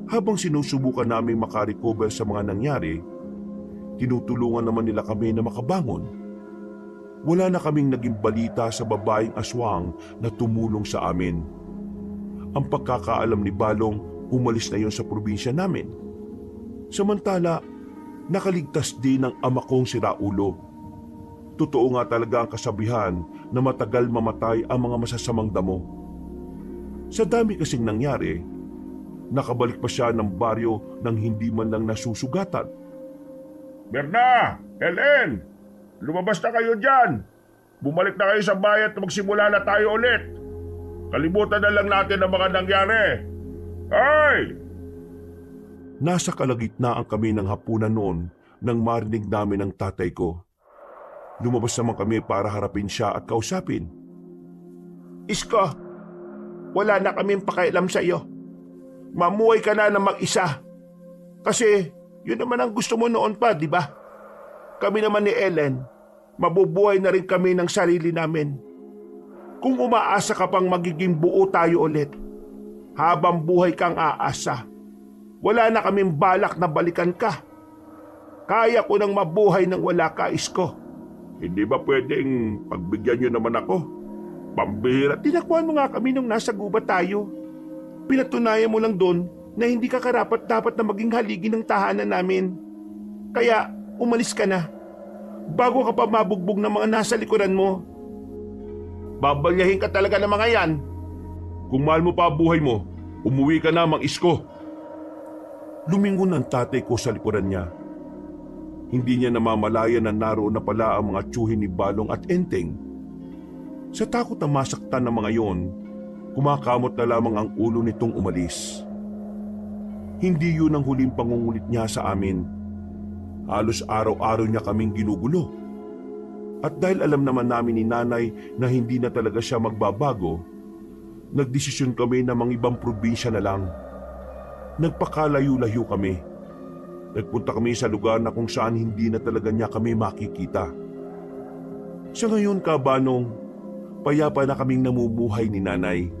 Habang sinusubukan namin makarecover sa mga nangyari, tinutulungan naman nila kami na makabangon. Wala na kaming naging balita sa babaeng aswang na tumulong sa amin. Ang pagkakaalam ni Balong, umalis na yon sa probinsya namin. Samantala, nakaligtas din ang ama kong si Raulo. Totoo nga talaga ang kasabihan na matagal mamatay ang mga masasamang damo. Sa dami kasing nangyari, nakabalik pa siya ng baryo nang hindi man lang nasusugatan. Mirna! Helen! Lumabas na kayo dyan! Bumalik na kayo sa bayan at magsimula na tayo ulit! Kalimutan na lang natin ang mga nangyari! Ay! Nasa kalagitnaan kami ng hapunan noon nang marinig namin ang tatay ko. Lumabas naman kami para harapin siya at kausapin. Isko, wala na kaming pakialam sa iyo. Mamuhay ka na ng mag-isa. Kasi yun naman ang gusto mo noon pa, di ba? Kami naman ni Ellen, mabubuhay na rin kami ng sarili namin. Kung umaasa ka pang magiging buo tayo ulit, habang buhay kang aasa, wala na kaming balak na balikan ka. Kaya ko nang mabuhay nang wala ka, Isko. Hindi ba pwedeng pagbigyan nyo naman ako? Pambihira. Tinakuan mo nga kami nung nasa gubat tayo. Pinatunayan mo lang doon na hindi ka karapat-dapat na maging haligi ng tahanan namin. Kaya umalis ka na, bago ka pa mabugbog ng mga nasa likuran mo. Babalyahin ka talaga ng mga yan. Kung mahal mo pa ang buhay mo, umuwi ka na, Mang Isko. Lumingon ang tatay ko sa likuran niya. Hindi niya namamalayan na naroon na pala ang mga tiyuhin ni Balong at Enteng. Sa takot na masaktan ng mga yon, kumakamot na lamang ang ulo nitong umalis. Hindi yun ang huling pangungulit niya sa amin. Halos araw-araw niya kaming ginugulo. At dahil alam naman namin ni nanay na hindi na talaga siya magbabago, nagdesisyon kami na mangibang probinsya na lang. Nagpakalayo-layo kami. Nagpunta kami sa lugar na kung saan hindi na talaga niya kami makikita. Sa ngayon, Kabanong, payapa na kaming namumuhay ni nanay.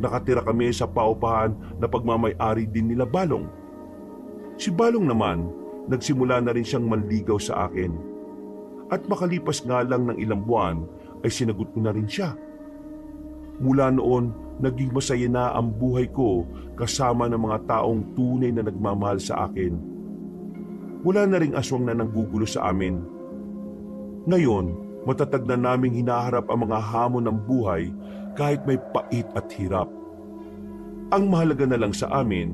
Nakatira kami sa paupahan na pagmamay-ari din nila Balong. Si Balong naman, nagsimula na rin siyang manligaw sa akin. At makalipas nga lang ng ilang buwan ay sinagot ko na rin siya. Mula noon, naging masaya na ang buhay ko kasama ng mga taong tunay na nagmamahal sa akin. Wala na ring aswang na nanggugulo sa amin. Ngayon, matatag na naming hinaharap ang mga hamon ng buhay kahit may pait at hirap. Ang mahalaga na lang sa amin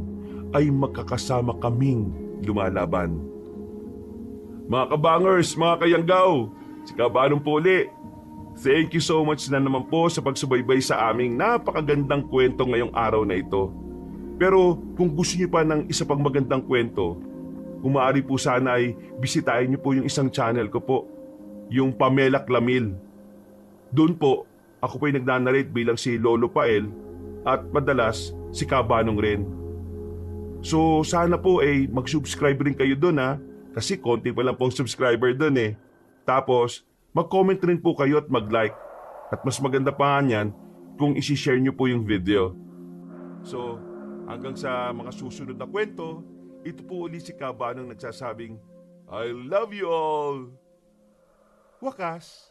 ay magkakasama kaming lumalaban. Mga kabangers, mga kayanggaw, si Kabanong Puli. Thank you so much na naman po sa pagsubaybay sa aming napakagandang kwento ngayong araw na ito. Pero kung gusto niyo pa ng isa pang magandang kwento, kung maaari po sana ay bisitahin niyo po yung isang channel ko po, yung Pamela Clamil. Doon po, ako po ay nagnanarrate bilang si Lolo Pael at madalas si Kabanong rin. So sana po ay mag-subscribe rin kayo doon ha, kasi konti pa lang pong subscriber doon eh. Tapos, mag-comment rin po kayo at mag-like. At mas maganda pa nga niyan kung isi-share nyo po yung video. So, hanggang sa mga susunod na kwento, ito po ulit si Kabanong nagsasabing, I love you all! Wakas!